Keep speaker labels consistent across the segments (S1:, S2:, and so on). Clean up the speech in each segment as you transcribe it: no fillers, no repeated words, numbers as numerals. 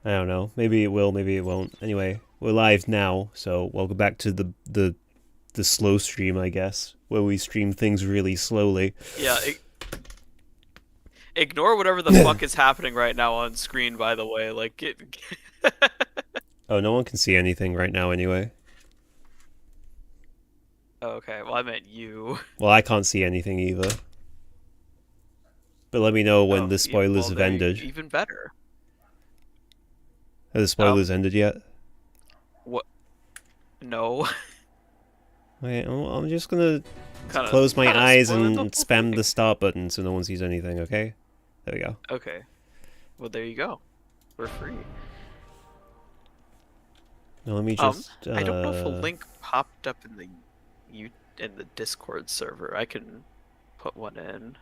S1: I don't know. Maybe it will, maybe it won't. Anyway, we're live now, so welcome back to the slow stream, I guess, where we stream things really slowly.
S2: Yeah, ignore whatever the fuck is happening right now on screen, by the way. Like,
S1: Oh, no one can see anything right now anyway.
S2: Okay, well, I meant you.
S1: Well, I can't see anything either. But let me know when
S2: Oh,
S1: the spoilers
S2: well,
S1: have
S2: there you
S1: ended.
S2: even better.
S1: Have the spoilers ended yet?
S2: What? No.
S1: Wait, I'm just gonna
S2: Kind
S1: close
S2: of,
S1: my
S2: kind of
S1: eyes
S2: spoiled the
S1: and
S2: whole
S1: spam the
S2: thing.
S1: start button so no one sees anything, okay? There we go.
S2: Okay. Well, there you go. We're free.
S1: Now let me just,
S2: I don't know if a link popped up in the Discord server. I can put one in.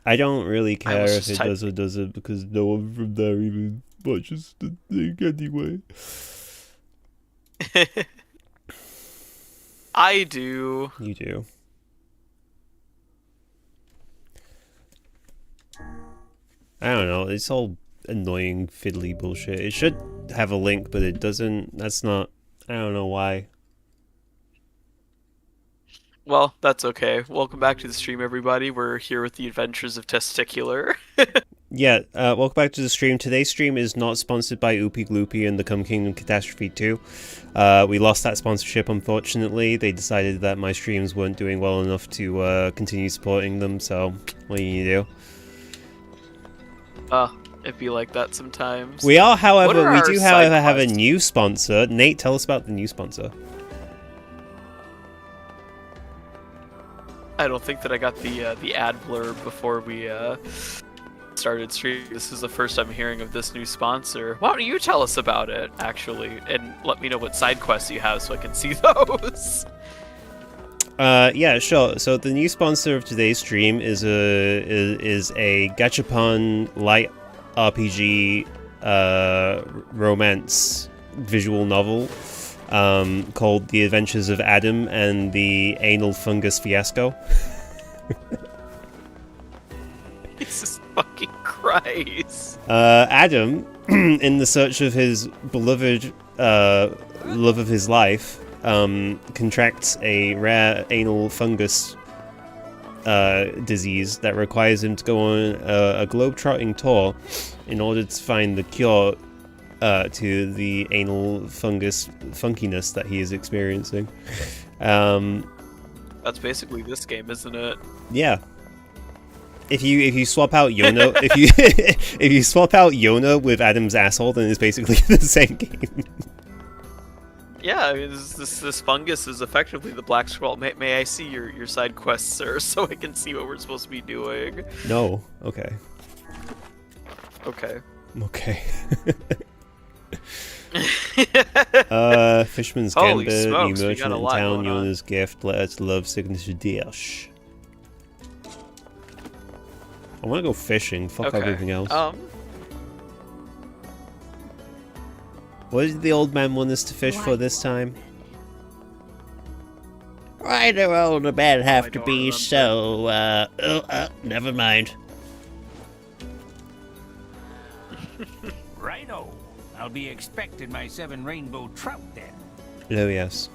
S1: I don't really
S2: I
S1: care
S2: was
S1: if
S2: just
S1: it does or doesn't because no one from there even watches the thing anyway.
S2: I do.
S1: You do. I don't know. It's all annoying, fiddly bullshit. It should have a link, but it doesn't. That's not. I don't know why.
S2: Well, that's okay. Welcome back to the stream, everybody. We're here with the Adventures of Testicular.
S1: Yeah, welcome back to the stream. Today's stream is not sponsored by Oopie Gloopy and the Come Kingdom Catastrophe 2. We lost that sponsorship, unfortunately. They decided that my streams weren't doing well enough to continue supporting them, so what do you do?
S2: It'd be like that sometimes.
S1: We are, however, we do, however, have a
S2: quests?
S1: new sponsor. Nate, tell us about the new sponsor.
S2: I don't think that I got the ad blurb before we started streaming. This is the first I'm hearing of this new sponsor. Why don't you tell us about it, actually, and let me know what side quests you have so I can see those.
S1: Yeah, sure. So the new sponsor of today's stream is a Gachapon light RPG romance visual novel called The Adventures of Adam and the Anal Fungus Fiasco.
S2: Jesus fucking Christ.
S1: Adam, in the search of his beloved love of his life, contracts a rare anal fungus disease that requires him to go on a globe-trotting tour in order to find the cure to the anal fungus funkiness that he is experiencing.
S2: That's basically this game, isn't it?
S1: Yeah. If you swap out Yona, if you swap out Yona with Adam's asshole, then it's basically the same game.
S2: Yeah, I mean, this fungus is effectively the black scroll. May I see your side quests, sir, so I can see what we're supposed to be doing?
S1: No. Okay.
S2: Okay.
S1: Okay. Fishman's
S2: Holy
S1: Gambit,
S2: smokes,
S1: new
S2: we got
S1: merchant
S2: a
S1: in
S2: lot
S1: town,
S2: going on.
S1: Yona's gift, let's love signature dish. I want to go fishing. Fuck
S2: Okay.
S1: everything else.
S2: Um,
S1: What did the old man want us to fish for this time? Why do old men
S2: I
S1: have to
S2: don't
S1: be
S2: remember.
S1: so, never mind.
S3: Righto. I'll be expecting my 7 rainbow trout then.
S1: Oh, yes.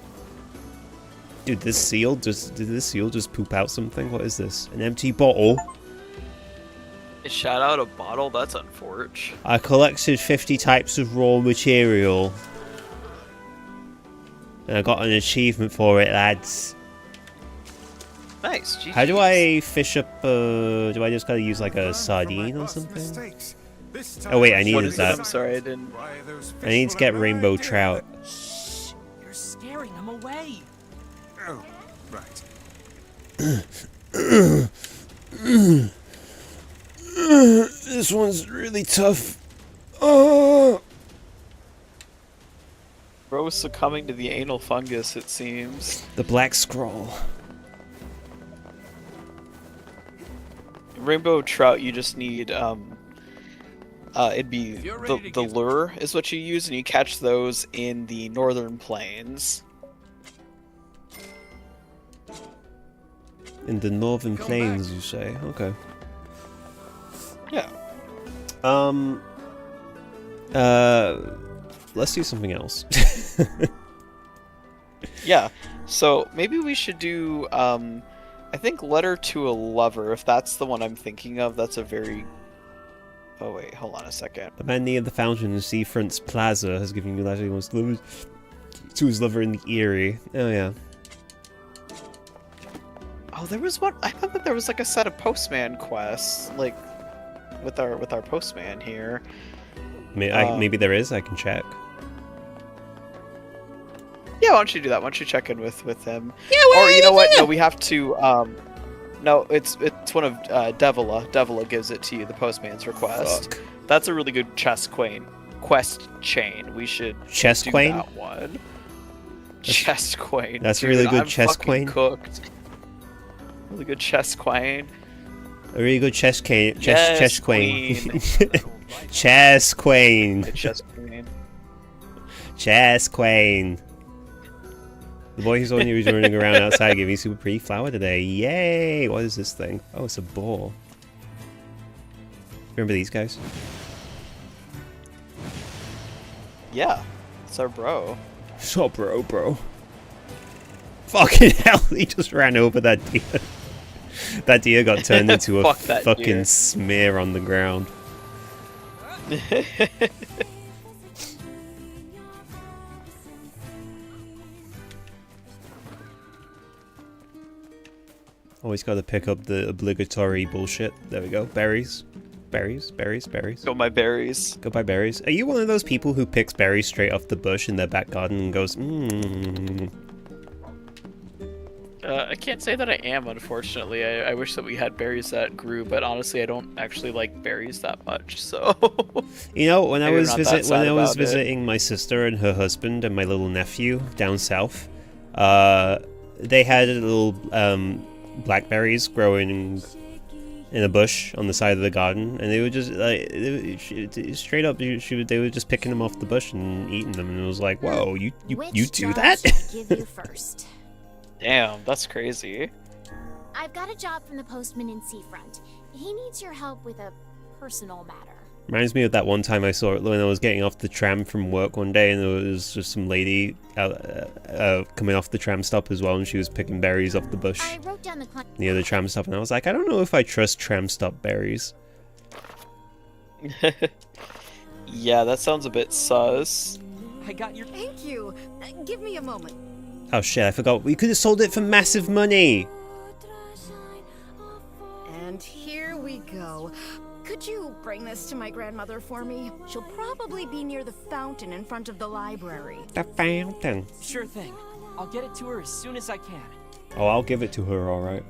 S1: Dude, did this seal just poop out something? What is this? An empty bottle?
S2: it shot out a bottle? That's unfortunate.
S1: I collected 50 types of raw material. And I got an achievement for it, lads.
S2: Nice.
S1: How do
S2: GGs.
S1: I fish up, do I just gotta use like a sardine or something? Oh wait, I
S2: What
S1: needed
S2: is it?
S1: that.
S2: I'm sorry, I didn't.
S1: I need to get rainbow trout.
S3: Shh! You're scaring them away.
S4: Oh, right.
S1: This one's really tough. Oh!
S2: Bro is succumbing to the anal fungus, it seems.
S1: The Black Scroll.
S2: Rainbow trout, you just need, it'd be
S3: you're ready to
S2: the
S3: give-
S2: lure is what you use, and you catch those in the northern plains.
S1: In the northern
S3: Come
S1: plains, you say? Okay.
S2: Yeah.
S1: Let's do something else.
S2: Yeah. So maybe we should do I think Letter to a Lover, if that's the one I'm thinking of. That's a very... Oh wait, hold on a second.
S1: The man near the fountain in Seafront's Plaza has given you letter he wants to deliver to his lover in the Eyrie. Oh yeah.
S2: Oh, there was one. I thought that there was like a set of postman quests, like with our postman here.
S1: Maybe there is. I can check.
S2: Yeah, why don't you do that? Why don't you check in with him? Yeah, or you know what? No, we have to. No, it's one of Devila. Devila gives it to you, the postman's request.
S1: Fuck.
S2: That's a really good quest chain. We should
S1: Chest
S2: do
S1: quain?
S2: that one. Chest quain.
S1: That's a
S2: Dude,
S1: really good
S2: I'm
S1: chest
S2: fucking
S1: quain.
S2: Cooked. Really good chest quain.
S1: A really good chest quain.
S2: Yes,
S1: Chest quain.
S2: queen.
S1: Chest quain.
S2: Good chest quain.
S1: Chest quain. The boy who's on you is running around outside giving you super pretty flower today. Yay! What is this thing? Oh, it's a ball. Remember these guys?
S2: Yeah, it's our bro.
S1: So bro. Fucking hell, he just ran over that deer. That deer got turned into a
S2: Fuck that
S1: fucking
S2: deer.
S1: smear on the ground. Always gotta pick up the obligatory bullshit. There we go. Berries. Berries.
S2: Go my berries.
S1: Go buy berries. Are you one of those people who picks berries straight off the bush in their back garden and goes, mmm?
S2: I can't say that I am, unfortunately. I wish that we had berries that grew, but honestly, I don't actually like berries that much. So,
S1: You know, when I
S2: Maybe
S1: was
S2: not that sad about it.
S1: visiting my sister and her husband and my little nephew down south, they had little blackberries growing in a bush on the side of the garden, and they were just like straight up. They were just picking them off the bush and eating them, and it was like, whoa, you do that?
S5: Give you first.
S2: damn, that's crazy.
S5: I've got a job from the postman in Seafront. He needs your help with a personal matter.
S1: Reminds me of that one time I saw it when I was getting off the tram from work one day, and there was just some lady coming off the tram stop as well, and she was picking berries off the bush
S5: I wrote down the client.
S1: near the tram stop, and I was like, I don't know if I trust tram stop berries.
S2: Yeah, that sounds a bit sus.
S6: I got your.
S7: Thank you. Give me a moment.
S1: Oh shit, I forgot. We could have sold it for massive money!
S7: And here we go. Could you bring this to my grandmother for me? She'll probably be near the fountain in front of the library.
S1: The fountain.
S6: Sure thing. I'll get it to her as soon as I can.
S1: Oh, I'll give it to her, alright.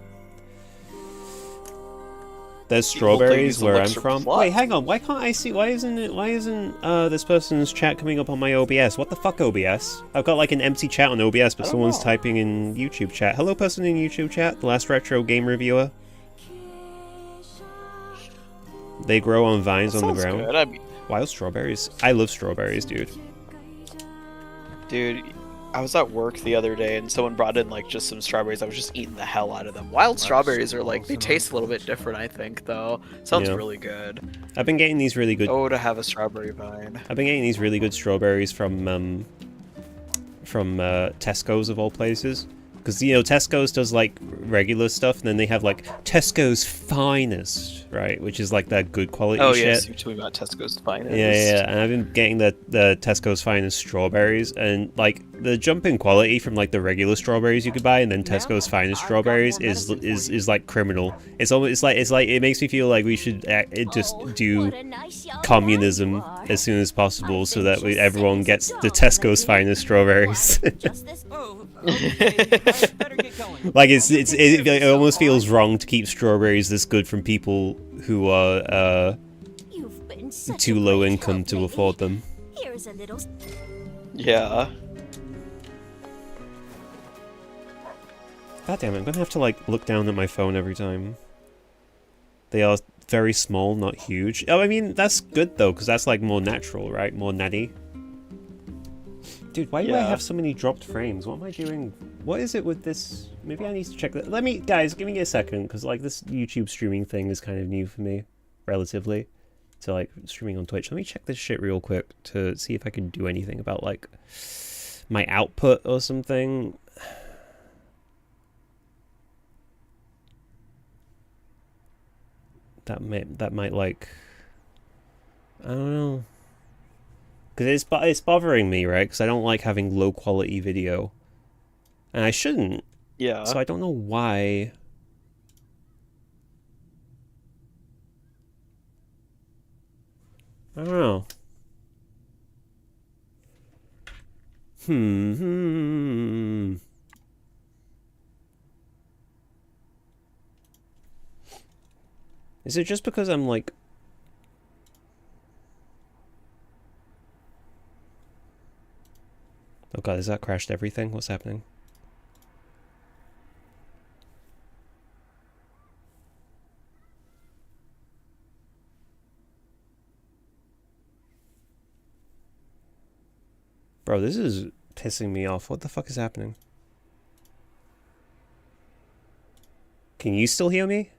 S1: There's
S2: You look like
S1: strawberries
S2: these
S1: where I'm
S2: elixir
S1: from.
S2: plot.
S1: Wait, hang on. Why can't I see? Why isn't this person's chat coming up on my OBS? What the fuck, OBS? I've got like an empty chat on OBS, but
S2: I don't
S1: someone's
S2: know.
S1: typing in YouTube chat. Hello, person in YouTube chat. The last retro game reviewer. They grow on vines on the
S2: Sounds
S1: ground.
S2: good. I mean,
S1: Wild strawberries. I love strawberries, dude.
S2: dude, I was at work the other day and someone brought in like just some strawberries. I was just eating the hell out of them. Wild strawberries are like, they taste a little bit different, I think, though. Sounds
S1: Yeah.
S2: really good.
S1: I've been getting these really good.
S2: Oh, to have a strawberry vine.
S1: I've been getting these really good strawberries from Tesco's of all places, because you know Tesco's does like regular stuff, and then they have like Tesco's finest, right, which is like that good quality
S2: Oh
S1: shit.
S2: yes, you're talking about Tesco's finest.
S1: Yeah, and I've been getting the Tesco's finest strawberries, and like the jump in quality from like the regular strawberries you could buy, and then Tesco's finest
S6: I've got more
S1: strawberries
S6: medicine for
S1: is like criminal. It's almost it's like it makes me feel like we should just do communism as soon as possible, so that everyone gets the Tesco's finest strawberries.
S6: Oh, okay. I better get going.
S1: Like it almost feels wrong to keep strawberries this good from people who are
S5: You've been such
S1: too
S5: a
S1: low
S5: great
S1: income
S5: help
S1: to
S5: lately.
S1: afford them.
S5: Here's a little.
S2: Yeah.
S1: God damn it, I'm gonna have to like look down at my phone every time. They are very small, not huge. Oh, I mean, that's good though, because that's like more natural, right? More natty. Dude, why do I
S2: Yeah.
S1: have so many dropped frames? What am I doing? What is it with this? Maybe I need to check that. Guys, give me a second, because like this YouTube streaming thing is kind of new for me, relatively. to like streaming on Twitch. Let me check this shit real quick to see if I can do anything about like my output or something. That might like, I don't know, because it's bothering me, right? Because I don't like having low quality video, and I shouldn't.
S2: Yeah.
S1: So I don't know why. I don't know. Is it just because I'm like... Oh god, has that crashed everything? What's happening? Bro, this is pissing me off. What the fuck is happening? Can you still hear me?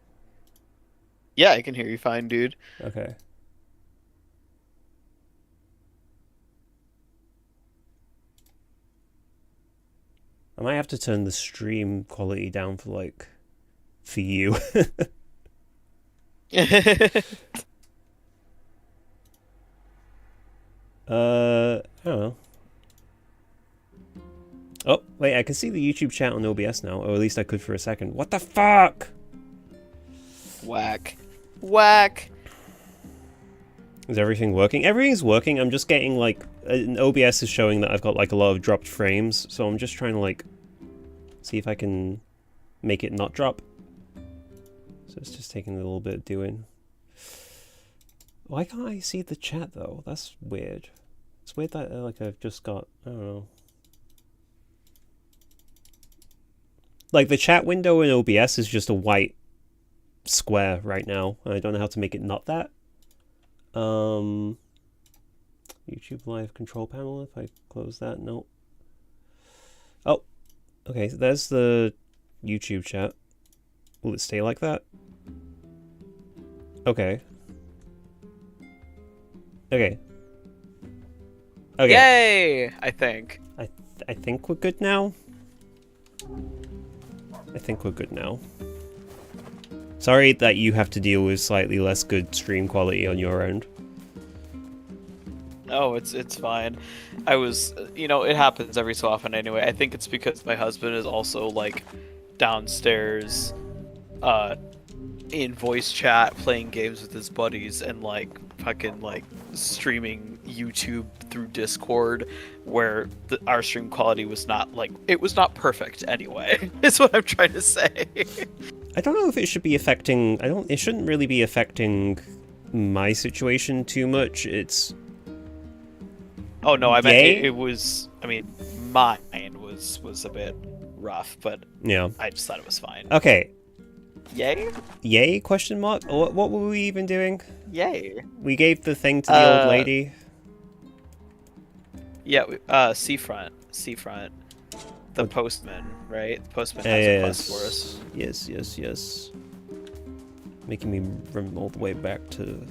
S2: Yeah, I can hear you fine, dude.
S1: Okay. I might have to turn the stream quality down for like... for you. I don't know. Oh, wait, I can see the YouTube chat on OBS now, or at least I could for a second. What the fuck?
S2: Whack. Whack.
S1: Is everything working? Everything's working. I'm just getting like OBS is showing that I've got like a lot of dropped frames, so I'm just trying to like see if I can make it not drop. So it's just taking a little bit of doing. Why can't I see the chat though? That's weird. It's weird that like I've just got, I don't know. Like the chat window in OBS is just a white square right now. I don't know how to make it not that. YouTube live control panel, if I close that, no. Oh, okay, so there's the YouTube chat. Will it stay like that? Okay. Okay. Okay.
S2: Yay! I think.
S1: I think we're good now. I think we're good now. Sorry that you have to deal with slightly less good stream quality on your end.
S2: Oh, it's fine. I was, it happens every so often anyway. I think it's because my husband is also like downstairs in voice chat playing games with his buddies and like fucking like streaming YouTube through Discord where our stream quality was not like, it was not perfect anyway, is what I'm trying to say.
S1: I don't know if it should be affecting, it shouldn't really be affecting my situation too much. It's...
S2: Oh no, I meant it was, mine was a bit rough, but
S1: yeah,
S2: I just thought it was fine.
S1: Okay.
S2: Yay?
S1: Yay, question mark? What were we even doing?
S2: Yay.
S1: We gave the thing to the old lady.
S2: Yeah, Seafront. The postman, right? The postman has a quest for us.
S1: Yes. Making me run all the way back to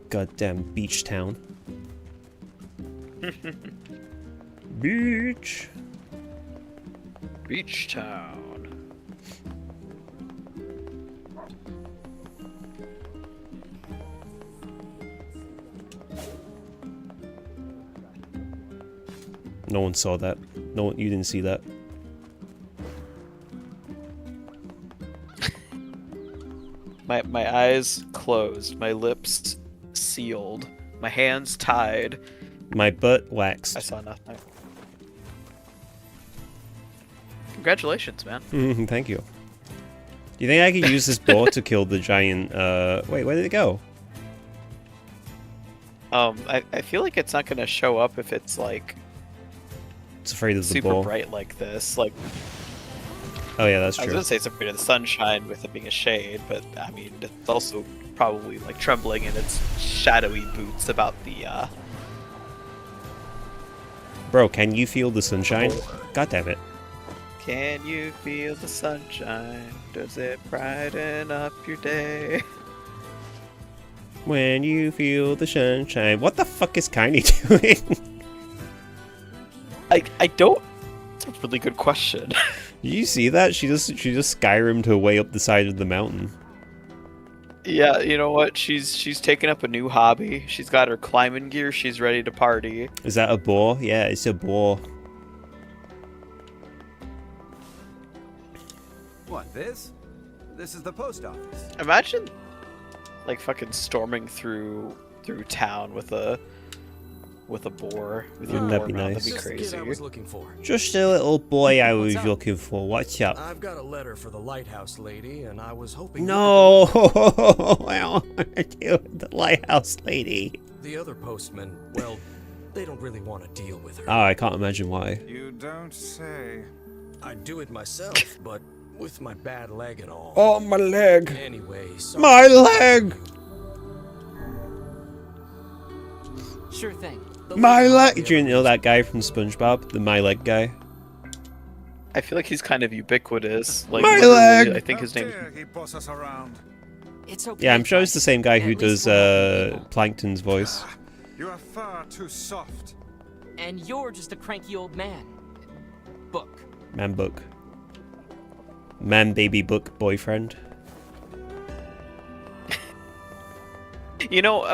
S1: goddamn Beach Town. Beach
S2: Town.
S1: No one saw that. No one, you didn't see that.
S2: My eyes closed, my lips sealed, my hands tied.
S1: My butt waxed.
S2: I saw nothing. Congratulations, man.
S1: Thank you. Do you think I could use this boar to kill the giant, wait, where did it go?
S2: I feel like it's not gonna show up if it's like...
S1: It's afraid of the
S2: super
S1: boar.
S2: bright like this, like...
S1: Oh yeah, that's true.
S2: I was gonna say it's afraid of the sunshine with it being a shade, but I mean, it's also probably like trembling in its shadowy boots about the,
S1: Bro, can you feel the sunshine? God damn it.
S2: Can you feel the sunshine? Does it brighten up your day?
S1: When you feel the sunshine. What the fuck is Kiney doing?
S2: I don't. That's a really good question.
S1: Did you see that? She just Skyrim'd her way up the side of the mountain.
S2: Yeah, you know what? She's taken up a new hobby. She's got her climbing gear. She's ready to party.
S1: Is that a boar? Yeah, it's a boar.
S4: What, this? This is the post office.
S2: Imagine, like, fucking storming through town with a boar. With your
S1: Wouldn't that
S2: boar
S1: be
S2: mount.
S1: nice?
S2: That'd be
S8: Just the kid I
S2: crazy.
S8: was looking for.
S1: Just a little boy I was
S8: What's up?
S1: looking for. What's up?
S8: I've got a letter for the lighthouse lady, and I was hoping.
S1: No, I don't want to deal with the lighthouse lady.
S8: The other postmen, well, they don't really want to deal with her.
S1: Oh, I can't imagine why.
S4: You don't say.
S8: I'd do it myself, but with my bad leg and all.
S1: Oh, my leg.
S8: Anyway, sorry.
S1: My leg.
S6: Sure thing.
S1: My leg. Do you know that guy from SpongeBob? The My Leg guy?
S2: I feel like he's kind of ubiquitous. Like,
S1: My
S2: literally,
S1: leg!
S2: I think his name.
S4: How dare he boss us around.
S6: It's okay.
S1: Yeah, I'm sure it's the same guy who
S6: At least
S1: does
S6: we're not people.
S1: Plankton's voice.
S4: You are far too soft.
S6: And you're just a cranky old man. Book.
S1: Man book. Man baby book boyfriend.
S2: You know,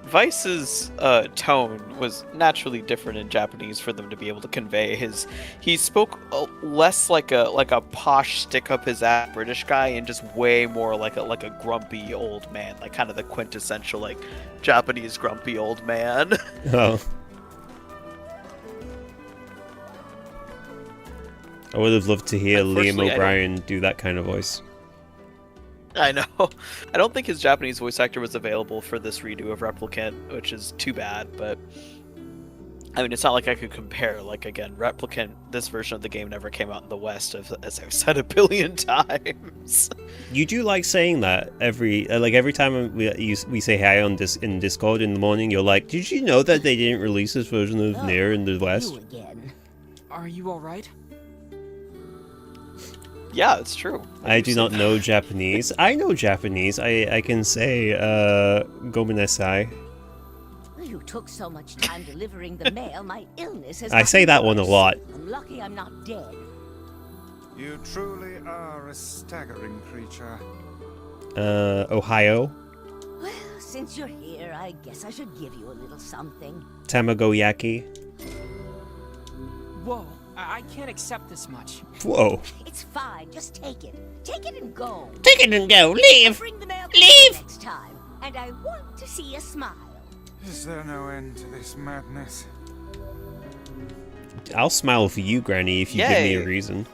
S2: Vice's tone was naturally different in Japanese for them to be able to convey his. He spoke less like a posh stick up his ass British guy, and just way more like a grumpy old man, like kind of the quintessential like Japanese grumpy old man.
S1: Oh. I would have loved to hear Liam
S2: Unfortunately, I
S1: O'Brien do that kind of voice.
S2: I know. I don't think his Japanese voice actor was available for this redo of Replicant, which is too bad, but I mean, it's not like I could compare. Like, again, Replicant, this version of the game never came out in the West, as I've said a billion times.
S1: You do like saying that every time we say hi on in Discord in the morning. You're like, did you know that they didn't release this version of Nier in the West?
S6: Are you alright?
S2: Yeah, it's true.
S1: I do not know Japanese. I know Japanese. I can say gomenasai.
S9: You took so much time delivering the mail, my illness has
S1: I say that one a lot.
S9: I'm lucky I'm not dead.
S4: You truly are a staggering creature.
S1: Ohio.
S9: Well, since you're here, I guess I should give you a little something.
S1: Tamagoyaki.
S6: Whoa, I can't accept this much.
S1: Whoa.
S9: It's fine, just take it. Take it and go.
S1: Take it and go. Leave.
S9: Bring the mail
S1: Leave.
S9: next time, and I want to see a smile.
S4: Is there no end to this madness?
S1: I'll smile for you, Granny, if you give me a
S2: Yay.
S1: reason.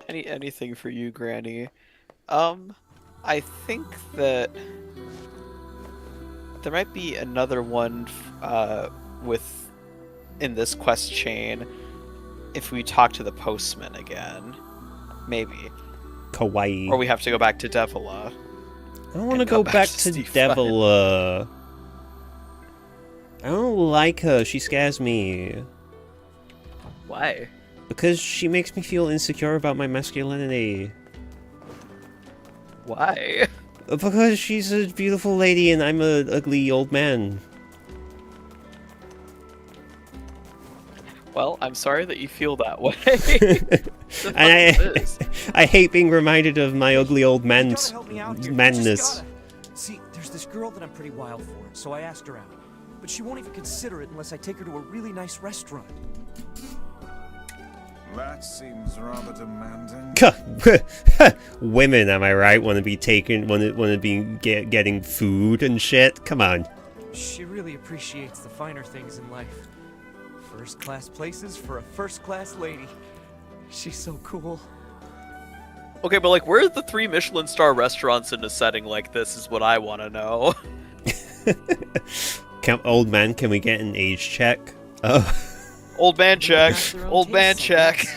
S2: Anything for you, Granny. I think that there might be another one in this quest chain if we talk to the postman again. Maybe.
S1: Kawaii.
S2: Or we have to go back to Devila.
S1: I don't want to
S2: and
S1: go
S2: come
S1: back
S2: back
S1: to
S2: to Steve
S1: Devil. I don't like her. She scares me.
S2: Why?
S1: Because she makes me feel insecure about my masculinity.
S2: Why?
S1: Because she's a beautiful lady and I'm an ugly old man.
S2: Well, I'm sorry that you feel that way.
S1: And I hate being reminded of my ugly old
S6: You
S1: man's
S6: gotta help me out here.
S1: madness.
S6: Just gotta. See, there's this girl that I'm pretty wild for, so I asked her out. But she won't even consider it unless I take her to a really nice restaurant.
S4: That seems rather demanding.
S1: Women, am I right? Want to be taken? Want to be getting food and shit? Come on.
S6: She really appreciates the finer things in life. First-class places for a first-class lady. She's so cool.
S2: Okay, but like, where are the 3 Michelin star restaurants in a setting like this is what I want to know.
S1: Old man, can we get an age check?
S2: Old man check.
S6: Have their own
S2: Old man
S6: tastes, I
S2: check.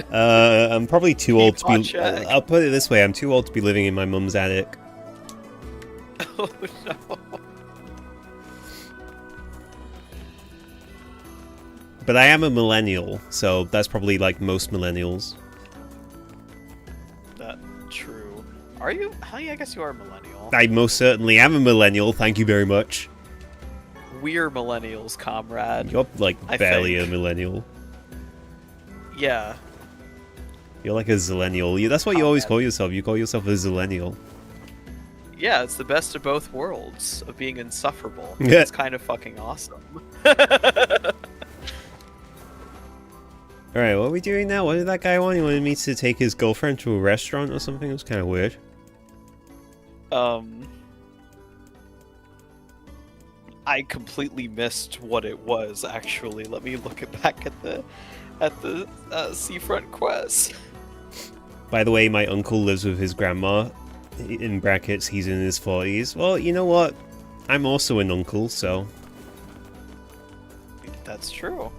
S6: guess.
S1: I'm probably too old to be.
S2: Teapot check.
S1: I'll put it this way: I'm too old to be living in my mum's attic.
S2: Oh no.
S1: But I am a millennial, so that's probably like most millennials.
S2: That true. Are you? Oh, yeah, I guess you are a millennial.
S1: I most certainly am a millennial, thank you very much.
S2: We're millennials, comrade.
S1: You're, like,
S2: I
S1: barely
S2: think.
S1: a millennial.
S2: Yeah.
S1: You're like a zillennial. That's what you always call yourself. You call yourself a zillennial.
S2: Yeah, it's the best of both worlds of being insufferable.
S1: Yeah.
S2: It's kind of fucking awesome.
S1: Alright, what are we doing now? What did that guy want? He wanted me to take his girlfriend to a restaurant or something? It was kind of weird.
S2: I completely missed what it was, actually. Let me look back at the seafront quest.
S1: By the way, my uncle lives with his grandma. In brackets, he's in his 40s. Well, you know what? I'm also an uncle, so...
S2: That's true.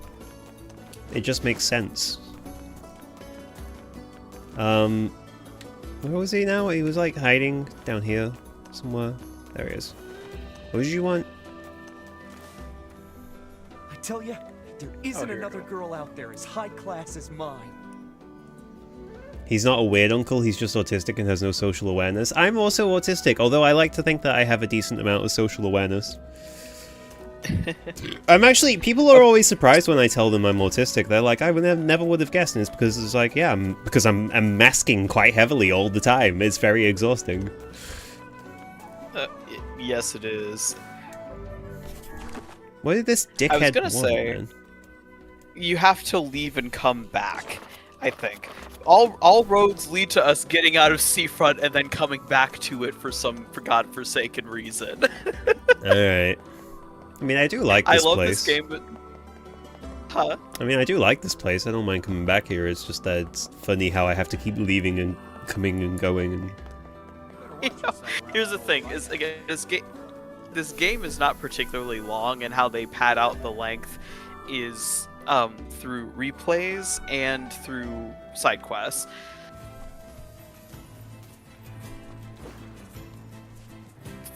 S1: It just makes sense. Where was he now? He was like hiding down here somewhere. There he is. What did you want?
S6: I tell you, there isn't another girl out there as high class as mine.
S1: He's not a weird uncle, he's just autistic and has no social awareness. I'm also autistic, although I like to think that I have a decent amount of social awareness. People are always surprised when I tell them I'm autistic. They're like, I never would have guessed, and it's because it's like, yeah, because I'm masking quite heavily all the time. It's very exhausting.
S2: Yes, it is.
S1: What did this dickhead
S2: I was gonna
S1: want,
S2: say,
S1: man?
S2: you have to leave and come back, I think. All roads lead to us getting out of Seafront and then coming back to it for some godforsaken reason.
S1: Alright. I mean, I do like this place.
S2: I love this game, but... Huh?
S1: I mean, I do like this place. I don't mind coming back here. It's just that it's funny how I have to keep leaving and coming and going. And...
S2: You know, here's the thing: is again, this game is not particularly long, and how they pad out the length is through replays and through side quests.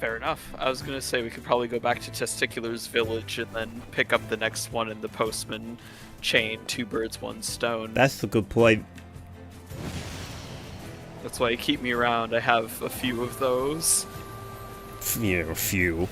S2: Fair enough. I was gonna say we could probably go back to Testicular's village and then pick up the next one in the Postman chain. 2 birds, 1 stone.
S1: That's the good point.
S2: That's why you keep me around. I have a few of those.
S1: You know, a few.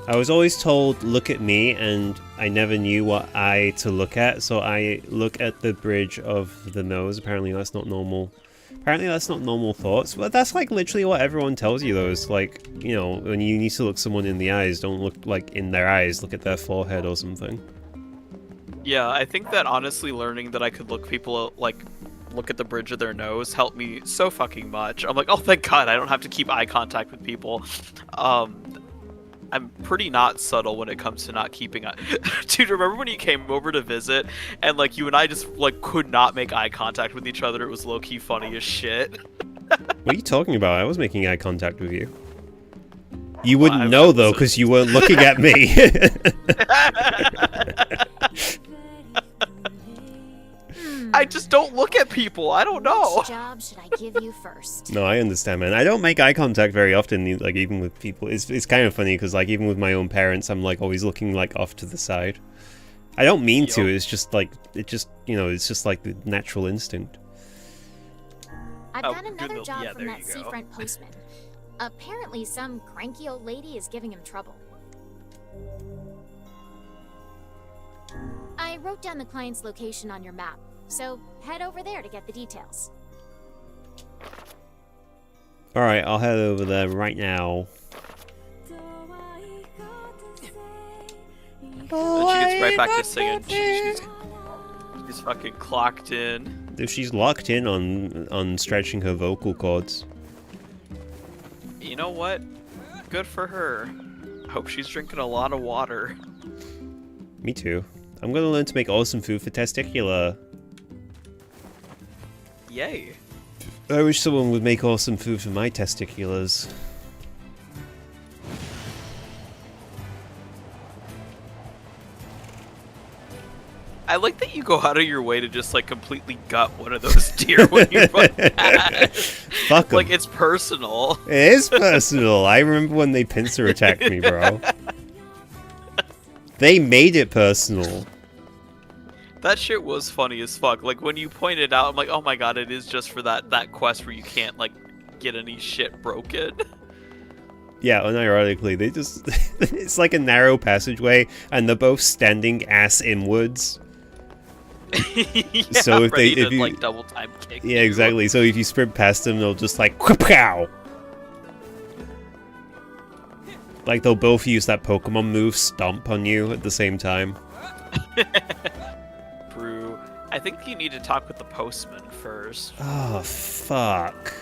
S1: I was always told, look at me, and I never knew what eye to look at, so I look at the bridge of the nose. Apparently that's not normal. Apparently that's not normal thoughts, but that's like literally what everyone tells you though. It's like, you know, when you need to look someone in the eyes, don't look like in their eyes, look at their forehead or something.
S2: Yeah, I think that honestly learning that I could look at the bridge of their nose helped me so fucking much. I'm like, oh thank God, I don't have to keep eye contact with people. I'm pretty not subtle when it comes to not keeping eye. Dude, remember when you came over to visit and like you and I just like could not make eye contact with each other? It was low-key funny as shit.
S1: What are you talking about? I was making eye contact with you. You wouldn't know though, because you weren't looking at me.
S2: I just don't look at people. I don't know.
S5: Which job should I give you first?
S1: No, I understand, man. I don't make eye contact very often, like even with people. It's kind of funny because like even with my own parents, I'm like always looking like off to the side. I don't mean to. It's just like you know, it's just like the natural instinct.
S5: I've got another job from that seafront postman. Apparently, some cranky old lady is giving him trouble. I wrote down the client's location on your map, so head over there to get the details.
S1: Alright, I'll head over there right now.
S2: Then she gets right back to singing. She's fucking clocked in.
S1: She's locked in on stretching her vocal cords.
S2: You know what? Good for her. Hope she's drinking a lot of water.
S1: Me too. I'm gonna learn to make awesome food for Testicular.
S2: Yay.
S1: I wish someone would make awesome food for my testiculars.
S2: I like that you go out of your way to just like completely gut one of those deer when you run past.
S1: Fuck 'em.
S2: Like it's personal.
S1: It is personal. I remember when they pincer attacked me, bro. They made it personal.
S2: That shit was funny as fuck. Like, when you pointed out, I'm like, oh my god, it is just for that quest where you can't, like, get any shit broken.
S1: Yeah, unironically, they just... it's like a narrow passageway, and they're both standing ass inwards.
S2: Yeah,
S1: so if
S2: ready
S1: they...
S2: to, like, double time kick
S1: Yeah,
S2: you.
S1: exactly. So if you sprint past them, they'll just, like, pow. Like, they'll both use that Pokemon move, Stomp, on you at the same time.
S2: Brew. I think you need to talk with the postman first.
S1: Oh, fuck.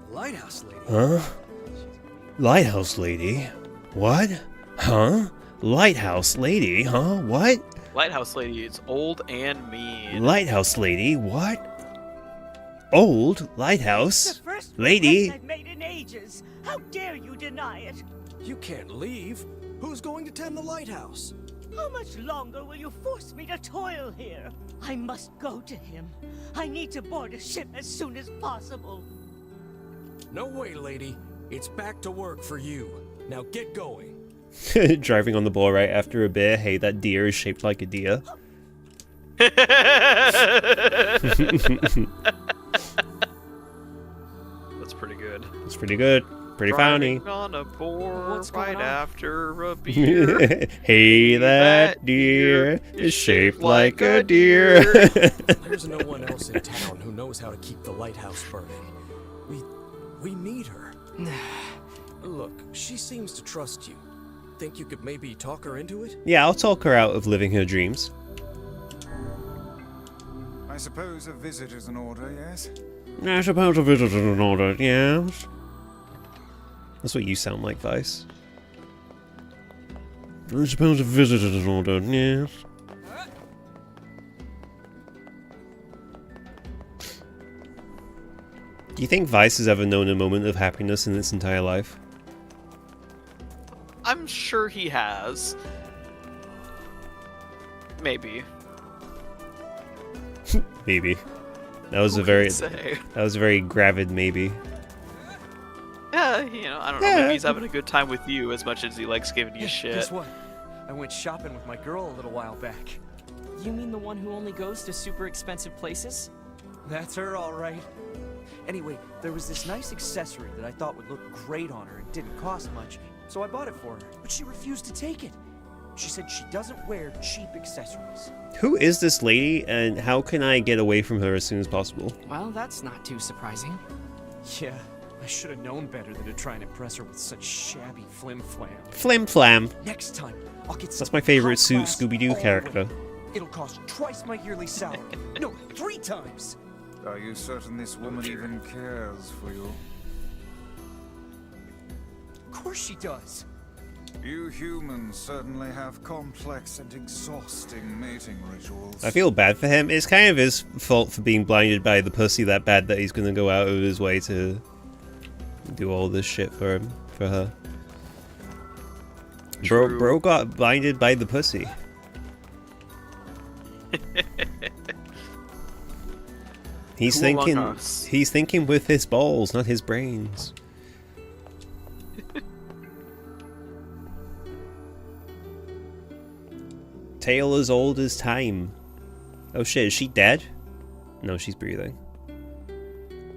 S8: Lighthouse lady.
S1: Huh? Lighthouse lady? What? Huh? Lighthouse lady? Huh? What?
S2: Lighthouse lady is old and mean.
S1: Lighthouse lady? What? Old lighthouse lady?
S10: I've made in ages. How dare you deny it?
S8: You can't leave. Who's going to tend the lighthouse?
S10: How much longer will you force me to toil here? I must go to him. I need to board a ship as soon as possible.
S8: No way, lady. It's back to work for you. Now get going.
S1: Driving on the ball right after a bear. Hey, that deer is shaped like a deer.
S2: That's pretty good.
S1: That's pretty good. Pretty funny.
S2: On a board
S6: What's going
S2: right
S6: on?
S2: after a beer.
S1: Hey, that deer is shaped like a deer.
S8: There's no one else in town who knows how to keep the lighthouse burning. We need her. Look, she seems to trust you. Think you could maybe talk her into it?
S1: Yeah, I'll talk her out of living her dreams.
S4: I suppose a visit is in order, yes?
S1: I suppose a visit is in order, yes. That's what you sound like, Vice. I suppose a visit is in order, yes. Do you think Vice has ever known a moment of happiness in its entire life?
S2: I'm sure he has. Maybe.
S1: Maybe. That was
S2: Who
S1: a very
S2: can say?
S1: that was a very gravid maybe.
S2: Yeah, you know, I don't know. Maybe he's having a good time with you as much as he likes giving you shit.
S6: Guess what? I went shopping with my girl a little while back.
S11: You mean the one who only goes to super expensive places?
S6: That's her, all right. Anyway, there was this nice accessory that I thought would look great on her and didn't cost much, so I bought it for her. But she refused to take it. She said she doesn't wear cheap accessories.
S1: Who is this lady, and how can I get away from her as soon as possible?
S11: Well, that's not too surprising.
S6: Yeah, I should have known better than to try and impress her with such shabby flim-flam.
S1: Flim-flam.
S6: Next time, I'll get
S1: That's my favorite
S6: high-class
S1: Scooby-Doo
S6: all the
S1: character.
S6: way. It'll cost twice my yearly salary. No, 3 times.
S4: Are you certain this woman even cares for you?
S6: Of course she does.
S4: You humans certainly have complex and exhausting mating rituals.
S1: I feel bad for him. It's kind of his fault for being blinded by the pussy that bad that he's gonna go out of his way to do all this shit for him, for her. Bro got blinded by the pussy. He's
S2: Who among
S1: thinking.
S2: us?
S1: He's thinking with his balls, not his brains. Tale as old as time. Oh shit, is she dead? No, she's breathing.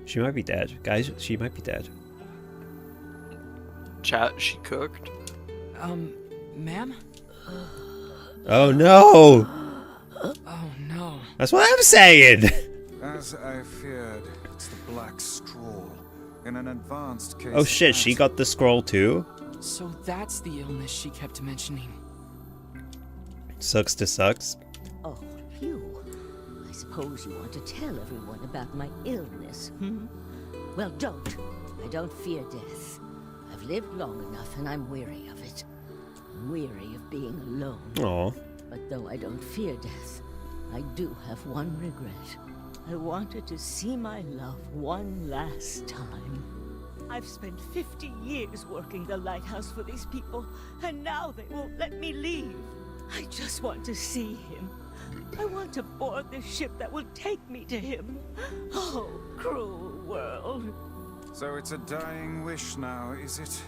S1: She might be dead. Guys, she might be dead.
S2: Chat, she cooked.
S11: Ma'am?
S1: Oh no!
S11: Oh no.
S1: That's what I'm saying!
S4: As I feared, it's the black straw. In an advanced case.
S1: Oh shit, she got the scroll too?
S11: So that's the illness she kept mentioning.
S1: Sucks to sucks.
S9: Oh, phew. I suppose you want to tell everyone about my illness, hmm? Well, don't. I don't fear death. I've lived long enough and I'm weary of it. I'm weary of being alone.
S1: Aw.
S9: But though I don't fear death, I do have one regret. I wanted to see my love one last time.
S10: I've spent 50 years working the lighthouse for these people, and now they won't let me leave. I just want to see him. I want to board the ship that will take me to him. Oh, cruel world.
S4: So it's a dying wish now, is it?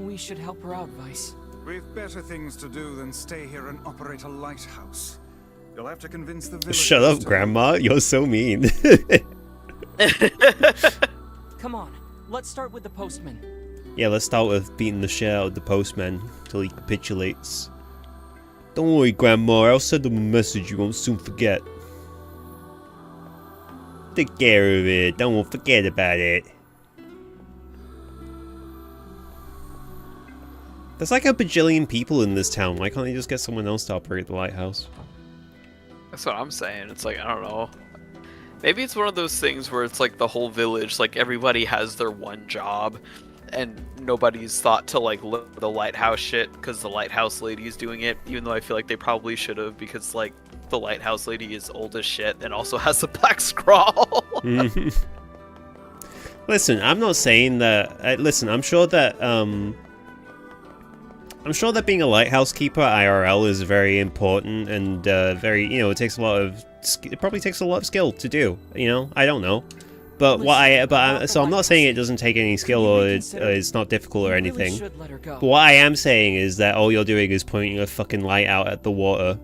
S11: We should help her out, Vice.
S4: We've better things to do than stay here and operate a lighthouse. You'll have to convince the villagers.
S1: Shut up, Grandma. You're so mean.
S11: Come on, let's start with the postman.
S1: Yeah, let's start with beating the shit out of the postman till he capitulates. Don't worry, Grandma. I'll send him a message you won't soon forget. Take care of it. Don't forget about it. There's like a bajillion people in this town. Why can't they just get someone else to operate the lighthouse?
S2: That's what I'm saying. It's like, I don't know. Maybe it's one of those things where it's like the whole village, like everybody has their one job and nobody's thought to like look at the lighthouse shit because the lighthouse lady is doing it, even though I feel like they probably should have, because like the lighthouse lady is old as shit and also has the black scrawl.
S1: Listen, I'm not saying that... listen, I'm sure that being a lighthouse keeper IRL is very important and very, you know, it takes a lot of... It probably takes a lot of skill to do, you know? I don't know. But so I'm not saying it doesn't take any skill or it's not difficult or anything. But what I am saying is that all you're doing is pointing a fucking light out at the water.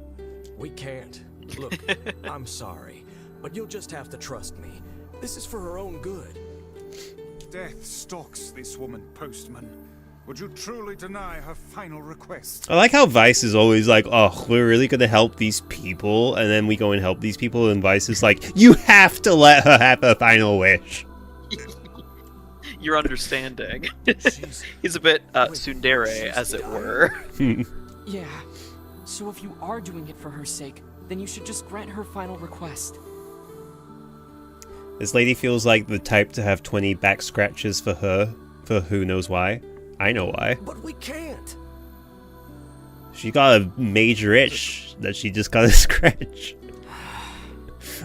S8: We can't. Look, I'm sorry, but you'll just have to trust me. This is for her own good.
S4: Death stalks this woman, Postman. Would you truly deny her final request?
S1: I like how Vice is always like, oh, we're really gonna help these people, and then we go and help these people, and Vice is like, you have to let her have her final wish.
S2: You're understanding. He's a bit tsundere, as it were.
S11: Yeah. So if you are doing it for her sake, then you should just grant her final request.
S1: This lady feels like the type to have 20 back scratches for her, for who knows why. I know why.
S8: But we can't.
S1: She got a major itch that she just gotta scratch.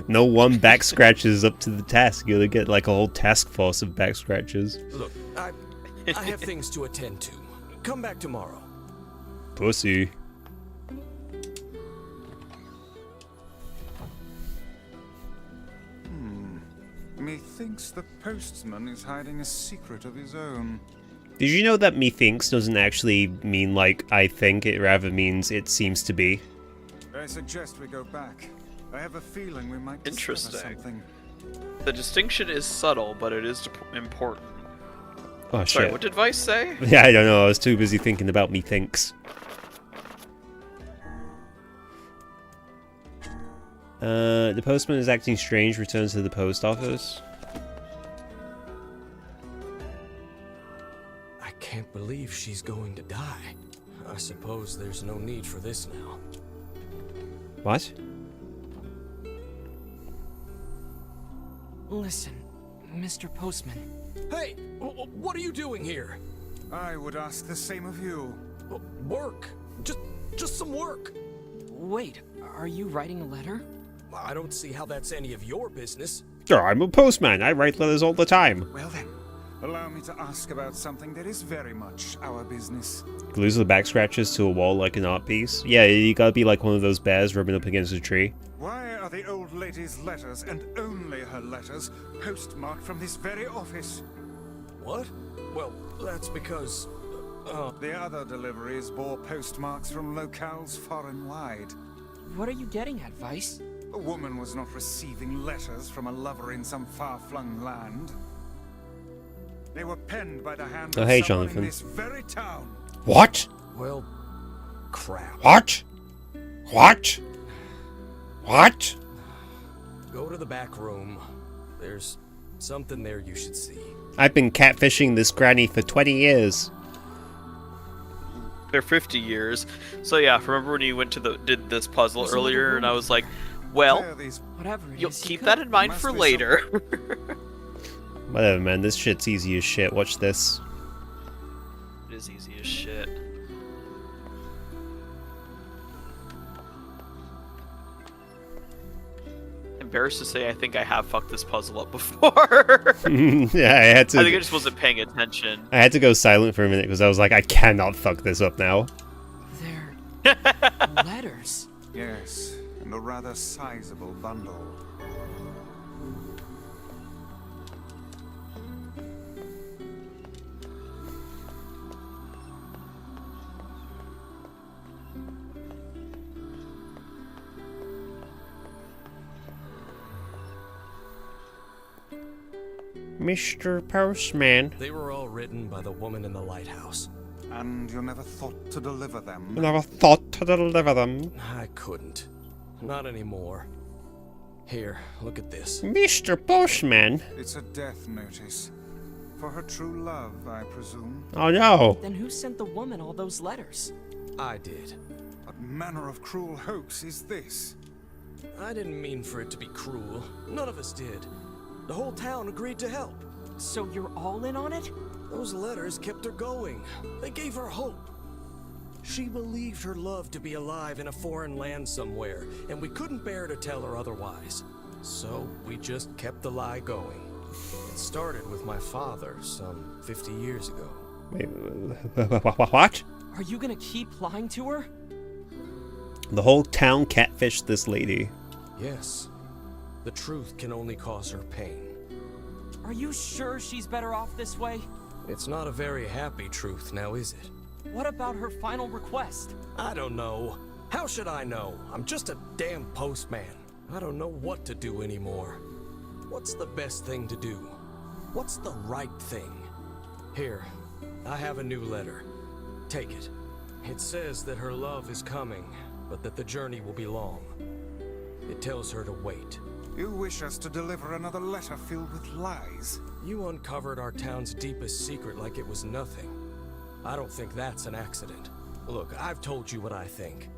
S1: No one back scratch is up to the task. You're gonna get like a whole task force of back scratches.
S8: Look, I have things to attend to. Come back tomorrow.
S1: Pussy.
S4: Methinks the postman is hiding a secret of his own.
S1: Did you know that methinks doesn't actually mean like I think, it rather means it seems to be?
S4: I suggest we go back. I have a feeling we might discover something.
S2: The distinction is subtle, but it is important.
S1: Oh shit.
S2: Sorry, what did Vice say?
S1: Yeah, I don't know. I was too busy thinking about methinks. The postman is acting strange. Returns to the post office.
S8: I can't believe she's going to die. I suppose there's no need for this now.
S1: What?
S11: Listen, Mr. Postman.
S8: Hey, what are you doing here?
S4: I would ask the same of you.
S8: Work. Just some work.
S11: Wait, are you writing a letter?
S8: I don't see how that's any of your business.
S1: Sure, I'm a postman. I write letters all the time.
S4: Well then, allow me to ask about something that is very much our business.
S1: Glues the back scratches to a wall like an art piece. Yeah, you gotta be like one of those bears rubbing up against a tree.
S4: Why are the old lady's letters, and only her letters, postmarked from this very office?
S8: What? Well, that's because...
S4: The other deliveries bore postmarks from locales far and wide.
S11: What are you getting at, Vice?
S4: A woman was not receiving letters from a lover in some far-flung land. They were penned by the hand of someone
S1: Jonathan.
S4: in this very town.
S1: What?
S8: Well, crap.
S1: What? What? What?
S8: Go to the back room. There's something there you should see.
S1: I've been catfishing this granny for 20 years.
S2: They're 50 years. So yeah, remember when you went to did this puzzle earlier, and I was like, well, you'll keep that in mind for later.
S1: Whatever, man. This shit's easy as shit. Watch this.
S2: It is easy as shit. Embarrassed to say, I think I have fucked this puzzle up before.
S1: Yeah, I had to.
S2: I think I just wasn't paying attention.
S1: I had to go silent for a minute because I was like, I cannot fuck this up now.
S11: They're letters.
S4: Yes, and a rather sizable bundle.
S1: Mr. Postman.
S8: They were all written by the woman in the lighthouse.
S4: And you never thought to deliver them?
S1: I never thought to deliver them.
S8: I couldn't. Not anymore. Here, look at this.
S1: Mr. Postman.
S4: It's a death notice. For her true love, I presume.
S1: Oh no.
S11: Then who sent the woman all those letters?
S8: I did.
S4: What manner of cruel hoax is this?
S8: I didn't mean for it to be cruel. None of us did. The whole town agreed to help.
S11: So you're all in on it?
S8: Those letters kept her going. They gave her hope. She believed her love to be alive in a foreign land somewhere, and we couldn't bear to tell her otherwise. So we just kept the lie going. It started with my father some 50 years ago.
S1: Wait, what?
S11: Are you gonna keep lying to her?
S1: The whole town catfished this lady.
S8: Yes. The truth can only cause her pain.
S11: Are you sure she's better off this way?
S8: It's not a very happy truth, now is it?
S11: What about her final request?
S8: I don't know. How should I know? I'm just a damn postman. I don't know what to do anymore. What's the best thing to do? What's the right thing? Here, I have a new letter. Take it. It says that her love is coming, but that the journey will be long. It tells her to wait.
S4: You wish us to deliver another letter filled with lies?
S8: You uncovered our town's deepest secret like it was nothing. I don't think that's an accident. Look, I've told you what I think.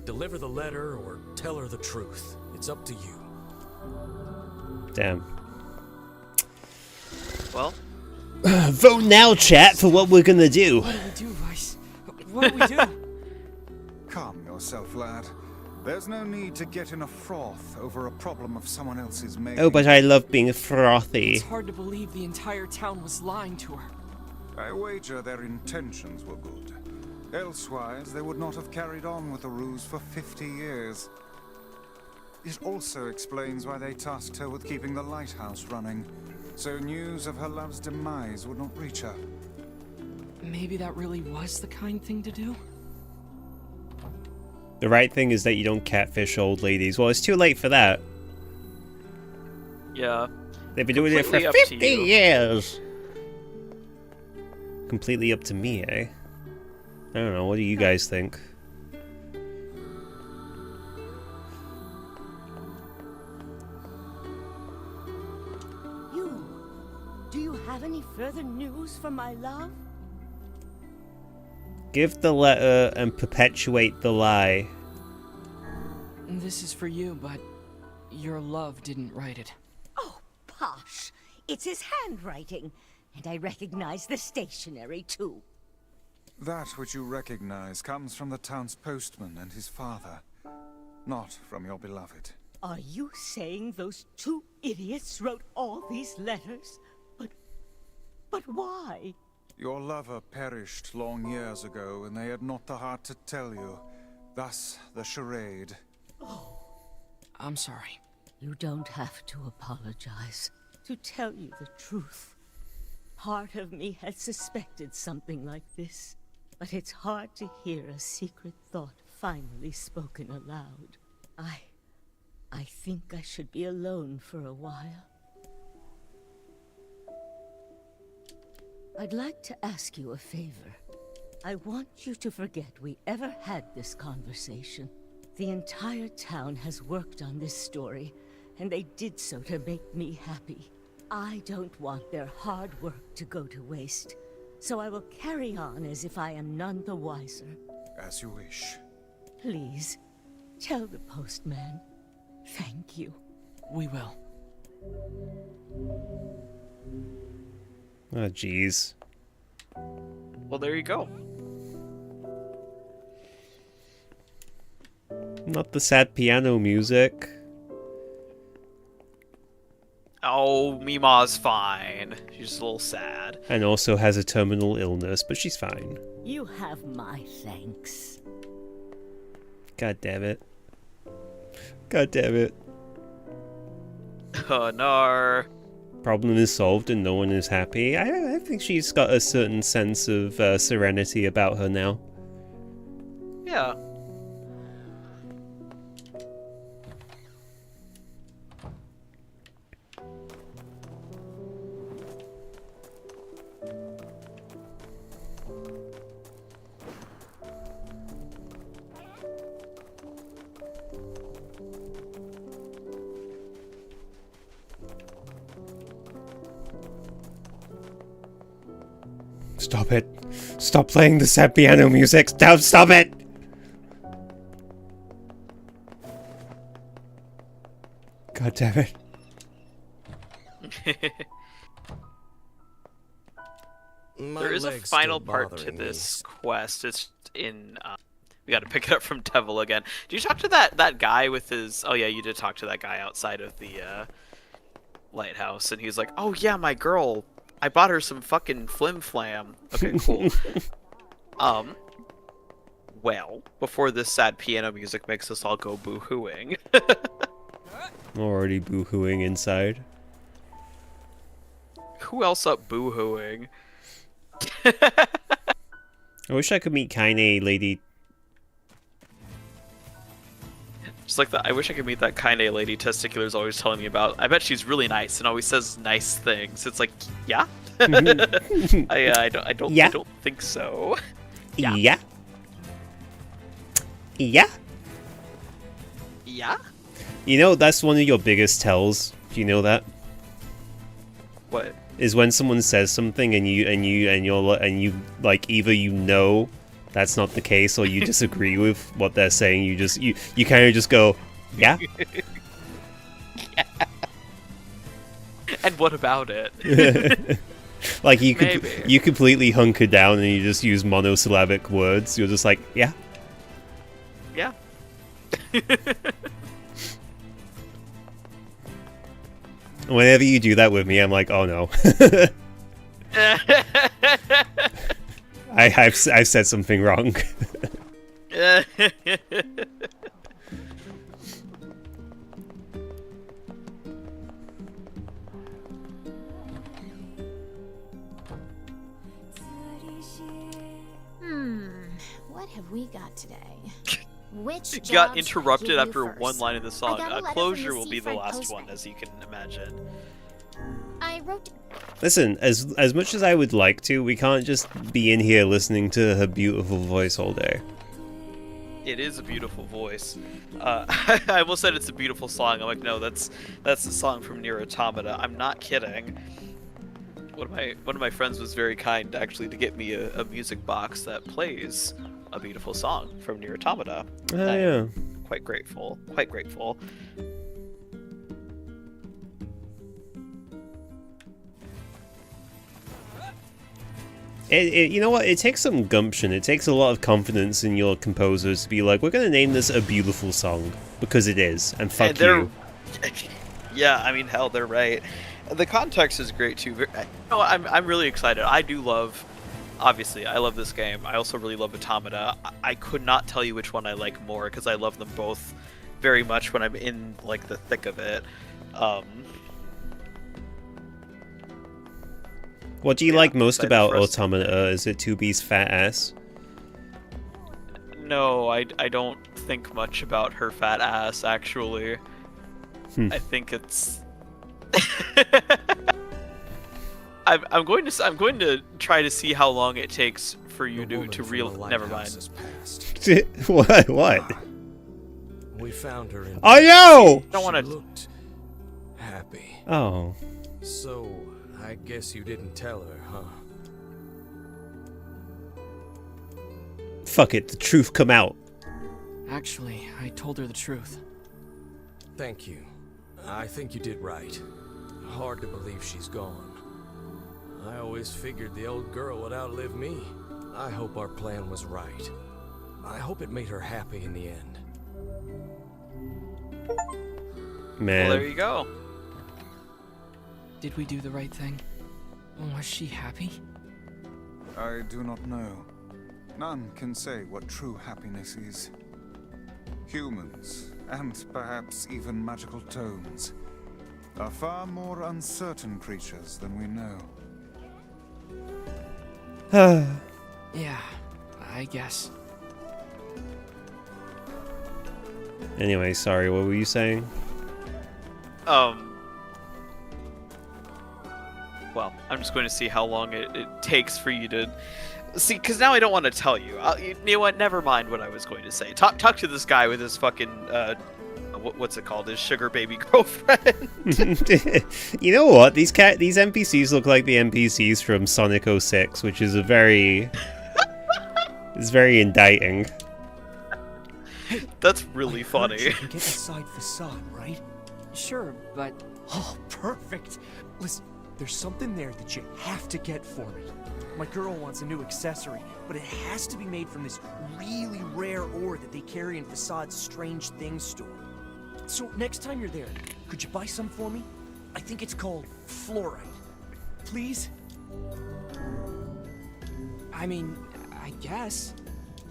S8: Deliver the letter or tell her the truth. It's up to you.
S1: Damn.
S2: Well,
S1: vote now, chat, for what we're gonna do.
S11: What do we do, Vice? What do we do?
S4: Calm yourself, lad. There's no need to get in a froth over a problem of someone else's making.
S1: Oh, but I love being frothy.
S11: It's hard to believe the entire town was lying to her.
S4: I wager their intentions were good. Elsewise, they would not have carried on with the ruse for 50 years. It also explains why they tasked her with keeping the lighthouse running, so news of her love's demise would not reach her.
S11: Maybe that really was the kind thing to do?
S1: The right thing is that you don't catfish old ladies. Well, it's too late for that.
S2: yeah.
S1: They've been doing it for
S2: Completely up to
S1: 50
S2: you.
S1: years. Completely up to me, eh? I don't know. What do you guys think?
S9: Do you have any further news for my love?
S1: Give the letter and perpetuate the lie.
S11: This is for you, but your love didn't write it.
S9: Oh, posh. It's his handwriting. And I recognize the stationery, too.
S4: That which you recognize comes from the town's postman and his father, not from your beloved.
S10: Are you saying those two idiots wrote all these letters? But why?
S4: Your lover perished long years ago, and they had not the heart to tell you. Thus, the charade.
S10: Oh,
S11: I'm sorry.
S9: You don't have to apologize.
S10: to tell you the truth, part of me had suspected something like this. But it's hard to hear a secret thought finally spoken aloud. I think I should be alone for a while.
S9: I'd like to ask you a favor. I want you to forget we ever had this conversation. The entire town has worked on this story, and they did so to make me happy. I don't want their hard work to go to waste, so I will carry on as if I am none the wiser.
S4: As you wish.
S10: Please, tell the postman. Thank you.
S11: We will.
S1: Oh, jeez.
S2: Well, there you go.
S1: Not the sad piano music.
S2: Oh, Mima's fine. She's just a little sad.
S1: And also has a terminal illness, but she's fine.
S9: You have my thanks.
S1: God damn it. God damn it.
S2: Oh, no.
S1: Problem is solved and no one is happy. I think she's got a certain sense of serenity about her now.
S2: Yeah.
S1: Stop it. Stop playing the sad piano music. Stop it! God damn it.
S2: There is a final part to this quest. It's in... we gotta pick it up from Devil again. Did you talk to that guy with his... Oh yeah, you did talk to that guy outside of the lighthouse. And he's like, oh yeah, my girl. I bought her some fucking flim-flam. Okay, cool. Well, before this sad piano music makes us all go boo-hooing.
S1: Already boo-hooing inside.
S2: Who else up boo-hooing?
S1: I wish I could meet Kaine lady.
S2: Just like that, I wish I could meet that Kaine lady Testicular's always telling me about. I bet she's really nice and always says nice things. It's like, yeah? I don't think so.
S1: Yeah. Yeah? Yeah?
S2: Yeah?
S1: You know, that's one of your biggest tells. Do you know that?
S2: What?
S1: Is when someone says something and you like either you know that's not the case or you disagree with what they're saying. You kind of just go, yeah.
S2: Yeah. And what about it?
S1: Like you completely hunker down and you just use monosyllabic words. You're just like, yeah.
S2: Yeah.
S1: Whenever you do that with me, I'm like, oh no. I've said something wrong.
S5: What have we got today? Which
S2: got interrupted after one line of the song. Closure will be the last one, as you can imagine.
S5: I wrote.
S1: Listen, as much as I would like to, we can't just be in here listening to her beautiful voice all day.
S2: It is a beautiful voice. I almost said it's a beautiful song. I'm like, no, that's the song from Nier Automata. I'm not kidding. One of my friends was very kind actually to get me a music box that plays a beautiful song from Nier Automata.
S1: Oh yeah.
S2: Quite grateful. Quite grateful.
S1: You know what? It takes some gumption. It takes a lot of confidence in your composers to be like, we're gonna name this a beautiful song because it is, and fuck you.
S2: Yeah, I mean, hell, they're right. The context is great too. No, I'm really excited. I do love. Obviously, I love this game. I also really love Automata. I could not tell you which one I like more because I love them both very much when I'm in like the thick of it.
S1: What do you like most about Automata? Is it 2B's fat ass?
S2: No, I don't think much about her fat ass actually. I think it's. I'm going to try to see how long it takes for you to real. Never mind.
S1: What?
S8: We found her in.
S1: Oh no!
S2: Don't want to.
S8: Looked happy.
S1: Oh.
S8: So I guess you didn't tell her, huh?
S1: Fuck it. The truth come out.
S11: Actually, I told her the truth.
S8: Thank you. I think you did right. Hard to believe she's gone. I always figured the old girl would outlive me. I hope our plan was right. I hope it made her happy in the end.
S1: Man.
S2: Well, there you go.
S11: Did we do the right thing? Was she happy?
S4: I do not know. None can say what true happiness is. Humans, and perhaps even magical toads, are far more uncertain creatures than we know.
S11: Yeah, I guess.
S1: Anyway, sorry, what were you saying?
S2: Well, I'm just going to see how long it takes for you to... See, because now I don't want to tell you. You know what? Never mind what I was going to say. Talk to this guy with his fucking... what's it called? His sugar baby girlfriend.
S1: You know what? These NPCs look like the NPCs from Sonic 06, which is a very... it's very indicting.
S2: That's really funny.
S6: You can get inside facade, right?
S11: Sure, but...
S6: Oh, perfect. Listen, there's something there that you have to get for me. My girl wants a new accessory, but it has to be made from this really rare ore that they carry in Facade's Strange Things store. So next time you're there, could you buy some for me? I think it's called fluorite. Please?
S11: I mean, I guess.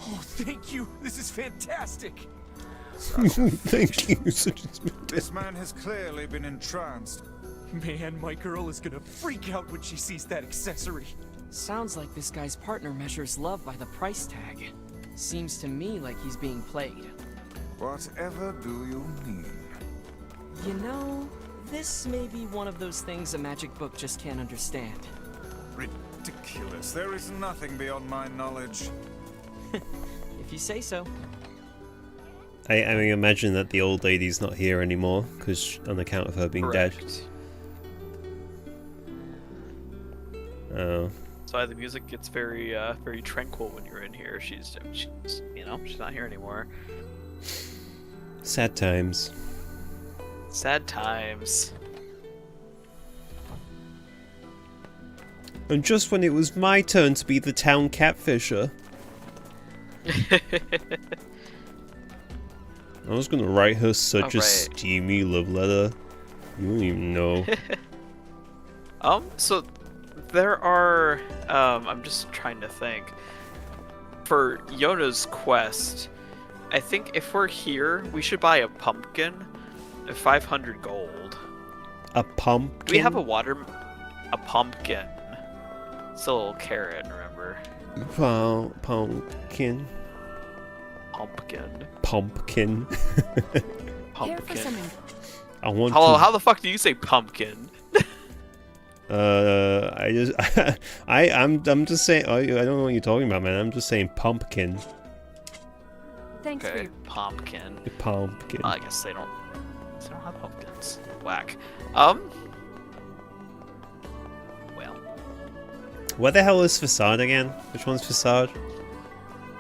S6: Oh, thank you. This is fantastic.
S1: Thank you.
S4: This man has clearly been entranced.
S6: Man, my girl is gonna freak out when she sees that accessory.
S11: Sounds like this guy's partner measures love by the price tag. Seems to me like he's being played.
S4: Whatever do you mean?
S11: You know, this may be one of those things a magic book just can't understand.
S4: Ridiculous. There is nothing beyond my knowledge.
S11: If you say so.
S1: I mean, imagine that the old lady's not here anymore, because on account of her being dead. Oh.
S2: That's why the music gets very, very tranquil when you're in here. She's, you know, she's not here anymore.
S1: Sad times.
S2: Sad times.
S1: And just when it was my turn to be the town catfisher. I was gonna write her such a steamy love letter. You don't even know.
S2: So there are, I'm just trying to think. For Yona's quest, I think if we're here, we should buy a pumpkin at 500 gold.
S1: A pumpkin?
S2: Do we have a pumpkin. It's a little carrot, remember?
S1: Pumpkin.
S2: Pumpkin.
S1: Pumpkin.
S2: Pumpkin.
S1: I want
S2: Hello, how the fuck do you say pumpkin?
S1: I'm just saying. I don't know what you're talking about, man. I'm just saying pumpkin.
S7: Thanks for your
S2: pumpkin.
S1: Pumpkin.
S2: I guess they don't have pumpkins. Whack. Well.
S1: Where the hell is Facade again? Which one's Facade?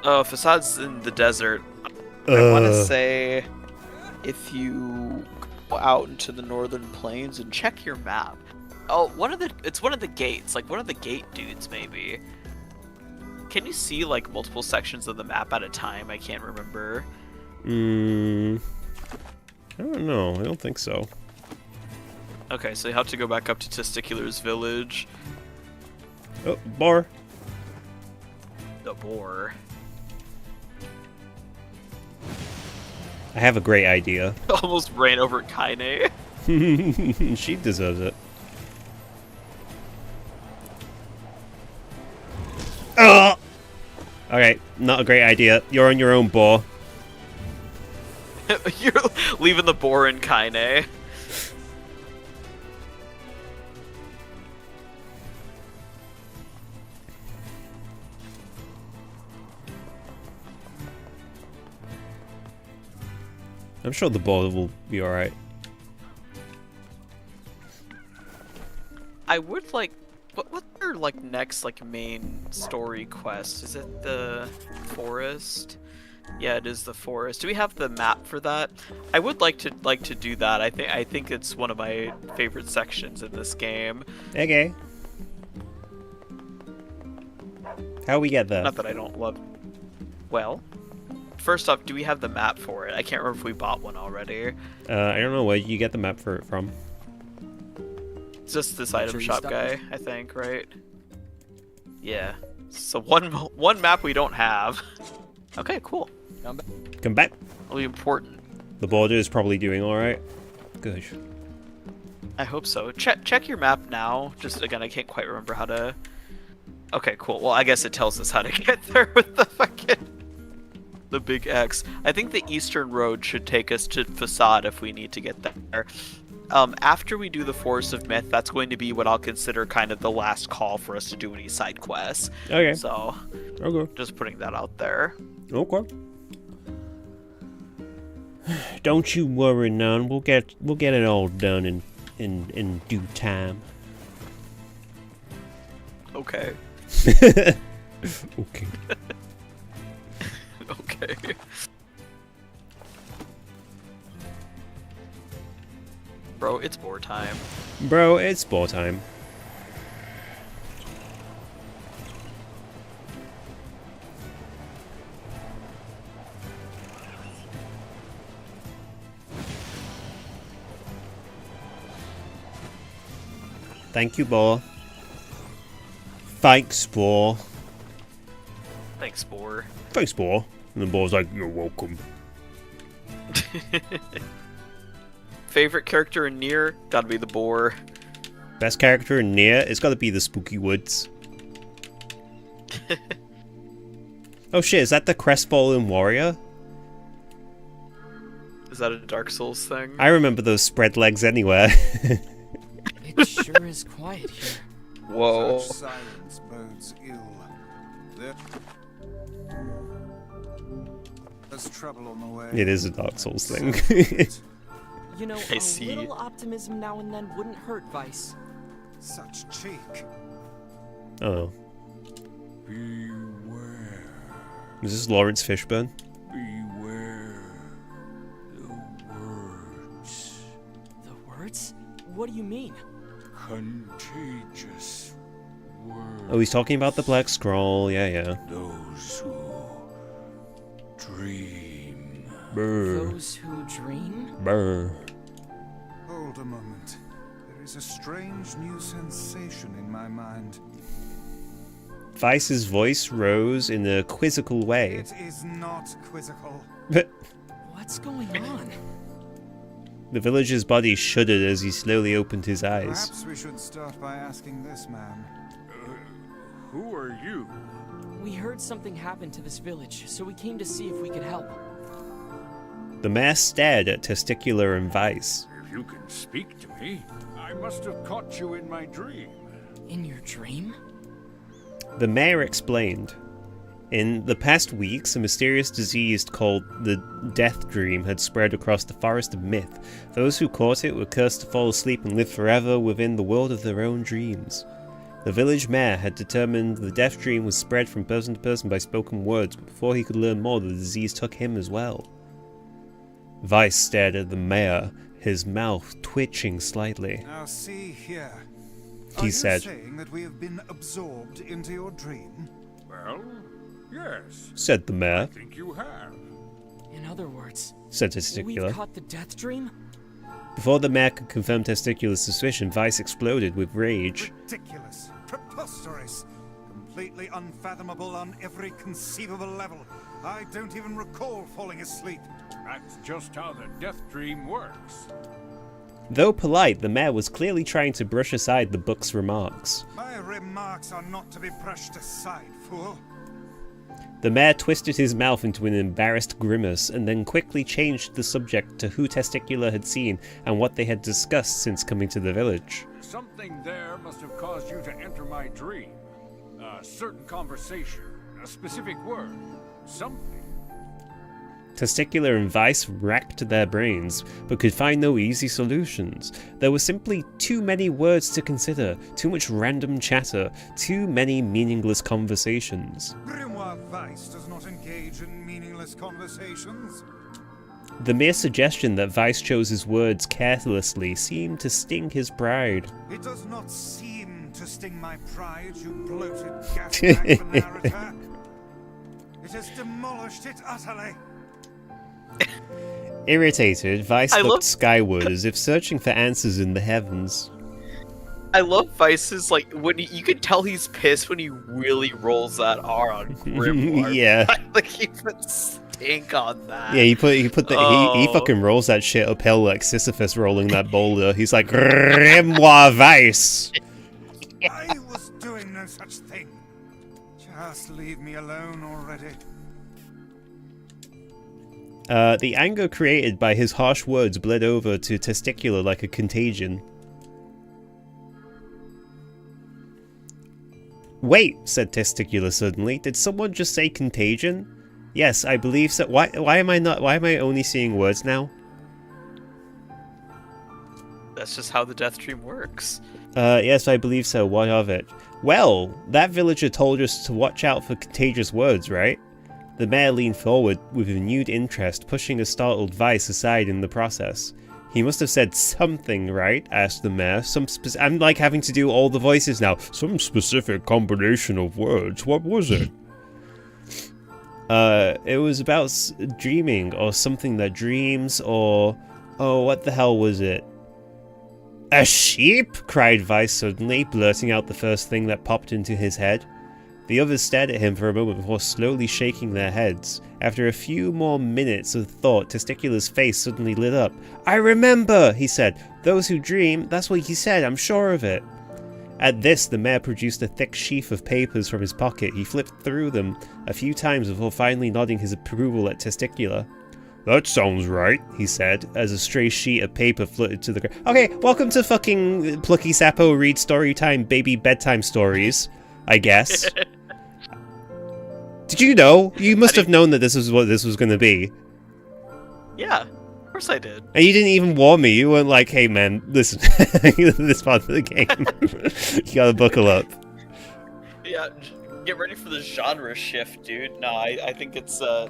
S2: Facade's in the desert. I want to say, if you go out into the northern plains and check your map. Oh, it's one of the gates, like one of the gate dudes, maybe. Can you see like multiple sections of the map at a time? I can't remember.
S1: I don't know. I don't think so.
S2: Okay, so you have to go back up to Testicular's village.
S1: Oh, boar.
S2: The boar.
S1: I have a great idea.
S2: Almost ran over Kaine.
S1: She deserves it. Oh! Okay, not a great idea. You're on your own, boar.
S2: You're leaving the boar in Kaine.
S1: I'm sure the boar will be alright.
S2: I would like... What's their, like, next, like, main story quest? Is it the forest? Yeah, it is the forest. Do we have the map for that? I would like to do that. I think it's one of my favorite sections in this game.
S1: Okay. How we get there?
S2: Not that I don't love... Well... First off, do we have the map for it? I can't remember if we bought one already.
S1: I don't know where you get the map for it from.
S2: It's just this item shop guy, I think, right? Yeah. So one map we don't have. Okay, cool.
S1: Come back.
S2: That'll be important.
S1: The border is probably doing alright. Good.
S2: I hope so. Check your map now. Just again, I can't quite remember how to... Okay, cool. Well, I guess it tells us how to get there with the fucking... The big X. I think the eastern road should take us to Facade if we need to get there. After we do the Forest of Myth, that's going to be what I'll consider kind of the last call for us to do any side quests.
S1: Okay.
S2: So,
S1: okay.
S2: Just putting that out there.
S1: Okay. Don't you worry none. We'll get it all done in due time.
S2: Okay.
S1: Okay.
S2: Okay. Bro, it's war time.
S1: Bro, it's ball time. Thank you, Boar. Thanks, Boar.
S2: Thanks, Boar.
S1: Thanks, Boar. And the Boar's like, you're welcome.
S2: Favorite character in Nier? Gotta be the Boar.
S1: Best character in Nier? It's gotta be the Spooky Woods. Oh shit, is that the Crestfallen Warrior?
S2: Is that a Dark Souls thing?
S1: I remember those spread legs anywhere.
S11: It sure is quiet here.
S2: Whoa.
S4: Such silence bodes ill. There's trouble on the way.
S1: It is a Dark Souls thing.
S11: You know,
S2: I
S11: a
S2: see.
S11: little optimism now and then wouldn't hurt, Vice.
S4: Such cheek.
S1: Oh.
S12: Beware.
S1: Is this Lawrence Fishburne?
S12: Beware. The words.
S11: The words? What do you mean?
S12: Contagious words.
S1: Oh, he's talking about the Black Scroll. Yeah.
S12: Those who dream.
S1: Brr.
S11: Those who dream?
S1: Brr.
S4: Hold a moment. There is a strange new sensation in my mind.
S1: Vice's voice rose in a quizzical way.
S4: It is not quizzical.
S11: What's going on?
S1: The villager's body shuddered as he slowly opened his eyes.
S4: Perhaps we should start by asking this man.
S12: Who are you?
S11: We heard something happened to this village, so we came to see if we could help.
S1: The mayor stared at Testicular and Vice.
S12: If you can speak to me, I must have caught you in my dream.
S11: In your dream?
S1: The mayor explained. In the past weeks, a mysterious disease called the Death Dream had spread across the Forest of Myth. Those who caught it were cursed to fall asleep and live forever within the world of their own dreams. The village mayor had determined the Death Dream was spread from person to person by spoken words, but before he could learn more, the disease took him as well. Vice stared at the mayor, his mouth twitching slightly.
S4: Now see here.
S1: He said,
S4: Are you saying that we have been absorbed into your dream?
S12: Well, yes.
S1: said the mayor.
S12: I think you have.
S11: In other words,
S1: Said Testicular.
S11: we've caught the Death Dream?
S1: Before the mayor could confirm Testicular's suspicion, Vice exploded with rage.
S4: Ridiculous. Preposterous. Completely unfathomable on every conceivable level. I don't even recall falling asleep.
S12: That's just how the death dream works.
S1: Though polite, the mayor was clearly trying to brush aside the book's remarks.
S4: My remarks are not to be brushed aside, fool.
S1: The mayor twisted his mouth into an embarrassed grimace and then quickly changed the subject to who Testicular had seen and what they had discussed since coming to the village.
S12: Something there must have caused you to enter my dream. A certain conversation, a specific word, something.
S1: Testicular and Vice racked their brains, but could find no easy solutions. There were simply too many words to consider, too much random chatter, too many meaningless conversations.
S4: Grimoire Vice does not engage in meaningless conversations.
S1: The mere suggestion that Vice chose his words carelessly seemed to sting his pride.
S4: It does not seem to sting my pride, you bloated gasbag narrator. It has demolished it utterly.
S1: Irritated, Vice looked skyward as if searching for answers in the heavens.
S2: I love Vice's, like, when you can tell he's pissed when he really rolls that R on Grimoire.
S1: Yeah.
S2: Like, he put stink on that.
S1: Yeah, he fucking rolls that shit uphill like Sisyphus rolling that boulder. He's like, Grimoire Vice!
S4: I was doing no such thing. Just leave me alone already.
S1: The anger created by his harsh words bled over to Testicular like a contagion. Wait, said Testicular suddenly. Did someone just say contagion? Yes, I believe so. Why am I only seeing words now?
S2: That's just how the death dream works.
S1: Yes, I believe so. What of it? Well, that villager told us to watch out for contagious words, right? The mayor leaned forward with renewed interest, pushing a startled Vice aside in the process. He must have said something, right? Asked the mayor. I'm like having to do all the voices now. Some specific combination of words. What was it? It was about dreaming, or something that dreams, or... Oh, what the hell was it? A sheep? Cried Vice suddenly, blurting out the first thing that popped into his head. The others stared at him for a moment before slowly shaking their heads. After a few more minutes of thought, Testicula's face suddenly lit up. I remember, he said. Those who dream, that's what he said, I'm sure of it. At this, the mayor produced a thick sheaf of papers from his pocket. He flipped through them a few times before finally nodding his approval at Testicular. That sounds right, he said, as a stray sheet of paper fluttered to the ground. Okay, welcome to fucking Plucky Sappo Read Storytime Baby Bedtime Stories, I guess. Did you know? You must have known that this was what this was going to be.
S2: Yeah, of course I did.
S1: And you didn't even warn me. You weren't like, hey man, listen, this part of the game, you gotta buckle up.
S2: Yeah, get ready for the genre shift, dude. No, I think it's, I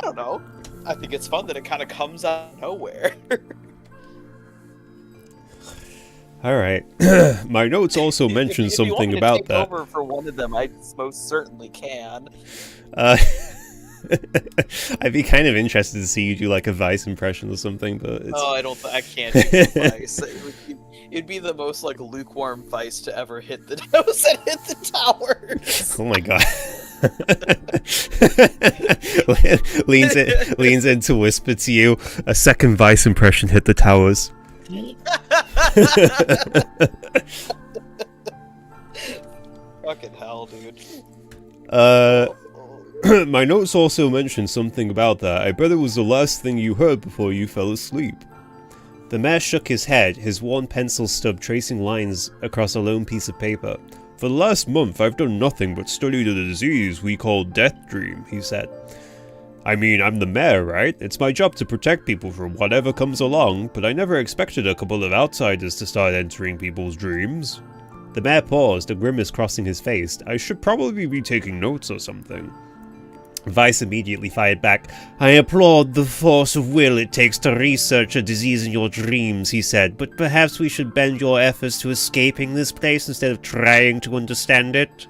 S2: don't know. I think it's fun that it kind of comes out of nowhere.
S1: Alright. My notes also mention something about that.
S2: If you want me to take over for one of them, I most certainly can.
S1: I'd be kind of interested to see you do like a Vice impression or something, but it's...
S2: Oh, I can't do Vice. It'd be the most like lukewarm Vice to ever hit the nose and hit the towers.
S1: Oh my god. leans in to whisper to you, a second Vice impression hit the towers.
S2: Fucking hell, dude.
S1: My notes also mentioned something about that. I bet it was the last thing you heard before you fell asleep. The mayor shook his head, his worn pencil stub tracing lines across a lone piece of paper. For the last month, I've done nothing but study the disease we call Death Dream, he said. I mean, I'm the mayor, right? It's my job to protect people from whatever comes along, but I never expected a couple of outsiders to start entering people's dreams. The mayor paused, a grimace crossing his face. I should probably be taking notes or something. Vice immediately fired back. I applaud the force of will it takes to research a disease in your dreams, he said, but perhaps we should bend your efforts to escaping this place instead of trying to understand it.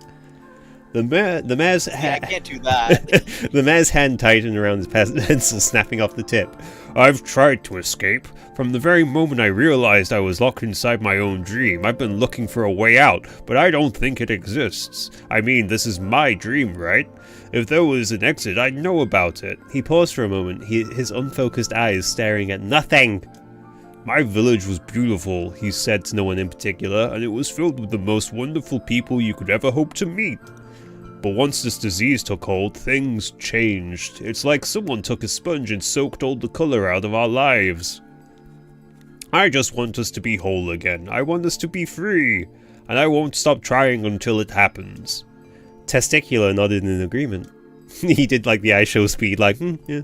S1: The mayor's
S2: I can't do that.
S1: The mayor's hand tightened around his pencil, snapping off the tip. I've tried to escape. From the very moment I realized I was locked inside my own dream, I've been looking for a way out, but I don't think it exists. I mean, this is my dream, right? If there was an exit, I'd know about it. He paused for a moment, his unfocused eyes staring at nothing. My village was beautiful, he said to no one in particular, and it was filled with the most wonderful people you could ever hope to meet. But once this disease took hold, things changed. It's like someone took a sponge and soaked all the color out of our lives. I just want us to be whole again. I want us to be free. And I won't stop trying until it happens. Testicular nodded in agreement. He did like the iShow speed, like, yeah.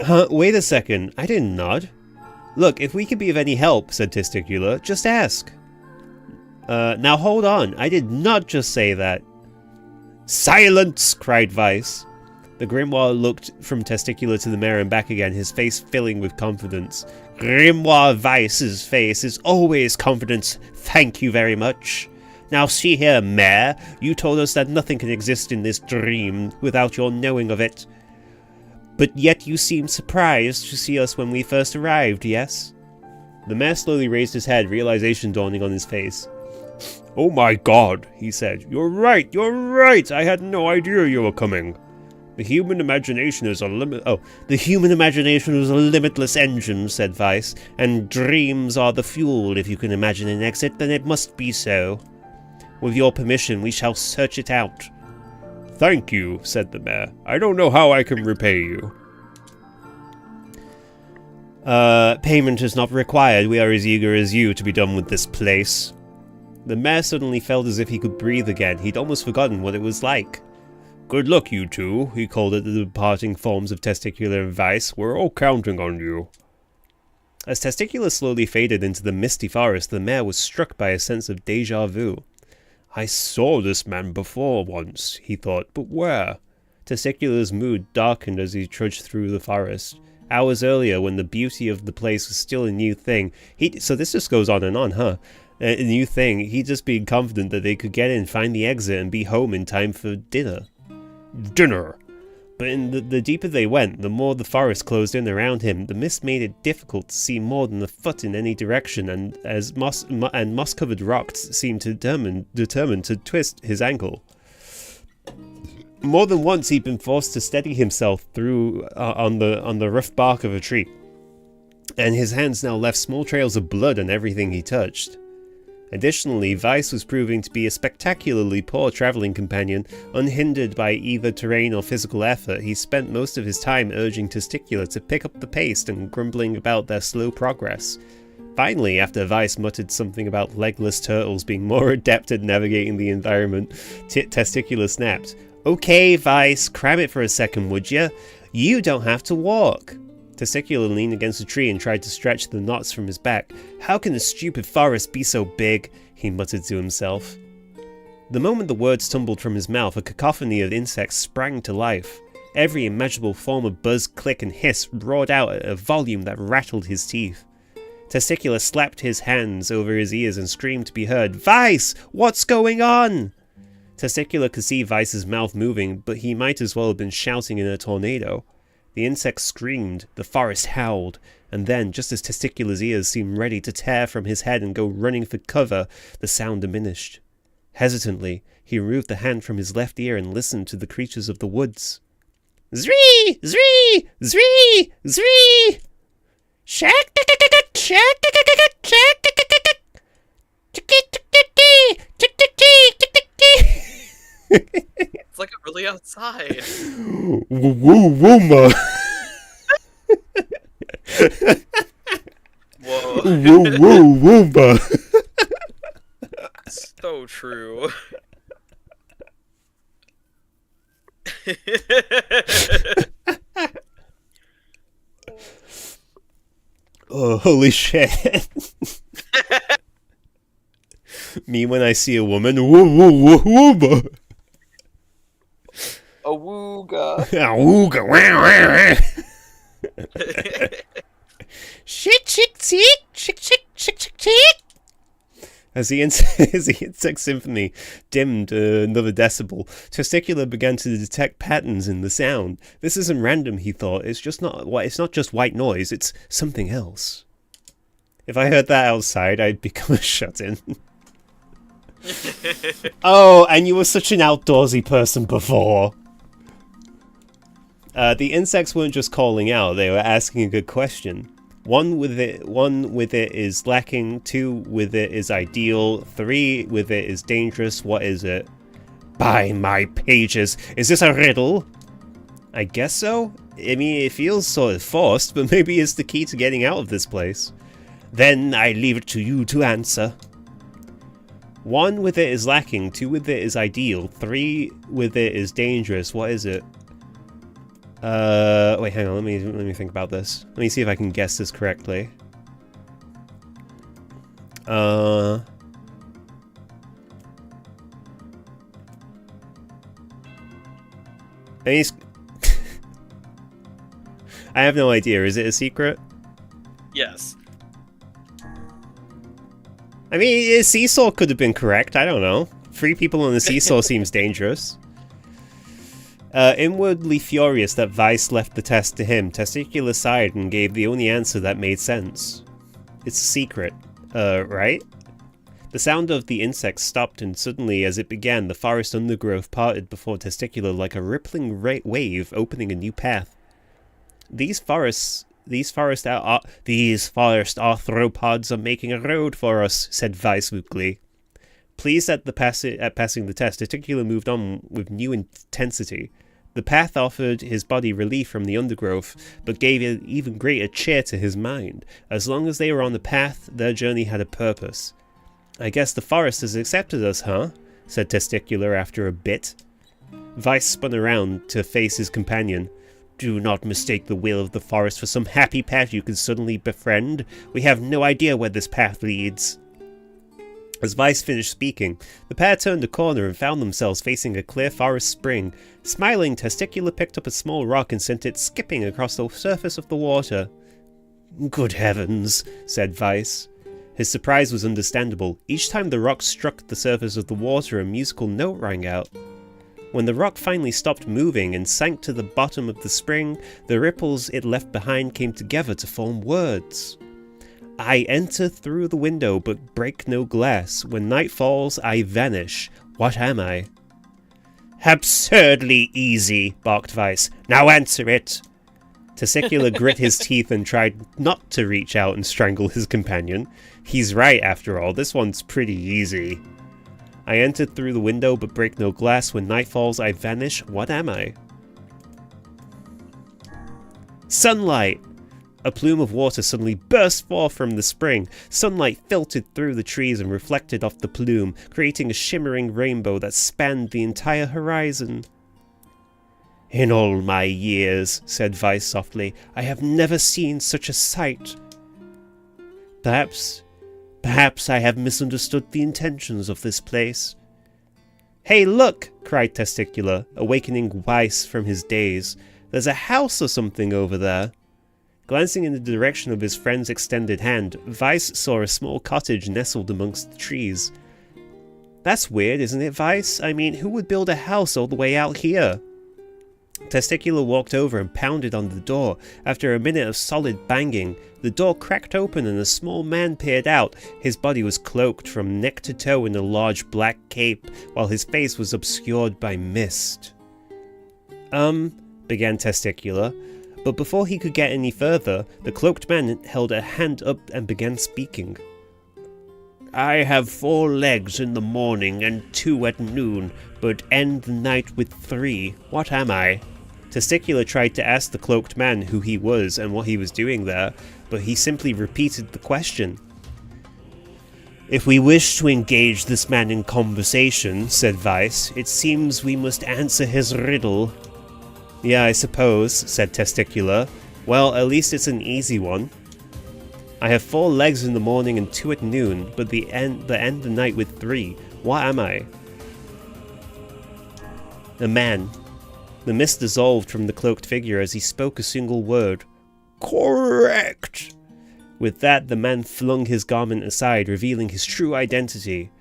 S1: Huh, wait a second. I didn't nod. Look, if we can be of any help, said Testicular, just ask. Now hold on, I did not just say that. Silence! Cried Vice. The Grimoire looked from Testicular to the mayor and back again, his face filling with confidence. Grimoire Vice's face is always confidence, thank you very much. Now see here, Mayor, you told us that nothing can exist in this dream without your knowing of it. But yet you seemed surprised to see us when we first arrived, yes? The mayor slowly raised his head, realization dawning on his face. Oh my god, he said. You're right, I had no idea you were coming. The human imagination is a limitless engine, said Vice, and dreams are the fuel. If you can imagine an exit, then it must be so. With your permission, we shall search it out. Thank you, said the mayor. I don't know how I can repay you. Payment is not required. We are as eager as you to be done with this place. The mayor suddenly felt as if he could breathe again. He'd almost forgotten what it was like. Good luck, you two, he called at the departing forms of Testicular and Vice. We're all counting on you. As Testicular slowly faded into the misty forest, the mayor was struck by a sense of déjà vu. I saw this man before once, he thought, but where? Testicular's mood darkened as he trudged through the forest. Hours earlier, when the beauty of the place was still a new thing, so this just goes on and on, huh? A new thing, he'd just been confident that they could get in, find the exit, and be home in time for dinner. Dinner! But in the deeper they went, the more the forest closed in around him. The mist made it difficult to see more than a foot in any direction, and moss-covered rocks seemed determined to twist his ankle. More than once, he'd been forced to steady himself through on the rough bark of a tree, and his hands now left small trails of blood on everything he touched. Additionally, Vice was proving to be a spectacularly poor travelling companion. Unhindered by either terrain or physical effort, he spent most of his time urging Testicular to pick up the pace and grumbling about their slow progress. Finally, after Vice muttered something about legless turtles being more adept at navigating the environment, Testicular snapped, "Okay, Vice, cram it for a second, would ya? You don't have to walk." Testicular leaned against a tree and tried to stretch the knots from his back. How can the stupid forest be so big? He muttered to himself. The moment the words tumbled from his mouth, a cacophony of insects sprang to life. Every imaginable form of buzz, click, and hiss roared out at a volume that rattled his teeth. Testicular slapped his hands over his ears and screamed to be heard, "Vice! What's going on?" Testicular could see Vice's mouth moving, but he might as well have been shouting in a tornado. The insects screamed, the forest howled, and then, just as Testicular's ears seemed ready to tear from his head and go running for cover, the sound diminished. Hesitantly, he removed the hand from his left ear and listened to the creatures of the woods. Zree! Zree! Zree! Zree! Shack! Shack!
S2: It's like I'm really outside.
S1: Wooma.
S2: Whoa.
S1: Wooma.
S2: So true.
S1: Oh, holy shit. Me when I see a woman. Wooma.
S2: Awooga.
S1: Awooga. Shit, shit, shit, shit, shit, shit, shit. As the insect symphony dimmed another decibel, Testicular began to detect patterns in the sound. This isn't random, he thought. It's not just white noise. It's something else. If I heard that outside, I'd become a shut-in. Oh, and you were such an outdoorsy person before. The insects weren't just calling out, they were asking a good question. One with it is lacking, 2 with it is ideal, 3 with it is dangerous, what is it? By my pages, is this a riddle? I guess so? I mean, it feels sort of forced, but maybe it's the key to getting out of this place. Then I leave it to you to answer. 1 with it is lacking, 2 with it is ideal, 3 with it is dangerous, what is it? Wait, hang on, let me think about this. Let me see if I can guess this correctly. I have no idea, is it a secret?
S2: Yes.
S1: I mean, a seesaw could have been correct, I don't know. 3 people on a seesaw seems dangerous. Inwardly furious that Vice left the test to him, Testicular sighed and gave the only answer that made sense. It's a secret, right? The sound of the insects stopped, and suddenly, as it began, the forest undergrowth parted before Testicular like a rippling wave opening a new path. These forest arthropods are making a road for us, said Vice with glee. Pleased at passing the test, Testicular moved on with new intensity. The path offered his body relief from the undergrowth, but gave an even greater cheer to his mind. As long as they were on the path, their journey had a purpose. I guess the forest has accepted us, huh? Said Testicular after a bit. Vice spun around to face his companion. Do not mistake the will of the forest for some happy pet you can suddenly befriend. We have no idea where this path leads. As Vice finished speaking, the pair turned a corner and found themselves facing a clear forest spring. Smiling, Testicular picked up a small rock and sent it skipping across the surface of the water. Good heavens, said Vice. His surprise was understandable. Each time the rock struck the surface of the water, a musical note rang out. When the rock finally stopped moving and sank to the bottom of the spring, the ripples it left behind came together to form words. I enter through the window but break no glass. When night falls, I vanish. What am I? Absurdly easy, barked Vice. Now answer it. Testicular grit his teeth and tried not to reach out and strangle his companion. He's right, after all. This one's pretty easy. I entered through the window but break no glass. When night falls, I vanish. What am I? Sunlight! A plume of water suddenly burst forth from the spring. Sunlight filtered through the trees and reflected off the plume, creating a shimmering rainbow that spanned the entire horizon. In all my years, said Vice softly, I have never seen such a sight. Perhaps I have misunderstood the intentions of this place. Hey, look! Cried Testicular, awakening Vice from his daze. There's a house or something over there. Glancing in the direction of his friend's extended hand, Vice saw a small cottage nestled amongst the trees. That's weird, isn't it, Vice? I mean, who would build a house all the way out here? Testicular walked over and pounded on the door. After a minute of solid banging, the door cracked open and a small man peered out. His body was cloaked from neck to toe in a large black cape, while his face was obscured by mist. Began Testicular. But before he could get any further, the cloaked man held a hand up and began speaking. I have 4 legs in the morning and 2 at noon, but end the night with 3. What am I? Testicular tried to ask the cloaked man who he was and what he was doing there, but he simply repeated the question. If we wish to engage this man in conversation, said Vice, it seems we must answer his riddle. Yeah, I suppose, said Testicular. Well, at least it's an easy one. I have 4 legs in the morning and 2 at noon, but the end the night with 3. What am I? A man. The mist dissolved from the cloaked figure as he spoke a single word. Correct! With that, the man flung his garment aside, revealing his true identity.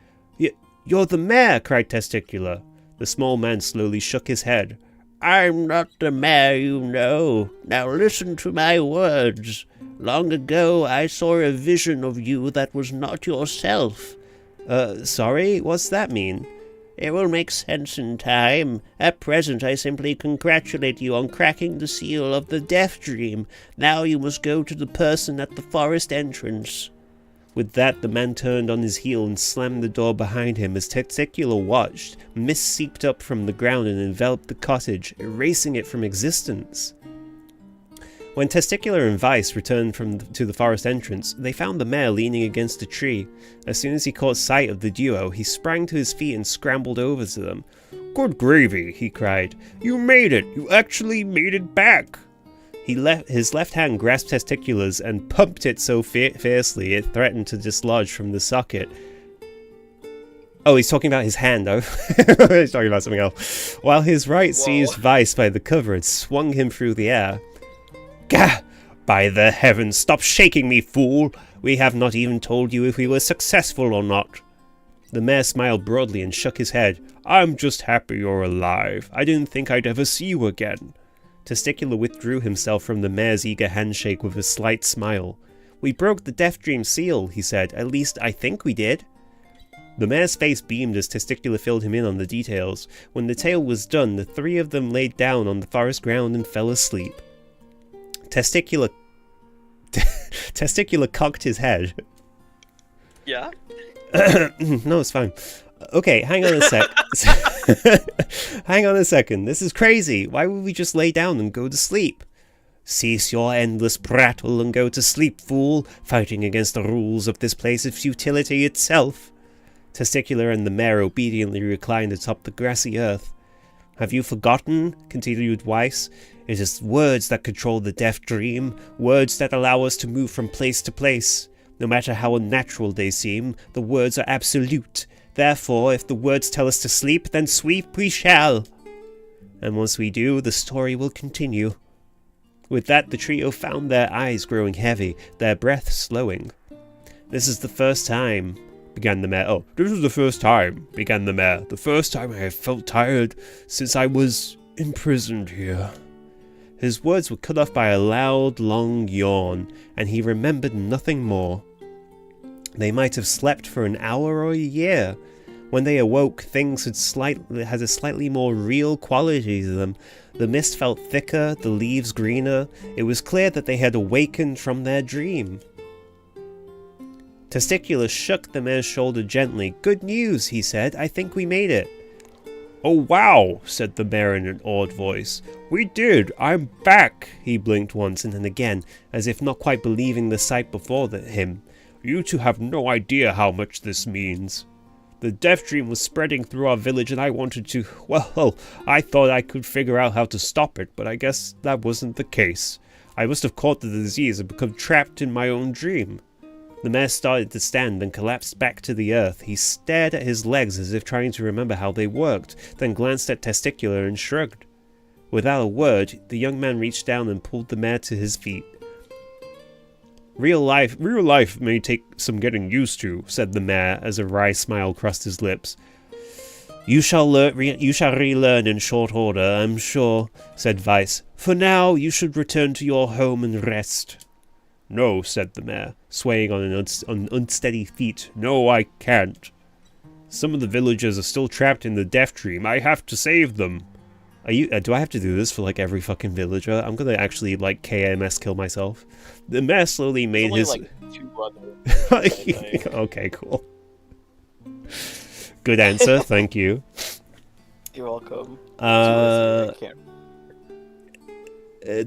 S1: You're the mayor, cried Testicular. The small man slowly shook his head. I'm not the mayor, you know. Now listen to my words. Long ago, I saw a vision of you that was not yourself. Sorry? What's that mean? It will make sense in time. At present, I simply congratulate you on cracking the seal of the Death Dream. Now you must go to the person at the forest entrance. With that, the man turned on his heel and slammed the door behind him. As Testicular watched, mist seeped up from the ground and enveloped the cottage, erasing it from existence. When Testicular and Vice returned to the forest entrance, they found the mayor leaning against a tree. As soon as he caught sight of the duo, he sprang to his feet and scrambled over to them. Good gravy, he cried. You made it! You actually made it back! His left hand grasped Testicular's and pumped it so fiercely it threatened to dislodge from the socket. Oh, he's talking about his hand. Oh, he's talking about something else. While his right seized Vice by the cover and swung him through the air. Gah! By the heavens, stop shaking me, fool! We have not even told you if we were successful or not. The mayor smiled broadly and shook his head. I'm just happy you're alive. I didn't think I'd ever see you again. Testicular withdrew himself from the mayor's eager handshake with a slight smile. We broke the Death Dream seal, he said. At least, I think we did. The mayor's face beamed as Testicular filled him in on the details. When the tale was done, the 3 of them laid down on the forest ground and fell asleep. Testicular cocked his head.
S2: Yeah?
S1: No, it's fine. Okay, hang on a sec. Hang on a second. This is crazy. Why would we just lay down and go to sleep? Cease your endless prattle and go to sleep, fool. Fighting against the rules of this place is futility itself. Testicular and the mayor obediently reclined atop the grassy earth. Have you forgotten? Continued Weiss. It is words that control the deaf dream, words that allow us to move from place to place. No matter how unnatural they seem, the words are absolute. Therefore, if the words tell us to sleep, then sleep we shall. And once we do, the story will continue. With that, the trio found their eyes growing heavy, their breath slowing. This is the first time, began the mayor. Oh, this is the first time, began the mayor. The first time I have felt tired since I was imprisoned here. His words were cut off by a loud, long yawn, and he remembered nothing more. They might have slept for an hour or a year. When they awoke, things had a slightly more real quality to them. The mist felt thicker, the leaves greener. It was clear that they had awakened from their dream. Testicular shook the mayor's shoulder gently. Good news, he said. I think we made it. Oh wow, said the mayor in an awed voice. We did! I'm back! He blinked once and then again, as if not quite believing the sight before him. You two have no idea how much this means. The death dream was spreading through our village and I wanted to... Well, I thought I could figure out how to stop it, but I guess that wasn't the case. I must have caught the disease and become trapped in my own dream. The mayor started to stand and collapsed back to the earth. He stared at his legs as if trying to remember how they worked, then glanced at Testicular and shrugged. Without a word, the young man reached down and pulled the mayor to his feet. Real life may take some getting used to, said the mayor as a wry smile crossed his lips. You shall relearn in short order, I'm sure, said Weiss. For now, you should return to your home and rest. No, said the mayor, swaying on an unsteady feet. No, I can't. Some of the villagers are still trapped in the death dream. I have to save them. Do I have to do this for, like, every fucking villager? I'm gonna actually, like, KMS kill myself. The mayor slowly made his...
S2: Like 2 others.
S1: Okay, cool. Good answer, thank you.
S2: You're welcome.
S1: The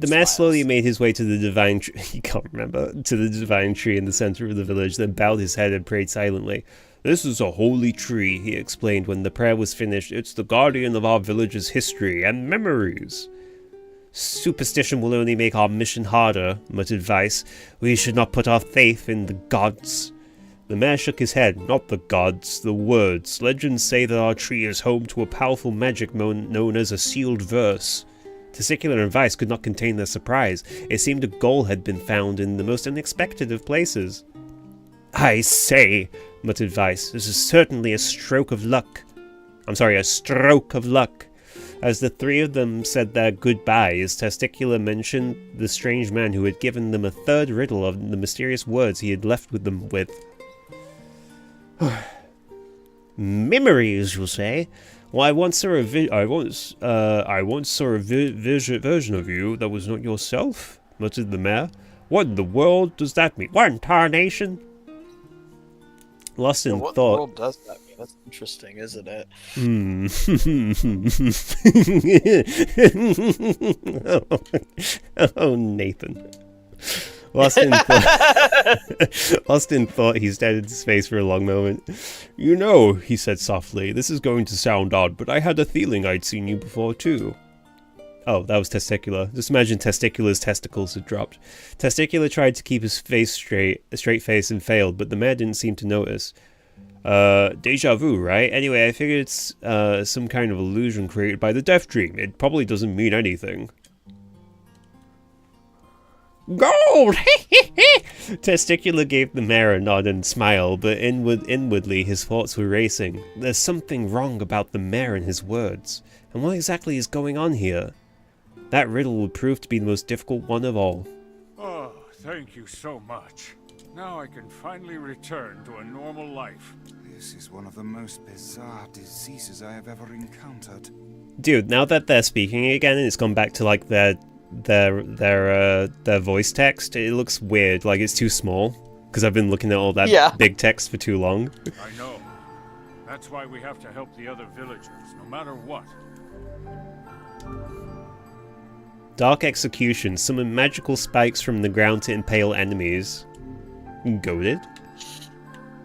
S1: mayor slowly made his way to the divine tree. He can't remember. To the divine tree in the center of the village, then bowed his head and prayed silently. This is a holy tree, he explained when the prayer was finished. It's the guardian of our village's history and memories. Superstition will only make our mission harder, muttered Weiss. We should not put our faith in the gods. The mayor shook his head. Not the gods, the words. Legends say that our tree is home to a powerful magic known as a sealed verse. Testicular and Weiss could not contain their surprise. It seemed a goal had been found in the most unexpected of places. I say, muttered Weiss, this is certainly a stroke of luck. A stroke of luck. As the three of them said their goodbyes, Testicular mentioned the strange man who had given them a third riddle of the mysterious words he had left with them with. Memories, you say? Well, I once saw a version of you that was not yourself, muttered the mayor. What in the world does that mean? What in tarnation? Lost in
S2: what
S1: thought.
S2: What does that mean? That's interesting, isn't it?
S1: Oh, Nathan. Lost in thought. Lost in thought, he stared into space for a long moment. You know, he said softly, this is going to sound odd, but I had a feeling I'd seen you before too. Oh, that was Testicular. Just imagine Testicular's testicles had dropped. Testicular tried to keep his face a straight face and failed, but the mayor didn't seem to notice. Deja vu, right? Anyway, I figured it's some kind of illusion created by the death dream. It probably doesn't mean anything. Gold! Testicular gave the mayor a nod and smile, but inwardly his thoughts were racing. There's something wrong about the mayor and his words. And what exactly is going on here? That riddle would prove to be the most difficult one of all.
S12: Oh, thank you so much. Now I can finally return to a normal life.
S4: This is one of the most bizarre diseases I have ever encountered.
S1: Dude, now that they're speaking again and it's gone back to like their voice text, it looks weird, like it's too small. Because I've been looking at all that big text for too long.
S12: I know. That's why we have to help the other villagers, no matter what.
S1: Dark execution. Summon magical spikes from the ground to impale enemies. Goaded.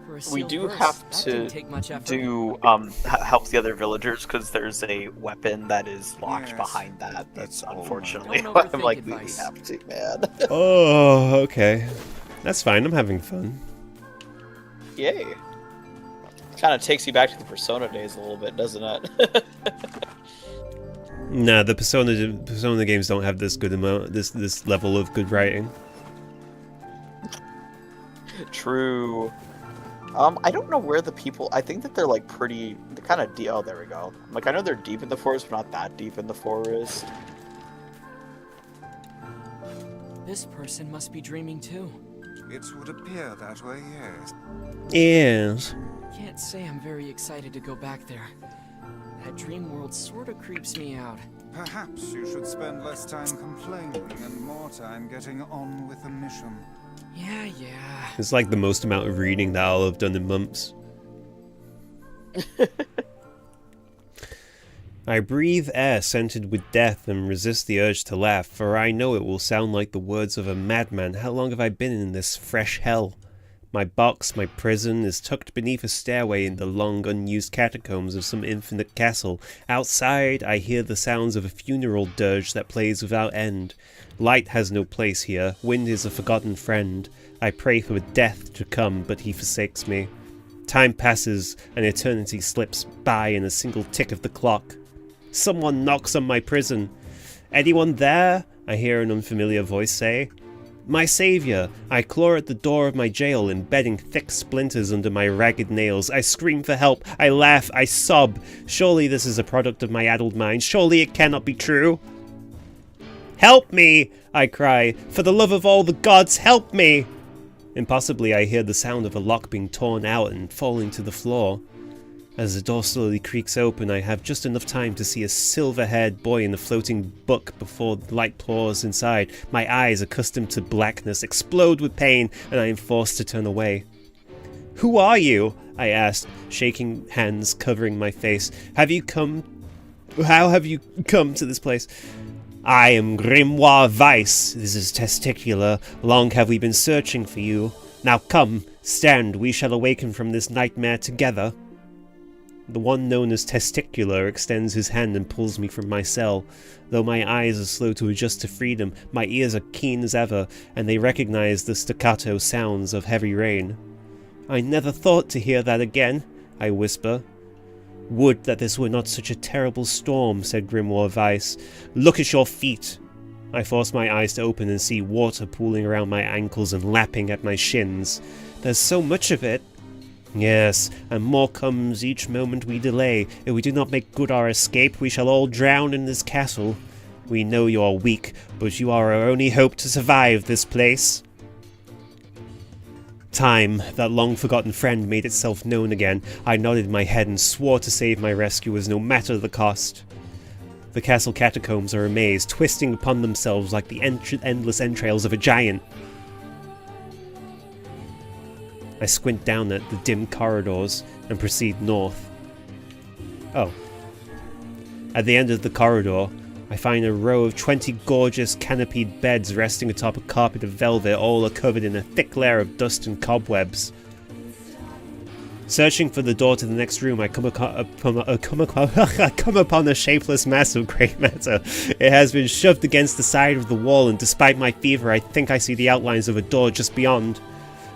S11: For a
S2: we
S11: sealed
S2: do
S11: burst.
S2: have
S11: That
S2: to
S11: didn't take much effort.
S2: do help the other villagers because there's a weapon that is locked
S4: Yes,
S2: behind that. That's
S4: all
S2: unfortunately
S11: Don't
S2: why I'm
S11: overthink
S2: like,
S11: advice.
S2: we have to, man.
S1: Oh, okay. That's fine. I'm having fun.
S2: Yay. Kind of takes you back to the Persona days a little bit, doesn't it?
S1: Nah, the Persona games don't have this good amount, this level of good writing.
S2: True. I don't know where the people. I think that they're like pretty. They're kind of deep. Oh, there we go. Like I know they're deep in the forest, but not that deep in the forest.
S11: This person must be dreaming too.
S4: It would appear that way, yes.
S1: Yes.
S11: Can't say I'm very excited to go back there. That dream world sort of creeps me out.
S4: Perhaps you should spend less time complaining and more time getting on with the mission.
S11: Yeah.
S1: It's like the most amount of reading that I'll have done in months. I breathe air scented with death and resist the urge to laugh, for I know it will sound like the words of a madman. How long have I been in this fresh hell? My box, my prison, is tucked beneath a stairway in the long, unused catacombs of some infinite castle. Outside, I hear the sounds of a funeral dirge that plays without end. Light has no place here. Wind is a forgotten friend. I pray for death to come, but he forsakes me. Time passes, and eternity slips by in a single tick of the clock. Someone knocks on my prison. Anyone there? I hear an unfamiliar voice say. My savior! I claw at the door of my jail, embedding thick splinters under my ragged nails. I scream for help. I laugh. I sob. Surely this is a product of my addled mind. Surely it cannot be true. Help me! I cry. For the love of all the gods, help me! Impossibly, I hear the sound of a lock being torn out and falling to the floor. As the door slowly creaks open, I have just enough time to see a silver-haired boy in a floating book before the light pours inside. My eyes, accustomed to blackness, explode with pain, and I am forced to turn away. Who are you? I asked, shaking hands, covering my face. How have you come to this place? I am Grimoire Weiss. This is Testicular. Long have we been searching for you. Now come, stand, we shall awaken from this nightmare together. The one known as Testicular extends his hand and pulls me from my cell. Though my eyes are slow to adjust to freedom, my ears are keen as ever, and they recognize the staccato sounds of heavy rain. I never thought to hear that again, I whisper. Would that this were not such a terrible storm, said Grimoire Weiss. Look at your feet. I force my eyes to open and see water pooling around my ankles and lapping at my shins. There's so much of it. Yes, and more comes each moment we delay. If we do not make good our escape, we shall all drown in this castle. We know you are weak, but you are our only hope to survive this place. Time, that long-forgotten friend, made itself known again. I nodded my head and swore to save my rescuers no matter the cost. The castle catacombs are a maze, twisting upon themselves like the endless entrails of a giant. I squint down at the dim corridors and proceed north. Oh. At the end of the corridor, I find a row of 20 gorgeous canopied beds resting atop a carpet of velvet, all are covered in a thick layer of dust and cobwebs. Searching for the door to the next room, I come upon a shapeless mass of grey matter. It has been shoved against the side of the wall, and despite my fever, I think I see the outlines of a door just beyond.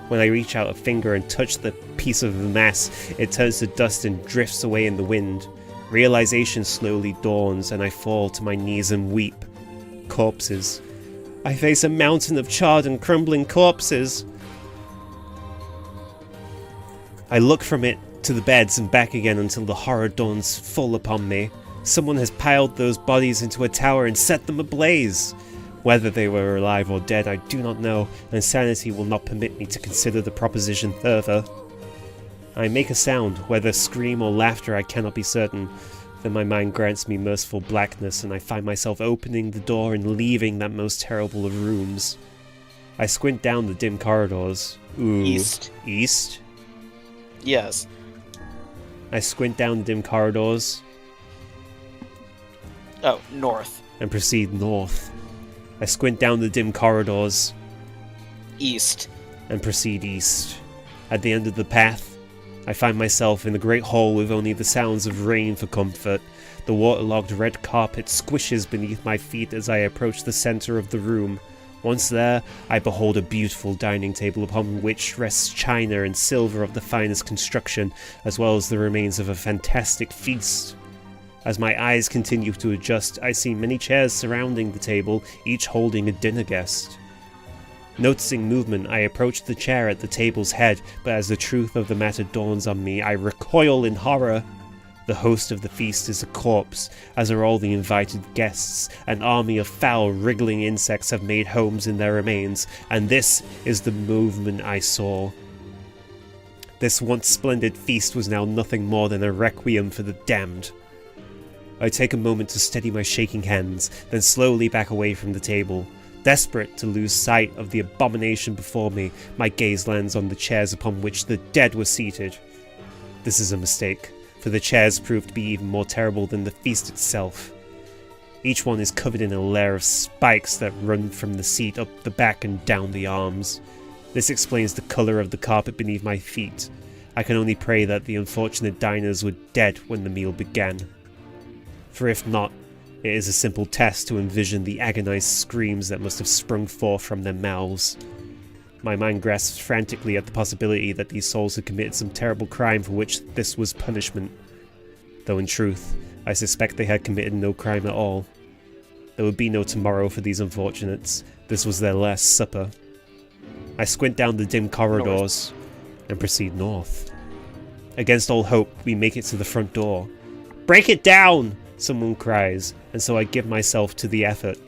S1: When I reach out a finger and touch the piece of the mass, it turns to dust and drifts away in the wind. Realization slowly dawns, and I fall to my knees and weep. Corpses. I face a mountain of charred and crumbling corpses. I look from it to the beds and back again until the horror dawns full upon me. Someone has piled those bodies into a tower and set them ablaze. Whether they were alive or dead, I do not know, and sanity will not permit me to consider the proposition further. I make a sound, whether scream or laughter I cannot be certain. Then my mind grants me merciful blackness, and I find myself opening the door and leaving that most terrible of rooms. I squint down the dim corridors. Ooh.
S2: East.
S1: East?
S2: Yes.
S1: I squint down the dim corridors.
S2: Oh, north.
S1: And proceed north. I squint down the dim corridors.
S2: East.
S1: And proceed east. At the end of the path, I find myself in the great hall with only the sounds of rain for comfort. The waterlogged red carpet squishes beneath my feet as I approach the center of the room. Once there, I behold a beautiful dining table upon which rests china and silver of the finest construction, as well as the remains of a fantastic feast. As my eyes continue to adjust, I see many chairs surrounding the table, each holding a dinner guest. Noticing movement, I approach the chair at the table's head, but as the truth of the matter dawns on me, I recoil in horror. The host of the feast is a corpse, as are all the invited guests. An army of foul, wriggling insects have made homes in their remains, and this is the movement I saw. This once splendid feast was now nothing more than a requiem for the damned. I take a moment to steady my shaking hands, then slowly back away from the table. Desperate to lose sight of the abomination before me, my gaze lands on the chairs upon which the dead were seated. This is a mistake, for the chairs prove to be even more terrible than the feast itself. Each one is covered in a layer of spikes that run from the seat up the back and down the arms. This explains the colour of the carpet beneath my feet. I can only pray that the unfortunate diners were dead when the meal began. For if not, it is a simple task to envision the agonized screams that must have sprung forth from their mouths. My mind grasps frantically at the possibility that these souls had committed some terrible crime for which this was punishment. Though in truth, I suspect they had committed no crime at all. There would be no tomorrow for these unfortunates. This was their last supper. I squint down the dim corridors and proceed north. Against all hope, we make it to the front door. "Break it down!" someone cries, and so I give myself to the effort.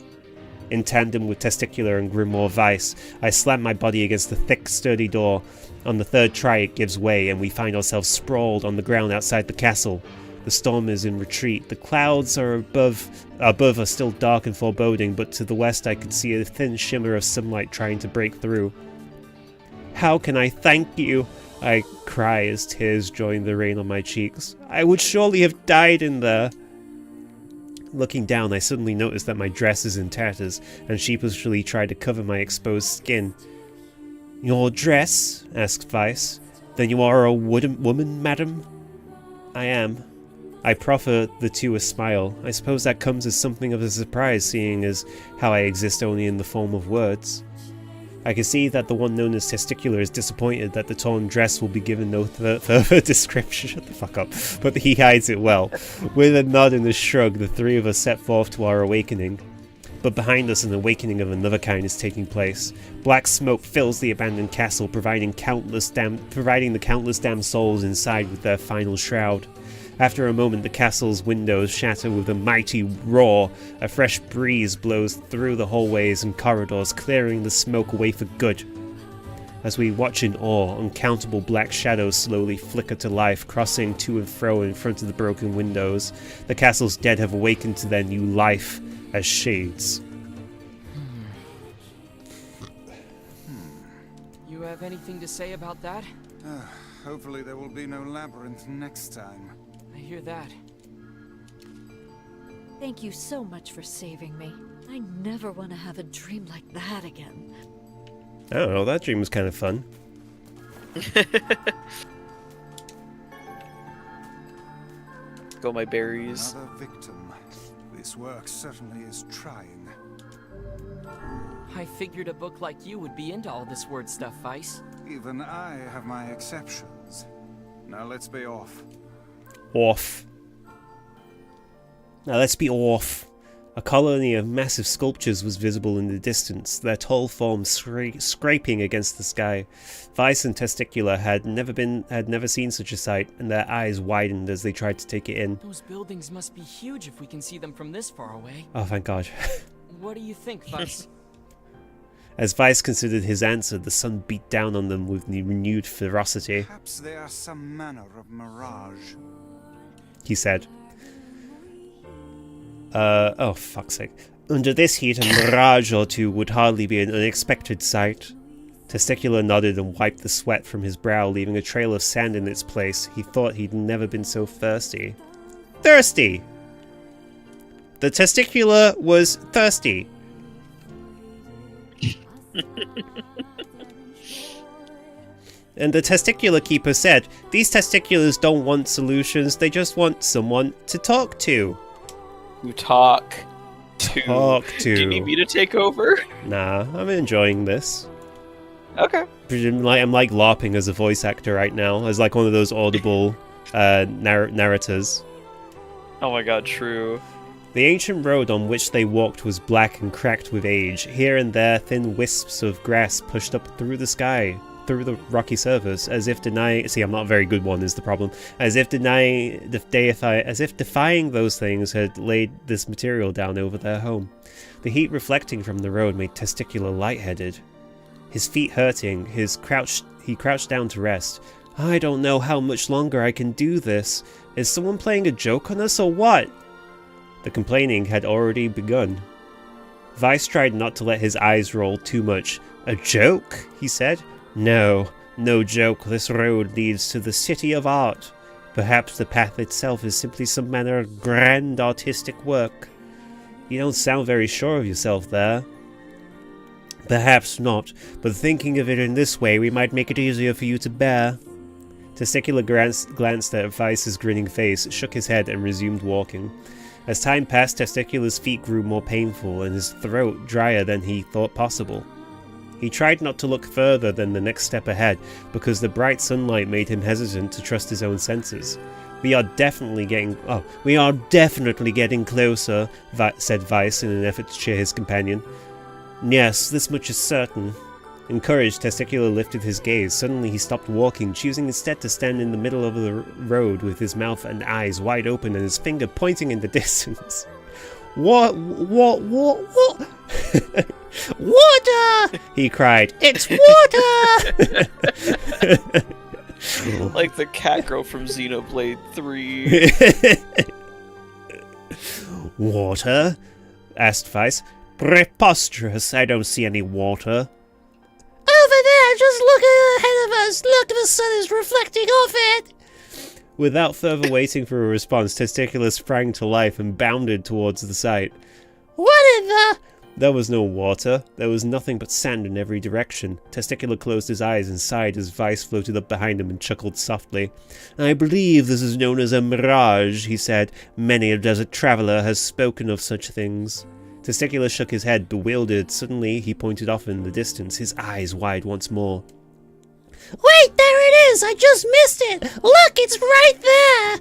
S1: In tandem with Testicular and Grimoire Vice, I slam my body against the thick, sturdy door. On the third try it gives way, and we find ourselves sprawled on the ground outside the castle. The storm is in retreat. The clouds above are still dark and foreboding, but to the west I could see a thin shimmer of sunlight trying to break through. "How can I thank you?" I cry as tears join the rain on my cheeks. "I would surely have died in there." Looking down, I suddenly notice that my dress is in tatters, and sheepishly try to cover my exposed skin. "Your dress?" asks Vice. "Then you are a woman, madam?" "I am." I proffer the two a smile. I suppose that comes as something of a surprise, seeing as how I exist only in the form of words. I can see that the one known as Testicular is disappointed that the torn dress will be given no further description. Shut the fuck up. But he hides it well. With a nod and a shrug, the three of us set forth to our awakening. But behind us, an awakening of another kind is taking place. Black smoke fills the abandoned castle, providing the countless damned souls inside with their final shroud. After a moment, the castle's windows shatter with a mighty roar. A fresh breeze blows through the hallways and corridors, clearing the smoke away for good. As we watch in awe, uncountable black shadows slowly flicker to life, crossing to and fro in front of the broken windows. The castle's dead have awakened to their new life as shades.
S11: You have anything to say about that?
S4: Hopefully there will be no labyrinth next time.
S11: I hear that.
S13: Thank you so much for saving me. I never want to have a dream like that again.
S1: I don't know, that dream was kind of fun.
S2: Go my berries.
S4: Another victim. This work certainly is trying.
S11: I figured a book like you would be into all this word stuff, Vice.
S4: Even I have my exceptions. Now let's be off.
S1: Off. Now let's be off. A colony of massive sculptures was visible in the distance, their tall forms scraping against the sky. Vice and Testicular had never seen such a sight, and their eyes widened as they tried to take it in.
S11: Those buildings must be huge if we can see them from this far away.
S1: Oh, thank God.
S11: What do you think, Vice?
S1: As Vice considered his answer, the sun beat down on them with renewed ferocity.
S4: Perhaps they are some manner of mirage,
S1: he said. Oh, fuck's sake. Under this heat, a mirage or two would hardly be an unexpected sight. Testicular nodded and wiped the sweat from his brow, leaving a trail of sand in its place. He thought he'd never been so thirsty. Thirsty! The Testicular was thirsty. And the Testicular Keeper said, "These Testiculars don't want solutions, they just want someone to talk to."
S2: You talk to.
S1: Talk to.
S2: Do you need me to take over?
S1: Nah, I'm enjoying this.
S2: Okay.
S1: I'm like LARPing as a voice actor right now, as like one of those audible narrators.
S2: Oh my god, true.
S1: The ancient road on which they walked was black and cracked with age. Here and there, thin wisps of grass pushed up through the sky, through the rocky surface, as if denying. See, I'm not a very good one, is the problem. As if defying those things had laid this material down over their home. The heat reflecting from the road made Testicular lightheaded. His feet hurting, he crouched down to rest. I don't know how much longer I can do this. Is someone playing a joke on us or what? The complaining had already begun. Vice tried not to let his eyes roll too much. A joke? He said. No joke. This road leads to the City of Art. Perhaps the path itself is simply some manner of grand artistic work. You don't sound very sure of yourself there. Perhaps not, but thinking of it in this way, we might make it easier for you to bear. Testicular glanced at Vice's grinning face, shook his head, and resumed walking. As time passed, Testicular's feet grew more painful, and his throat drier than he thought possible. He tried not to look further than the next step ahead, because the bright sunlight made him hesitant to trust his own senses. We are definitely getting closer, said Vice in an effort to cheer his companion. Yes, this much is certain. Encouraged, Testicular lifted his gaze. Suddenly he stopped walking, choosing instead to stand in the middle of the road with his mouth and eyes wide open and his finger pointing in the distance. What? Water! He cried. It's water!
S2: Like the cat girl from Xenoblade 3.
S1: Water? Asked Vice. Preposterous, I don't see any water. Over there, just look ahead of us! Look, the sun is reflecting off it! Without further waiting for a response, Testicular sprang to life and bounded towards the site. What in the... There was no water. There was nothing but sand in every direction. Testicular closed his eyes and sighed as Vice floated up behind him and chuckled softly. I believe this is known as a mirage, he said. Many a desert traveler has spoken of such things. Testicular shook his head, bewildered. Suddenly, he pointed off in the distance, his eyes wide once more. Wait, there it is! I just missed it! Look, it's right there!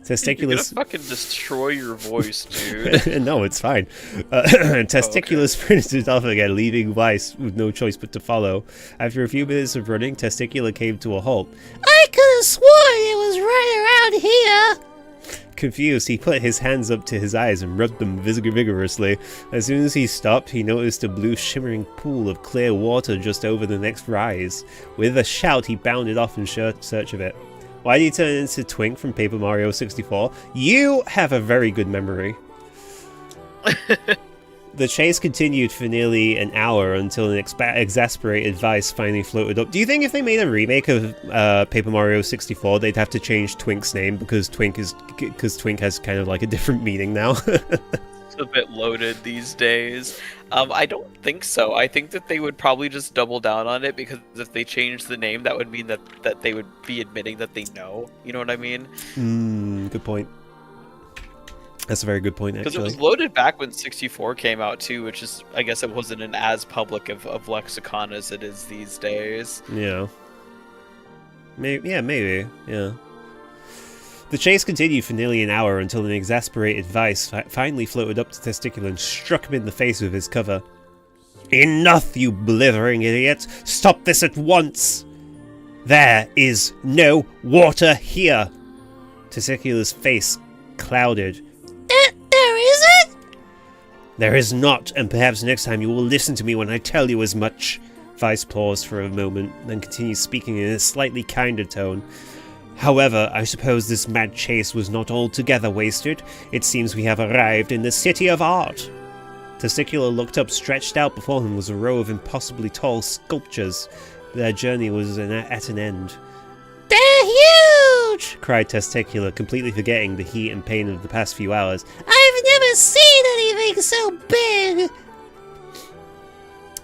S1: Testicular...
S2: You're gonna fucking destroy your voice, dude.
S1: No, it's fine. Testicular sprinted off again, leaving Vice with no choice but to follow. After a few minutes of running, Testicular came to a halt. I could have sworn it was right around here! Confused, he put his hands up to his eyes and rubbed them vigorously. As soon as he stopped, he noticed a blue shimmering pool of clear water just over the next rise. With a shout, he bounded off in search of it. Why did he turn into Twink from Paper Mario 64? You have a very good memory. The chase continued for nearly an hour until an exasperated Vice finally floated up. Do you think if they made a remake of Paper Mario 64, they'd have to change Twink's name because Twink has kind of like a different meaning now?
S2: It's a bit loaded these days. I don't think so. I think that they would probably just double down on it because if they changed the name, that would mean that they would be admitting that they know. You know what I mean?
S1: Good point. That's a very good point, actually.
S2: Because it was loaded back when 64 came out, too, which is, I guess it wasn't an as public of lexicon as it is these days.
S1: Yeah. Maybe, yeah. The chase continued for nearly an hour until an exasperated Vice finally floated up to Testicular and struck him in the face with his cover. Enough, you blithering idiot! Stop this at once! There is no water here! Testicular's face clouded. There isn't? There is not, and perhaps next time you will listen to me when I tell you as much. Vice paused for a moment, then continued speaking in a slightly kinder tone. However, I suppose this mad chase was not altogether wasted. It seems we have arrived in the City of Art. Testicular looked up. Stretched out before him was a row of impossibly tall sculptures. Their journey was at an end. They're huge! Cried Testicular, completely forgetting the heat and pain of the past few hours. I've never seen anything so big!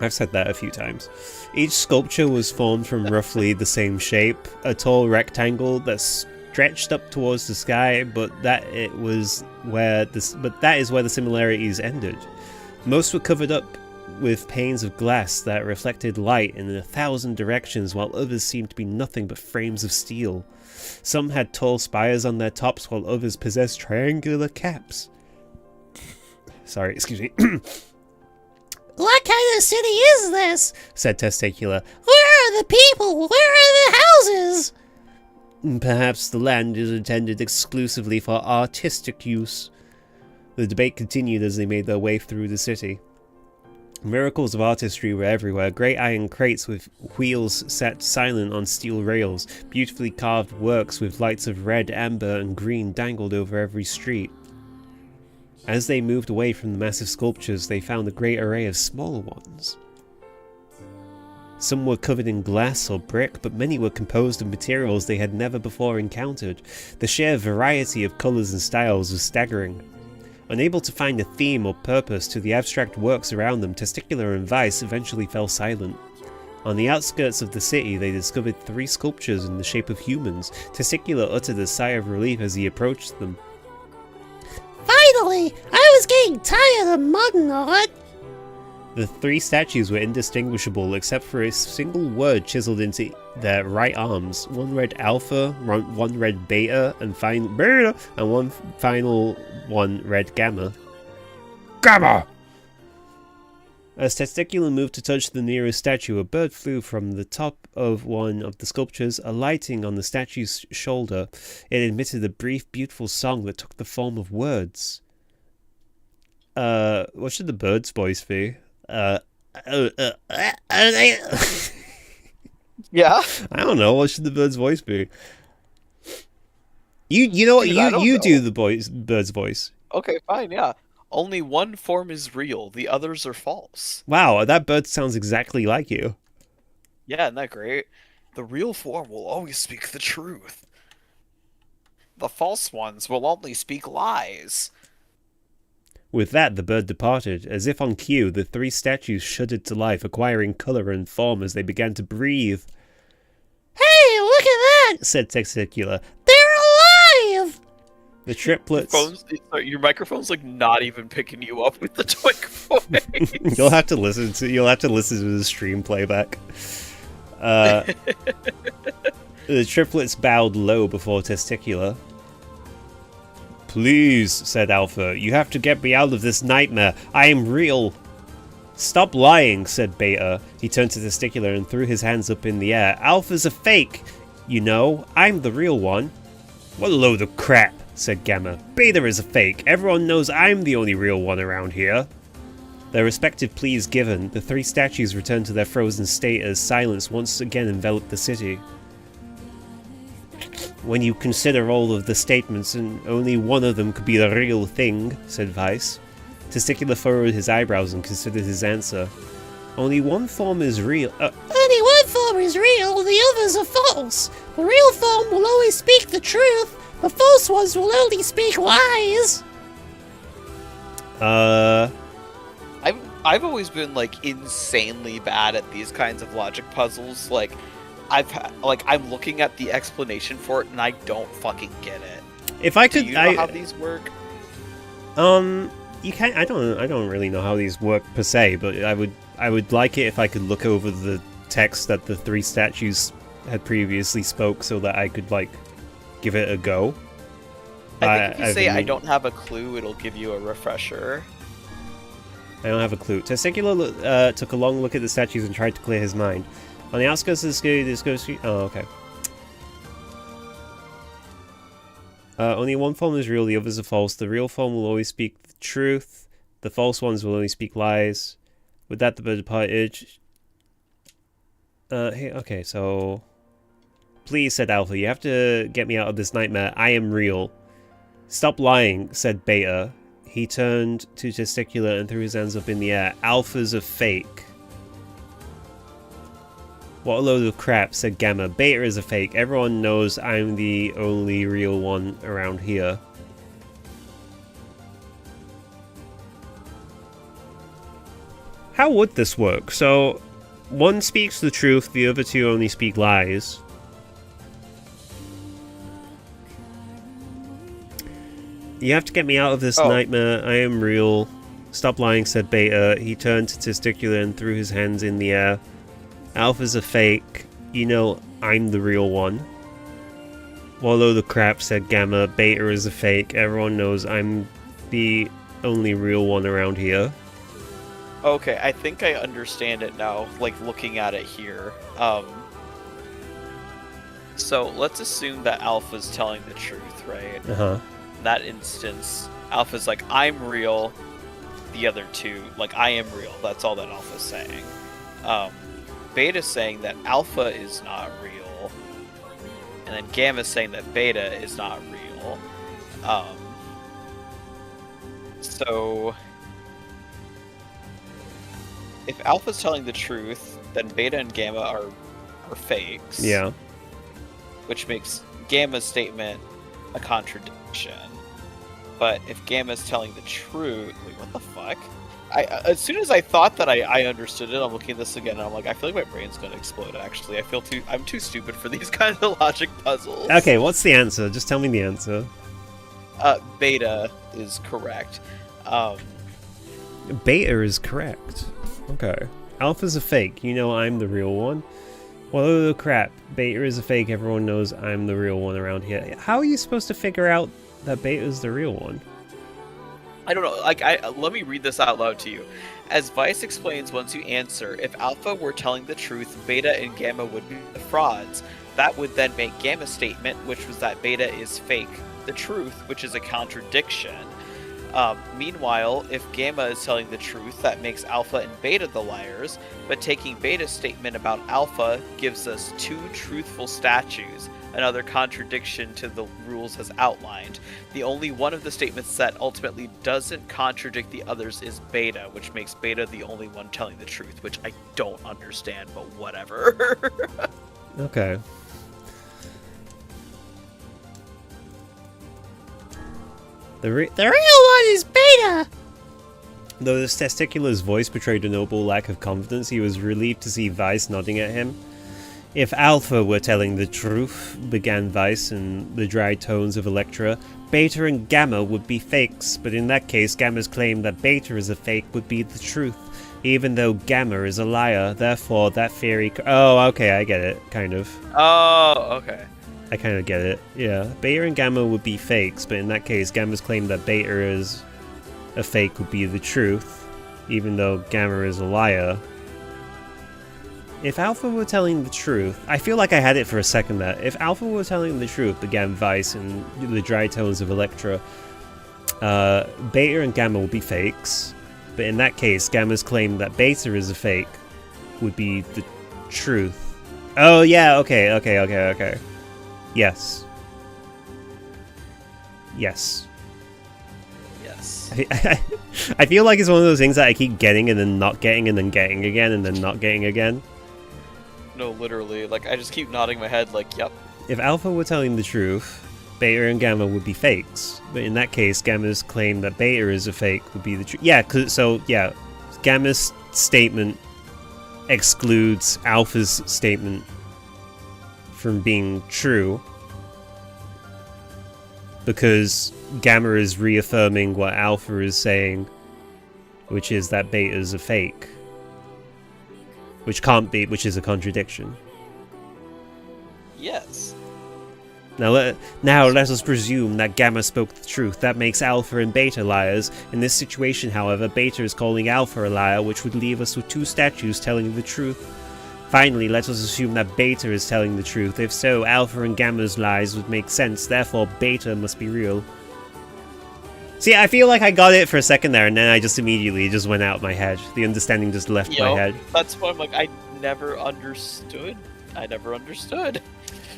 S1: I've said that a few times. Each sculpture was formed from roughly the same shape, a tall rectangle that stretched up towards the sky, but that is where the similarities ended. Most were covered up with panes of glass that reflected light in 1,000 directions, while others seemed to be nothing but frames of steel. Some had tall spires on their tops, while others possessed triangular caps. Sorry, excuse me.
S14: What kind of city is this? Said Testicular. Where are the people? Where are the houses?
S1: Perhaps the land is intended exclusively for artistic use. The debate continued as they made their way through the city. Miracles of artistry were everywhere. Great iron crates with wheels sat silent on steel rails. Beautifully carved works with lights of red, amber, and green dangled over every street. As they moved away from the massive sculptures, they found a great array of smaller ones. Some were covered in glass or brick, but many were composed of materials they had never before encountered. The sheer variety of colours and styles was staggering. Unable to find a theme or purpose to the abstract works around them, Testicular and Vice eventually fell silent. On the outskirts of the city, they discovered 3 sculptures in the shape of humans. Testicular uttered a sigh of relief as he approached them.
S14: Finally! I was getting tired of mudding on it!
S1: The 3 statues were indistinguishable except for a single word chiseled into their right arms. One read Alpha, one read Beta, and one final one read Gamma.
S12: Gamma!
S1: As Testicular moved to touch the nearest statue, a bird flew from the top of one of the sculptures, alighting on the statue's shoulder. It emitted a brief, beautiful song that took the form of words. What should the bird's voice be?
S2: Yeah?
S1: I don't know. What should the bird's voice be? You know what? You do the bird's voice.
S2: Okay, fine, yeah. Only one form is real, the others are false.
S1: Wow, that bird sounds exactly like you.
S2: Yeah, isn't that great? The real form will always speak the truth. The false ones will only speak lies.
S1: With that, the bird departed. As if on cue, the 3 statues shuddered to life, acquiring colour and form as they began to breathe.
S14: Hey, look at that! Said Testicular. They're alive!
S1: The triplets...
S2: Your microphone's like not even picking you up with the twink voice.
S1: You'll have to listen to the stream playback. The triplets bowed low before Testicular. Please, said Alpha, you have to get me out of this nightmare. I am real. Stop lying, said Beta. He turned to Testicular and threw his hands up in the air. Alpha's a fake. You know, I'm the real one. What a load of crap, said Gamma. Beta is a fake. Everyone knows I'm the only real one around here. Their respective pleas given, the 3 statues returned to their frozen state as silence once again enveloped the city. When you consider all of the statements, and only one of them could be the real thing, said Vice. Testicular furrowed his eyebrows and considered his answer. Only one form is real.
S14: Only one form is real, the others are false. The real form will always speak the truth. The false ones will only speak lies.
S2: I've always been like insanely bad at these kinds of logic puzzles. Like, I'm looking at the explanation for it and I don't fucking get it.
S1: If I could,
S2: do you know how these work?
S1: You can't. I don't really know how these work per se, but I would like it if I could look over the text that the 3 statues had previously spoke, so that I could like give it a go.
S2: I think if you say I don't have a clue, it'll give you a refresher.
S1: I don't have a clue. Testicular took a long look at the statues and tried to clear his mind. On the outskirts of the city, this goes. Oh, okay. Only one form is real, the others are false. The real form will always speak the truth. The false ones will only speak lies. With that, the bird departed. Hey, okay, so... Please, said Alpha, you have to get me out of this nightmare. I am real. Stop lying, said Beta. He turned to Testicular and threw his hands up in the air. Alpha's a fake. What a load of crap, said Gamma. Beta is a fake. Everyone knows I'm the only real one around here. how would this work? So, one speaks the truth, the other two only speak lies. You have to get me out of this nightmare. I am real. Stop lying, said Beta. He turned to Testicular and threw his hands in the air. Alpha's a fake. You know, I'm the real one. Wallow the crap, said Gamma. Beta is a fake. Everyone knows I'm the only real one around here.
S2: Okay, I think I understand it now, like looking at it here. So let's assume that Alpha's telling the truth, right?
S1: Uh-huh.
S2: In that instance, Alpha's like, I'm real. The other two, like, I am real. That's all that Alpha's saying. Beta's saying that Alpha is not real. And then Gamma's saying that Beta is not real. So if Alpha's telling the truth, then Beta and Gamma are fakes.
S1: Yeah.
S2: Which makes Gamma's statement a contradiction. But if Gamma's telling the truth... Wait, what the fuck? As soon as I thought that I understood it, I'm looking at this again, and I'm like, I feel like my brain's gonna explode, actually. I'm too stupid for these kind of logic puzzles.
S1: Okay, what's the answer? Just tell me the answer.
S2: Beta is correct.
S1: Beta is correct. Okay. Alpha's a fake. You know I'm the real one. Well, oh crap. Beta is a fake. Everyone knows I'm the real one around here. How are you supposed to figure out that Beta is the real one?
S2: I don't know. Like, let me read this out loud to you. As Vice explains once you answer, if Alpha were telling the truth, Beta and Gamma would be the frauds. That would then make Gamma's statement, which was that Beta is fake, the truth, which is a contradiction. Meanwhile, if Gamma is telling the truth, that makes Alpha and Beta the liars, but taking Beta's statement about Alpha gives us two truthful statues, another contradiction to the rules as outlined. The only one of the statements that ultimately doesn't contradict the others is Beta, which makes Beta the only one telling the truth, which I don't understand, but whatever.
S1: Okay. The real
S14: one is Beta!
S1: Though this Testicular's voice betrayed a noble lack of confidence, he was relieved to see Vice nodding at him. If Alpha were telling the truth, began Vice in the dry tones of Electra, Beta and Gamma would be fakes, but in that case Gamma's claim that Beta is a fake would be the truth, even though Gamma is a liar. Therefore, that theory... Oh, okay, I get it, kind of.
S2: Oh, okay.
S1: I kind of get it, yeah. Beta and Gamma would be fakes, but in that case, Gamma's claim that Beta is a fake would be the truth, even though Gamma is a liar. If Alpha were telling the truth... I feel like I had it for a second there. If Alpha were telling the truth, began Vice in the dry tones of Electra, Beta and Gamma would be fakes, but in that case, Gamma's claim that Beta is a fake would be the truth. Oh, yeah, okay. Yes. Yes.
S2: Yes.
S1: I feel like it's one of those things that I keep getting and then not getting and then getting again and then not getting again.
S2: No, literally. Like, I just keep nodding my head like, yep.
S1: If Alpha were telling the truth, Beta and Gamma would be fakes. But in that case, Gamma's claim that Beta is a fake would be the truth. Yeah, yeah. Gamma's statement excludes Alpha's statement from being true, because Gamma is reaffirming what Alpha is saying, which is that Beta is a fake, which is a contradiction.
S2: Yes.
S1: Now let us presume that Gamma spoke the truth. That makes Alpha and Beta liars. In this situation, however, Beta is calling Alpha a liar, which would leave us with two statues telling the truth. Finally, let us assume that Beta is telling the truth. If so, Alpha and Gamma's lies would make sense, therefore Beta must be real. See, I feel like I got it for a second there, and then I just immediately just went out of my head. The understanding just left my head.
S2: That's why I'm like, I never understood.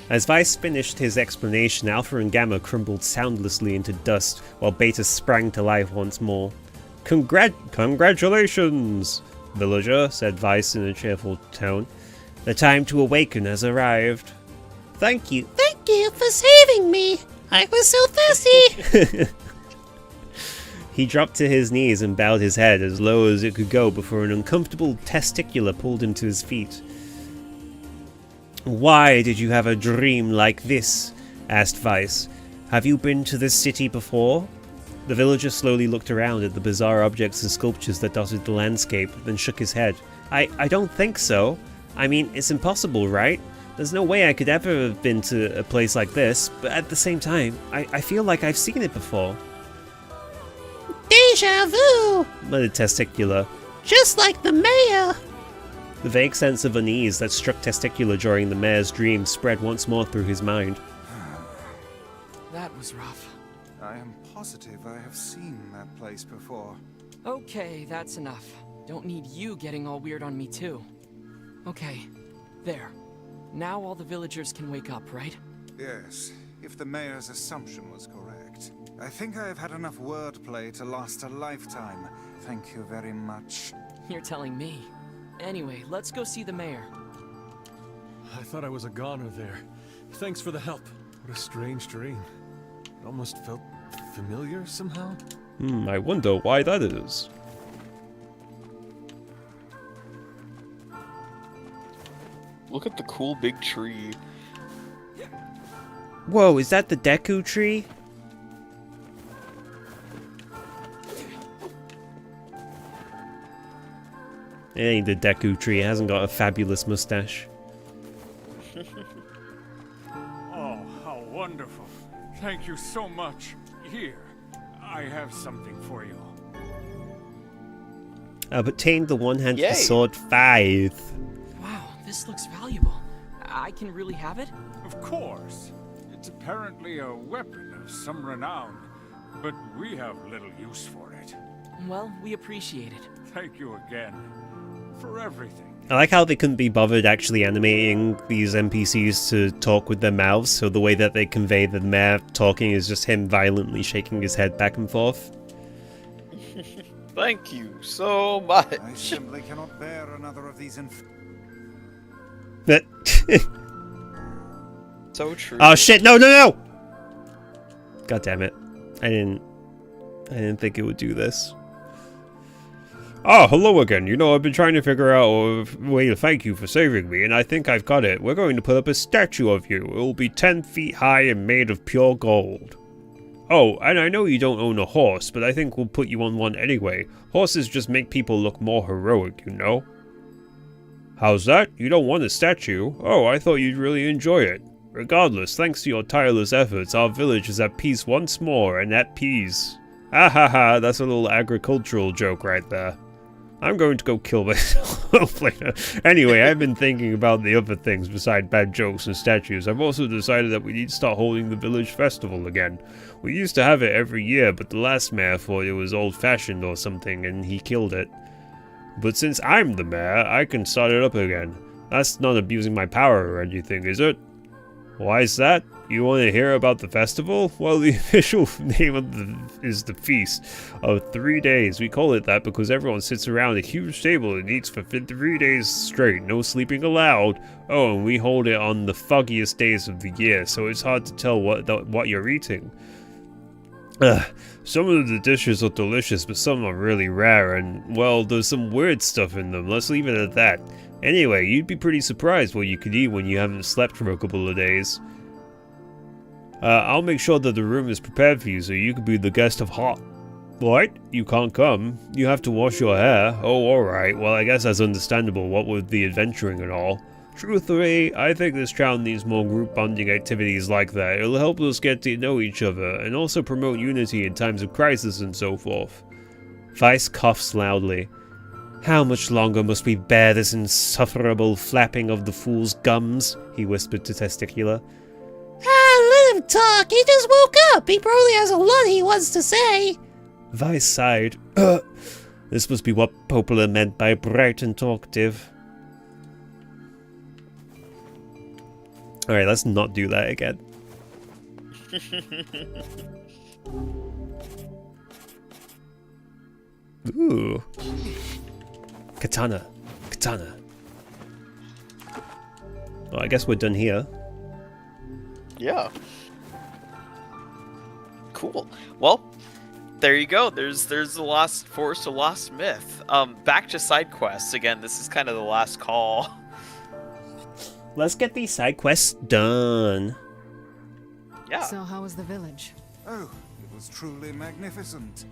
S1: As Vice finished his explanation, Alpha and Gamma crumbled soundlessly into dust, while Beta sprang to life once more. Congratulations, villager, said Vice in a cheerful tone. The time to awaken has arrived. Thank you.
S14: Thank you for saving me. I was so thirsty.
S1: He dropped to his knees and bowed his head as low as it could go before an uncomfortable testicular pulled him to his feet. "Why did you have a dream like this?" asked Weiss. "Have you been to this city before?" The villager slowly looked around at the bizarre objects and sculptures that dotted the landscape, then shook his head. I don't think so. I mean, it's impossible, right? There's no way I could ever have been to a place like this, but at the same time, I feel like I've seen it before."
S14: Deja vu!
S1: Muttered Testicular.
S14: Just like the mayor!
S1: The vague sense of unease that struck Testicular during the mayor's dream spread once more through his mind.
S11: That was rough.
S4: I am positive I have seen that place before.
S11: Okay, that's enough. Don't need you getting all weird on me too. Okay, there. Now all the villagers can wake up, right?
S4: Yes, if the mayor's assumption was correct. I think I have had enough wordplay to last a lifetime. Thank you very much.
S11: You're telling me. Anyway, let's go see the mayor.
S8: I thought I was a goner there. Thanks for the help. What a strange dream. It almost felt familiar somehow.
S1: I wonder why that is.
S2: Look at the cool big tree.
S1: Whoa, is that the Deku tree? It ain't the Deku tree, it hasn't got a fabulous mustache.
S12: Oh, how wonderful. Thank you so much. Here, I have something for you.
S1: I've obtained the one-handed
S2: Yay.
S1: sword 5.
S11: Wow, this looks valuable. I can really have it?
S12: Of course. It's apparently a weapon of some renown, but we have little use for it.
S11: Well, we appreciate it.
S12: Thank you again for everything.
S1: I like how they couldn't be bothered actually animating these NPCs to talk with their mouths, so the way that they convey the mayor talking is just him violently shaking his head back and forth.
S2: Thank you so much.
S4: I simply cannot bear another of these
S2: So true.
S1: Oh shit, no! God damn it. I didn't think it would do this. Oh, hello again. You know, I've been trying to figure out a way to thank you for saving me, and I think I've got it. We're going to put up a statue of you. It will be 10 feet high and made of pure gold. Oh, and I know you don't own a horse, but I think we'll put you on one anyway. Horses just make people look more heroic, you know? How's that? You don't want a statue? Oh, I thought you'd really enjoy it. Regardless, thanks to your tireless efforts, our village is at peace once more, and at peace. Ah ha ha, that's a little agricultural joke right there. I'm going to go kill myself later. Anyway, I've been thinking about the other things beside bad jokes and statues. I've also decided that we need to start holding the village festival again. We used to have it every year, but the last mayor thought it was old-fashioned or something, and he killed it. But since I'm the mayor, I can start it up again. That's not abusing my power or anything, is it? Why is that? You want to hear about the festival? Well, the official name is the Feast of 3 days. We call it that because everyone sits around a huge table and eats for 3 days straight, no sleeping allowed. Oh, and we hold it on the foggiest days of the year, so it's hard to tell what you're eating. Some of the dishes are delicious, but some are really rare, and, well, there's some weird stuff in them. Let's leave it at that. Anyway, you'd be pretty surprised what you could eat when you haven't slept for a couple of days. I'll make sure that the room is prepared for you so you can be the guest of hot. What? You can't come? You have to wash your hair? Oh, alright. Well, I guess that's understandable, what with the adventuring and all. Truthfully, I think this town needs more group bonding activities like that. It'll help us get to know each other, and also promote unity in times of crisis and so forth. Weiss coughs loudly. How much longer must we bear this insufferable flapping of the fool's gums? He whispered to Testicular.
S14: Let him talk. He just woke up. He probably has a lot he wants to say.
S1: Weiss sighed. This must be what Popola meant by bright and talkative. Alright, let's not do that again. Ooh. Katana. Well, I guess we're done here.
S2: Yeah. Cool. Well, there you go. There's the lost forest, a lost myth. Back to side quests again. This is kind of the last call.
S1: Let's get these side quests done.
S2: Yeah.
S7: So how was the village?
S4: Oh, it was truly magnificent.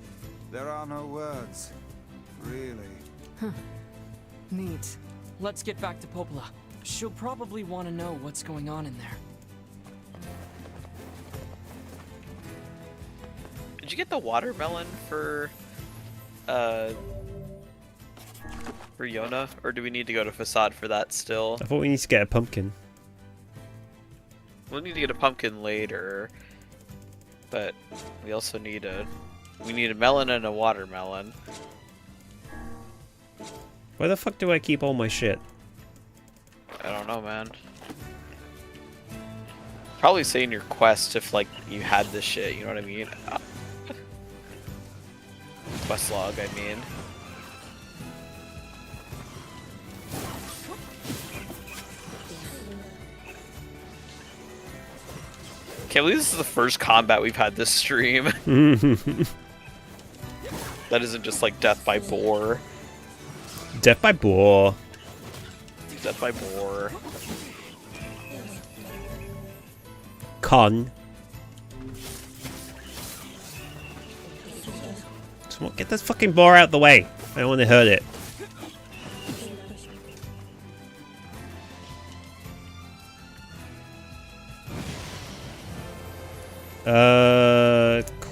S4: There are no words. Really.
S7: Huh. Neat.
S11: Let's get back to Popola. She'll probably want to know what's going on in there.
S2: Did you get the watermelon for Yona, or do we need to go to Facade for that still?
S1: I thought we need to get a pumpkin.
S2: We'll need to get a pumpkin later, but we also need a melon and a watermelon.
S1: Where the fuck do I keep all my shit?
S2: I don't know, man. Probably say in your quest if like you had this shit, you know what I mean? Quest log, I mean. Can't believe this is the first combat we've had this stream. That isn't just like death by boar.
S1: Death by boar.
S2: Death by boar.
S1: Con. Get this fucking boar out the way. I don't want to hurt it.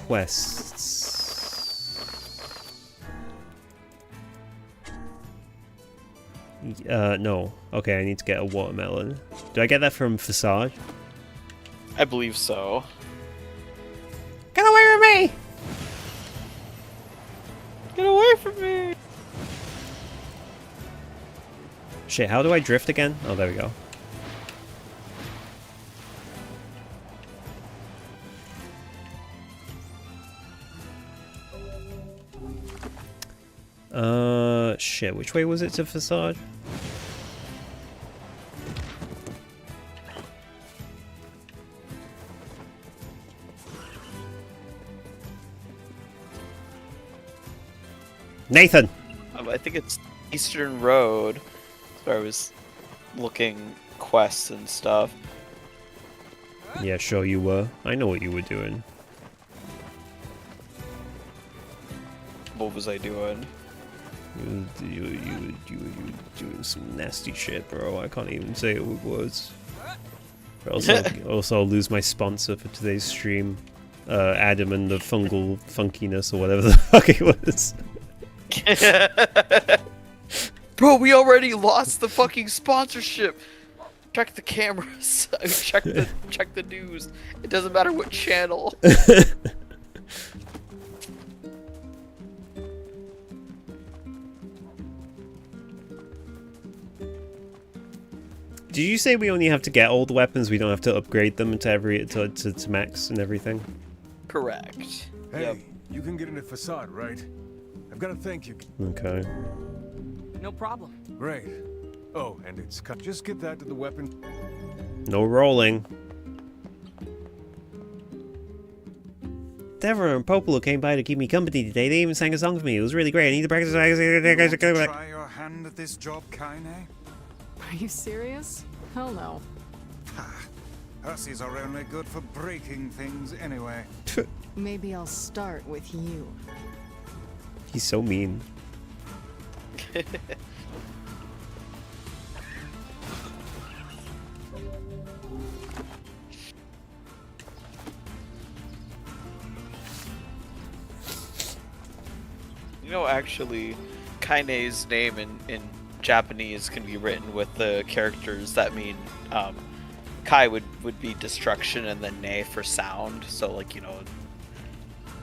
S1: Quests. No. Okay, I need to get a watermelon. Do I get that from Facade?
S2: I believe so.
S14: Get away from me!
S2: Get away from me!
S1: Shit, how do I drift again? Oh, there we go. Shit, which way was it to Facade? Nathan!
S2: I think it's Eastern Road, where I was looking quests and stuff.
S1: Yeah, sure you were. I know what you were doing.
S2: What was I doing?
S1: You were doing some nasty shit, bro. I can't even say it with words. Also, I'll lose my sponsor for today's stream. Adam and the fungal funkiness, or whatever the fuck it was.
S2: Bro, we already lost the fucking sponsorship. Check the cameras. I mean, check the news. It doesn't matter what channel.
S1: Did you say we only have to get all the weapons? We don't have to upgrade them to max and everything?
S2: Correct.
S15: Hey,
S2: yep.
S15: You can get into Facade, right? I've got to thank you.
S1: Okay.
S11: No problem.
S15: Great. Oh, and it's cut. Just get that to the weapon.
S1: No rolling. Deborah and Popolo came by to keep me company today. They even sang a song for me. It was really great. I need to practice.
S4: Try your hand at this job, Kaine?
S7: Are you serious? Hell no.
S4: Hussies are only good for breaking things anyway.
S7: Maybe I'll start with you.
S1: He's so mean.
S2: You know, actually, Kaine's name in Japanese can be written with the characters that mean Kai would be destruction and then Ne for sound. So, like, you know,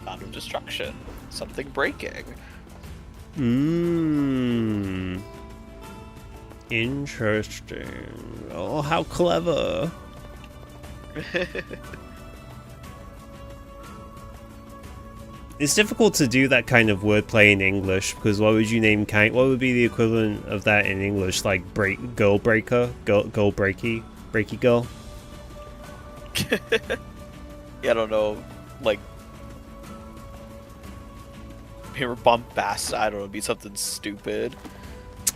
S2: sound of destruction, something breaking.
S1: Mmm. Interesting. Oh, how clever. It's difficult to do that kind of wordplay in English, because what would you name what would be the equivalent of that in English? Like girl breaker? Girl breaky? Breaky girl?
S2: Yeah, I don't know. Like, Or bombast. I don't know. Be something stupid.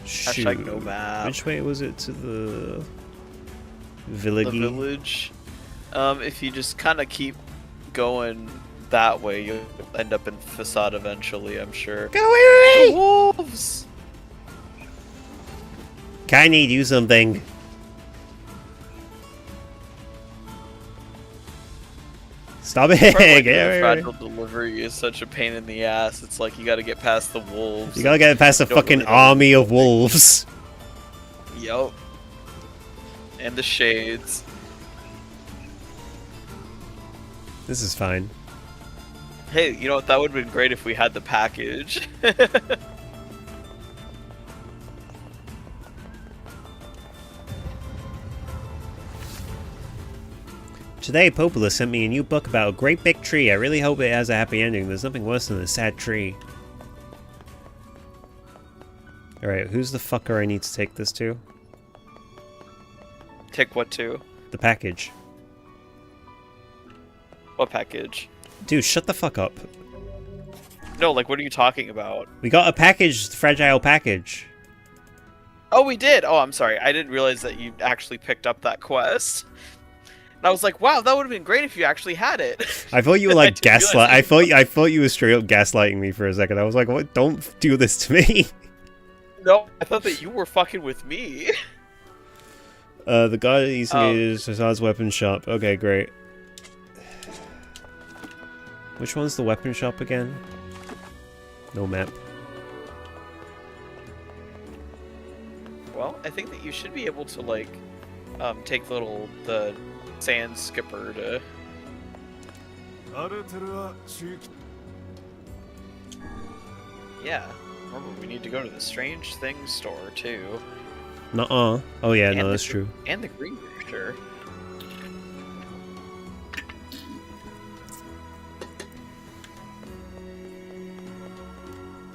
S1: Shoot.
S2: Hashtag no map.
S1: Which way was it to the village?
S2: The village. If you just kind of keep going that way, you'll end up in Facade eventually, I'm sure.
S1: Go away!
S2: The wolves!
S1: Can do something? Stop it!
S2: Like the fragile delivery is such a pain in the ass. It's like you gotta get past the wolves.
S1: You gotta get past a fucking
S2: really
S1: army of wolves.
S2: Yup. And the shades.
S1: This is fine.
S2: Hey, you know what? That would have been great if we had the package.
S1: Today, Popola sent me a new book about a great big tree. I really hope it has a happy ending. There's nothing worse than a sad tree. Alright, who's the fucker I need to take this to?
S2: Take what to?
S1: The package.
S2: What package?
S1: Dude, shut the fuck up.
S2: No, like, what are you talking about?
S1: We got a package, fragile package.
S2: Oh, we did! Oh, I'm sorry. I didn't realize that you actually picked up that quest. And I was like, wow, that would have been great if you actually had it. I
S1: thought you were like gaslight. I thought you were straight up gaslighting me for a second. I was like, what? Don't do this to me.
S2: No, I thought that you were fucking with me.
S1: The guy using it is Hazard's weapon shop. Okay, great. Which one's the weapon shop again? No map.
S2: Well, I think that you should be able to, like, take the sand skipper to... Yeah. Remember, we need to go to the Strange Things store, too.
S1: Nuh-uh. Oh yeah, no, that's true.
S2: And the green rooster.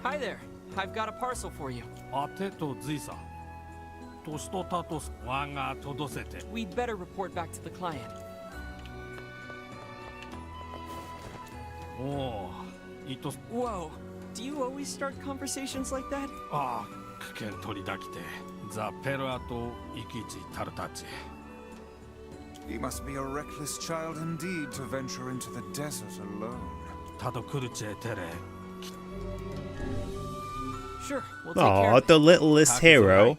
S11: Hi there. I've got a parcel for you. We'd better report back to the client. Whoa. Do you always start conversations like that?
S4: He must be a reckless child indeed to venture into the desert alone.
S11: Sure, we'll take care of it.
S1: The littlest hero.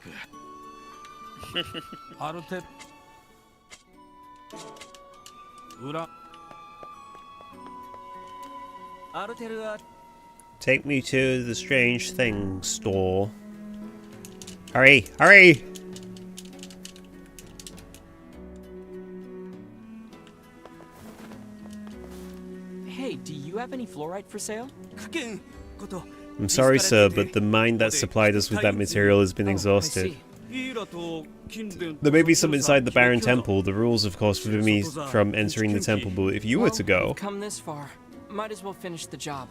S1: Take me to the Strange Things store. Hurry! Hurry!
S11: Hey, do you have any fluorite for sale?
S1: I'm sorry, sir, but the mine that supplied us with that material has been exhausted. There may be some inside the Baron Temple. The rules, of course, forbid me from entering the temple, but if you were to go...
S11: We've come this far. Might as well finish the job.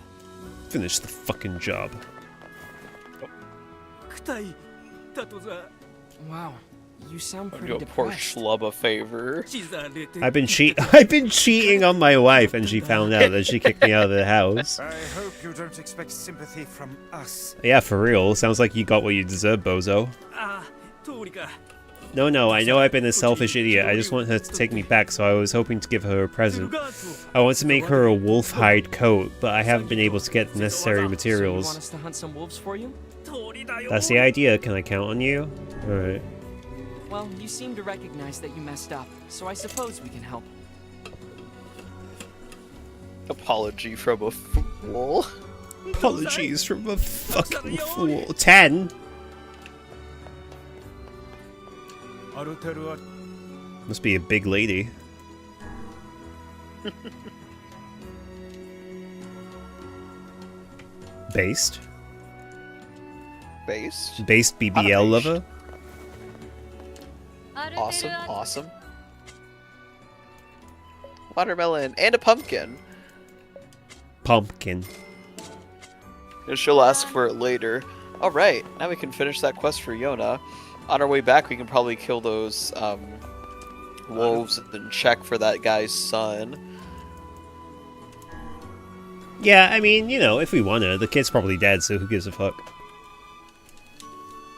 S1: Finish the fucking job.
S11: Wow, you sound pretty
S2: Do a poor
S11: depressed.
S2: schlub a favor.
S1: I've been cheating on my wife, and she found out that she kicked me out of the house.
S4: I hope you don't expect sympathy from us.
S1: Yeah, for real. Sounds like you got what you deserve, bozo. No, I know I've been a selfish idiot. I just want her to take me back, so I was hoping to give her a present. I want to make her a wolf hide coat, but I haven't been able to get the necessary
S11: So you
S1: materials.
S11: want us to hunt some wolves for you?
S1: That's the idea. Can I count on you? Alright.
S11: Well, you seem to recognize that you messed up, so I suppose we can help.
S2: Apology from a fool.
S1: Apologies from a fucking fool. 10? Must be a big lady. Based?
S2: Based?
S1: Based BBL lover?
S2: Awesome. Watermelon and a pumpkin.
S1: Pumpkin.
S2: And she'll ask for it later. Alright, now we can finish that quest for Yona. On our way back, we can probably kill those wolves and check for that guy's son.
S1: Yeah, I mean, you know, if we want to, the kid's probably dead, so who gives a fuck?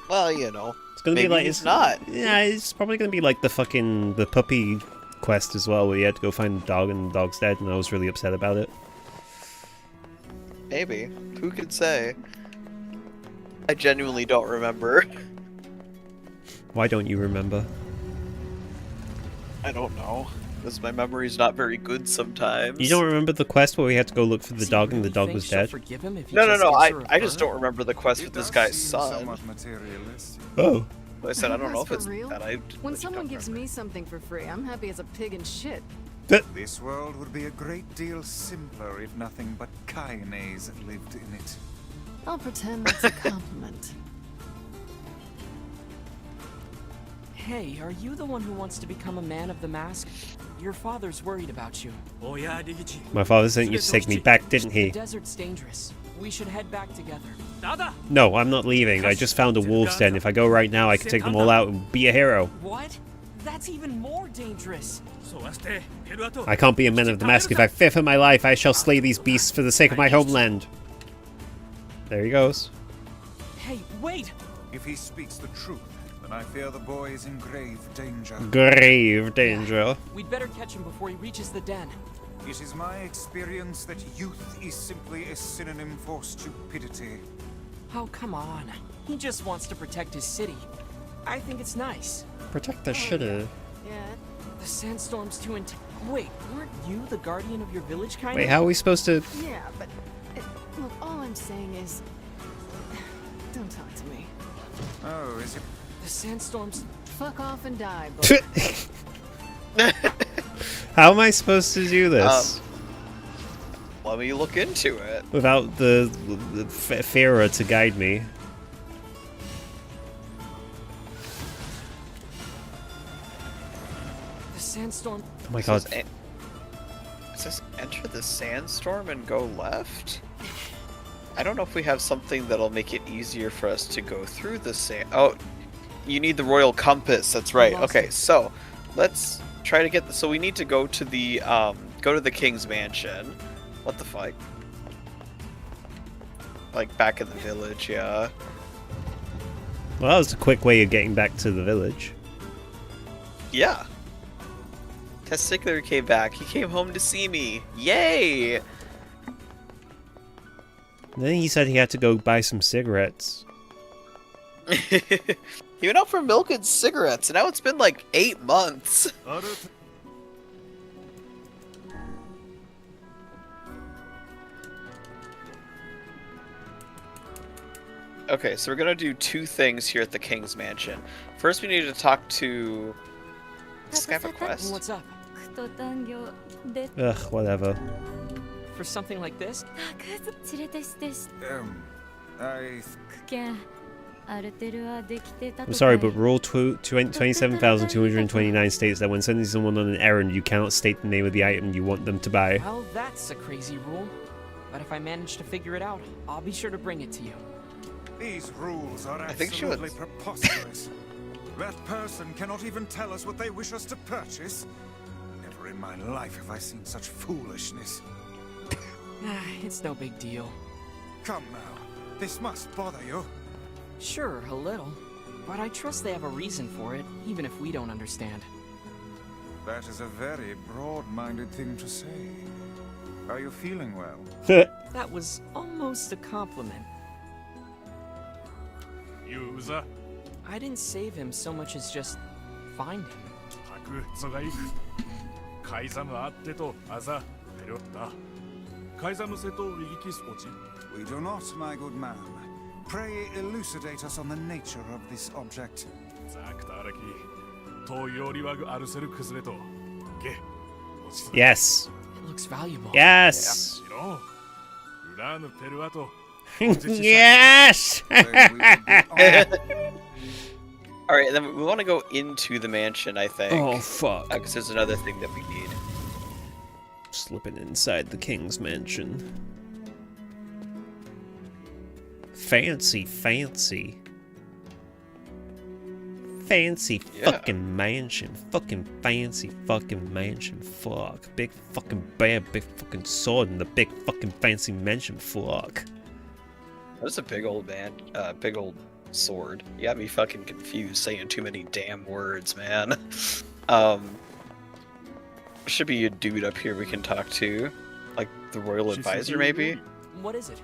S16: Well, you know,
S1: it's gonna
S16: maybe
S1: be like
S16: it's not.
S1: Yeah, it's probably gonna be like the puppy quest as well, where you had to go find the dog and the dog's dead, and I was really upset about it.
S16: Maybe. Who could say? I genuinely don't remember.
S1: Why don't you remember?
S16: I don't know. Because my memory's not very good sometimes.
S1: You don't remember the quest where we had to go look for the dog and the dog was dead?
S16: No. I just don't remember the quest with this guy's son.
S1: Oh.
S16: I said I don't know if it's
S17: real?
S16: that.
S17: When someone gives me something for free, I'm happy as a pig in shit.
S4: This world would be a great deal simpler if nothing but Kaine's lived in it.
S17: I'll pretend that's a compliment.
S11: Hey, are you the one who wants to become a man of the mask? Your father's worried about you.
S1: My father sent you to take me back, didn't he?
S11: The desert's dangerous. We should head back together.
S1: No, I'm not leaving. I just found a wolf's den. If I go right now, I can take them all out and be a hero.
S11: What? That's even more dangerous.
S1: I can't be a man of the mask. If I fear for my life, I shall slay these beasts for the sake of my homeland. There he goes.
S11: Hey, wait!
S4: If he speaks the truth, then I fear the boy is in grave danger.
S1: Grave danger.
S11: We'd better catch him before he reaches the den.
S4: It is my experience that youth is simply a synonym for stupidity.
S11: Oh, come on. He just wants to protect his city. I think it's nice.
S1: Protect the shitter.
S11: Yeah. The sandstorm's too intense. Wait, weren't you the guardian of your village, kind of?
S1: Wait, how are we supposed to...
S17: Yeah, but... look, all I'm saying is... Don't talk to me.
S4: Oh, is it...
S11: The sandstorm's...
S17: Fuck off and die, boy.
S1: How am I supposed to do this?
S16: Let me look into it.
S1: Without the Farah to guide me.
S11: The sandstorm...
S1: Oh my god.
S16: It says enter the sandstorm and go left? I don't know if we have something that'll make it easier for us to go through the sand. Oh, you need the royal compass. That's right. Okay, so let's try to get so we need to go to the king's mansion. What the fuck? Like back in the village, yeah.
S1: Well, that was a quick way of getting back to the village.
S16: Yeah. Testicular came back. He came home to see me. Yay!
S1: Then he said he had to go buy some cigarettes.
S16: He went out for milk and cigarettes, and now it's been like 8 months. Okay, so we're gonna do 2 things here at the King's Mansion. First, we need to talk to... Does this guy have a quest?
S11: What's up?
S1: Ugh, whatever.
S11: For something like this?
S1: I'm sorry, but Rule 27,229 states that when sending someone on an errand, you cannot state the name of the item you want them to buy.
S11: Well, that's a crazy rule. But if I manage to figure it out, I'll be sure to bring it to you.
S4: These rules are absolutely preposterous. That person cannot even tell us what they wish us to purchase. Never in my life have I seen such foolishness.
S11: It's no big deal.
S4: Come now, this must bother you.
S11: Sure, a little. But I trust they have a reason for it, even if we don't understand.
S4: That is a very broad-minded thing to say. Are you feeling well?
S11: That was almost a compliment.
S12: User.
S11: I didn't save him so much as just find him.
S4: We do not, my good man. Pray elucidate us on the nature of this object.
S1: Yes.
S11: It looks valuable.
S1: Yes.
S16: Yeah.
S1: Yes.
S16: All right, then we want to go into the mansion, I think.
S1: Oh fuck!
S16: Because there's another thing that we need.
S1: Slipping inside the king's mansion. Fancy, fancy. fancy fucking mansion. Fucking fancy fucking mansion. Fuck. Big fucking bear, big fucking sword, and the big fucking fancy mansion. Fuck.
S16: That's a big old man. Big old sword. You got me fucking confused saying too many damn words, man. Should be a dude up here we can talk to. Like the royal advisor, maybe?
S11: What is it?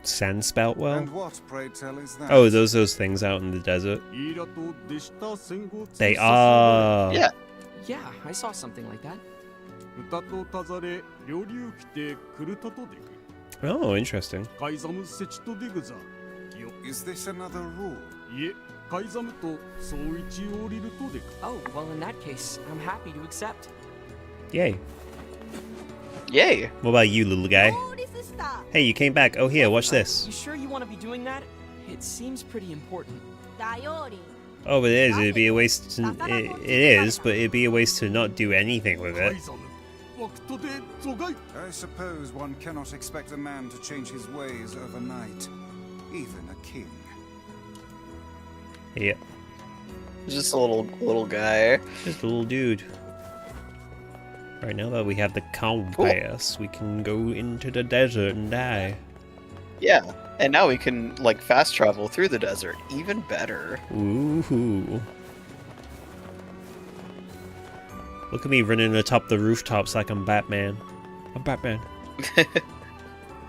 S1: Sand spout well?
S4: And what, pray tell, is that?
S1: Oh, those things out in the desert. They are.
S11: Yeah. Yeah, I saw something like that.
S1: Oh, interesting.
S4: Is this another rule?
S11: Oh, well in that case, I'm happy to accept.
S1: Yay.
S16: Yay!
S1: What about you, little guy? Hey, you came back. Oh, here, watch this.
S11: You sure you want to be doing that? It seems pretty important.
S1: Oh, but it is. It'd be a waste to... It is, but it'd be a waste to not do anything with it.
S4: I suppose one cannot expect a man to change his ways overnight. Even a king.
S1: Yep.
S16: Just a little guy.
S1: Just a little dude. Right, now that we have the compass, we can go into the desert and die.
S16: Yeah, and now we can, like, fast travel through the desert. Even better.
S1: Ooh. Look at me running atop the rooftops like I'm Batman. I'm Batman.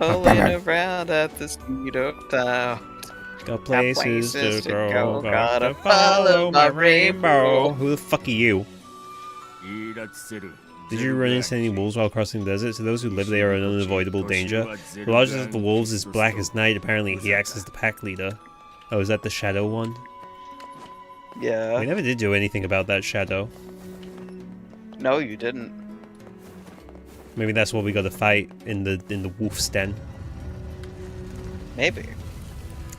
S16: Rolling around at the speed of sound.
S1: Got places to go, gotta follow my rainbow. Who the fuck are you? Did you run into any wolves while crossing the desert? To those who live there are an unavoidable danger. The largest of the wolves is black as night. Apparently, he acts as the pack leader. Oh, is that the shadow one?
S16: Yeah.
S1: We never did do anything about that shadow.
S16: No, you didn't.
S1: Maybe that's what we got to fight in the wolf's den.
S16: Maybe.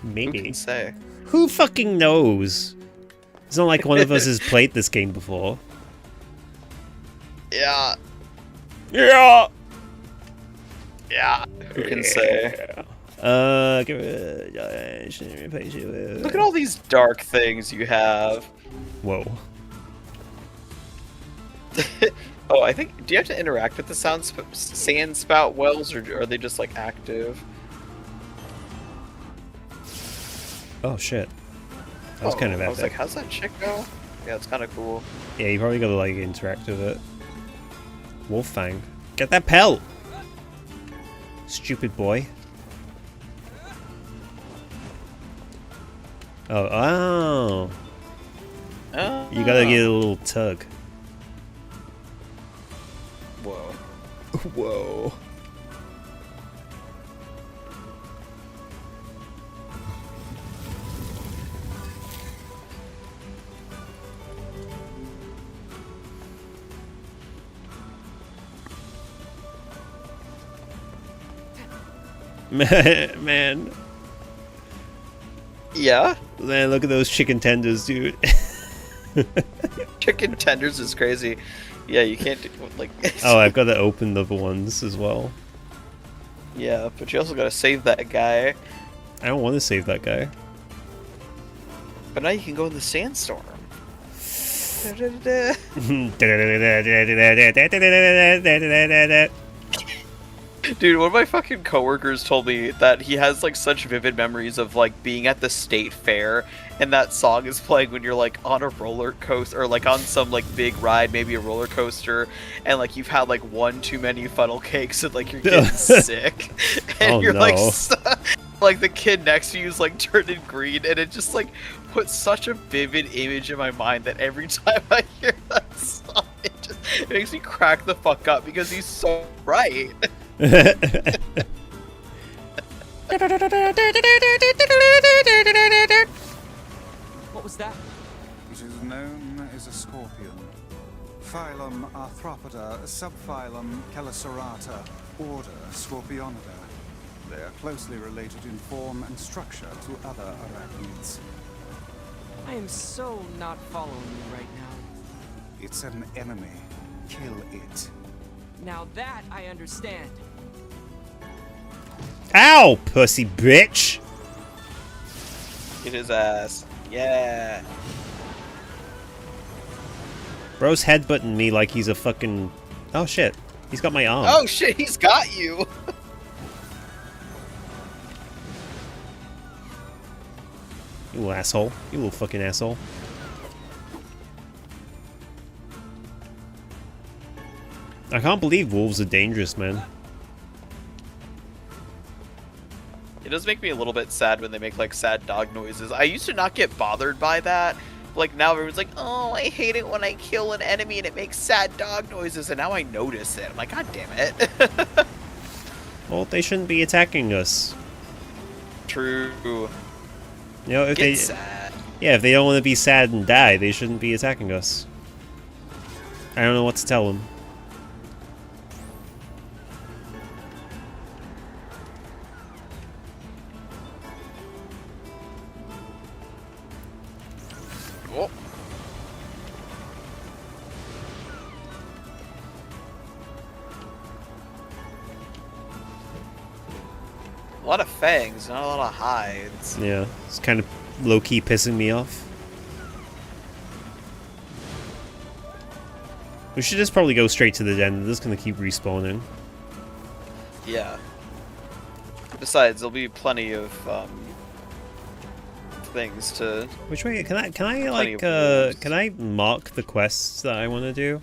S1: Maybe.
S16: Who can say?
S1: Who fucking knows? It's not like one of us has played this game before.
S16: Yeah.
S1: Yeah.
S16: Yeah. Who can say?
S1: Look
S16: at all these dark things you have.
S1: Whoa.
S16: Oh, I think. Do you have to interact with the sand spout wells, or are they just like active?
S1: Oh shit. That was kind of epic.
S16: I was like, how's that chick go? Yeah, it's kind of cool.
S1: Yeah, you probably gotta like interact with it. Wolffang. Get that pelt! Stupid boy. Oh. You gotta get a little tug.
S16: Whoa.
S1: Whoa. Man.
S16: Yeah?
S1: Man, look at those chicken tenders, dude.
S16: Chicken tenders is crazy. Yeah, you can't do, like...
S1: Oh, I've got to open the ones as well.
S16: Yeah, but you also gotta save that guy.
S1: I don't want to save that guy.
S16: But now you can go in the sandstorm. Dude, one of my fucking coworkers told me that he has like such vivid memories of like being at the state fair and that song is playing when you're like on a roller coaster or like on some like big ride, maybe a roller coaster, and like you've had like one too many funnel cakes and like you're getting sick and you're like like the kid next to you is like turning green, and it just like puts such a vivid image in my mind that every time I hear that song it makes me crack the fuck up because he's so right.
S11: What was that?
S4: It is known as a scorpion. Phylum Arthropoda, subphylum Chelicerata, order Scorpionidae. They are closely related in form and structure to other arachnids.
S11: I am so not following you right now.
S4: It's an enemy. Kill it.
S11: Now that I understand.
S1: Ow, pussy bitch!
S16: Get his ass. Yeah.
S1: Bro's headbutting me like he's a fucking... Oh shit, he's got my arm.
S16: Oh shit, he's got you!
S1: You little asshole. You little fucking asshole. I can't believe wolves are dangerous, man.
S16: It does make me a little bit sad when they make like sad dog noises. I used to not get bothered by that. Like now everyone's like, oh, I hate it when I kill an enemy and it makes sad dog noises, and now I notice it. I'm like, god damn it.
S1: Well, they shouldn't be attacking us.
S16: True.
S1: You know, if
S16: Get sad.
S1: Yeah, if they don't want to be sad and die, they shouldn't be attacking us. I don't know what to tell them.
S16: Oh. A lot of fangs, not a lot of hides.
S1: Yeah, it's kind of low-key pissing me off. We should just probably go straight to the den. They're just gonna keep respawning.
S16: Yeah. Besides, there'll be plenty of things to.
S1: Which way? Can I like can I mark the quests that I want to do?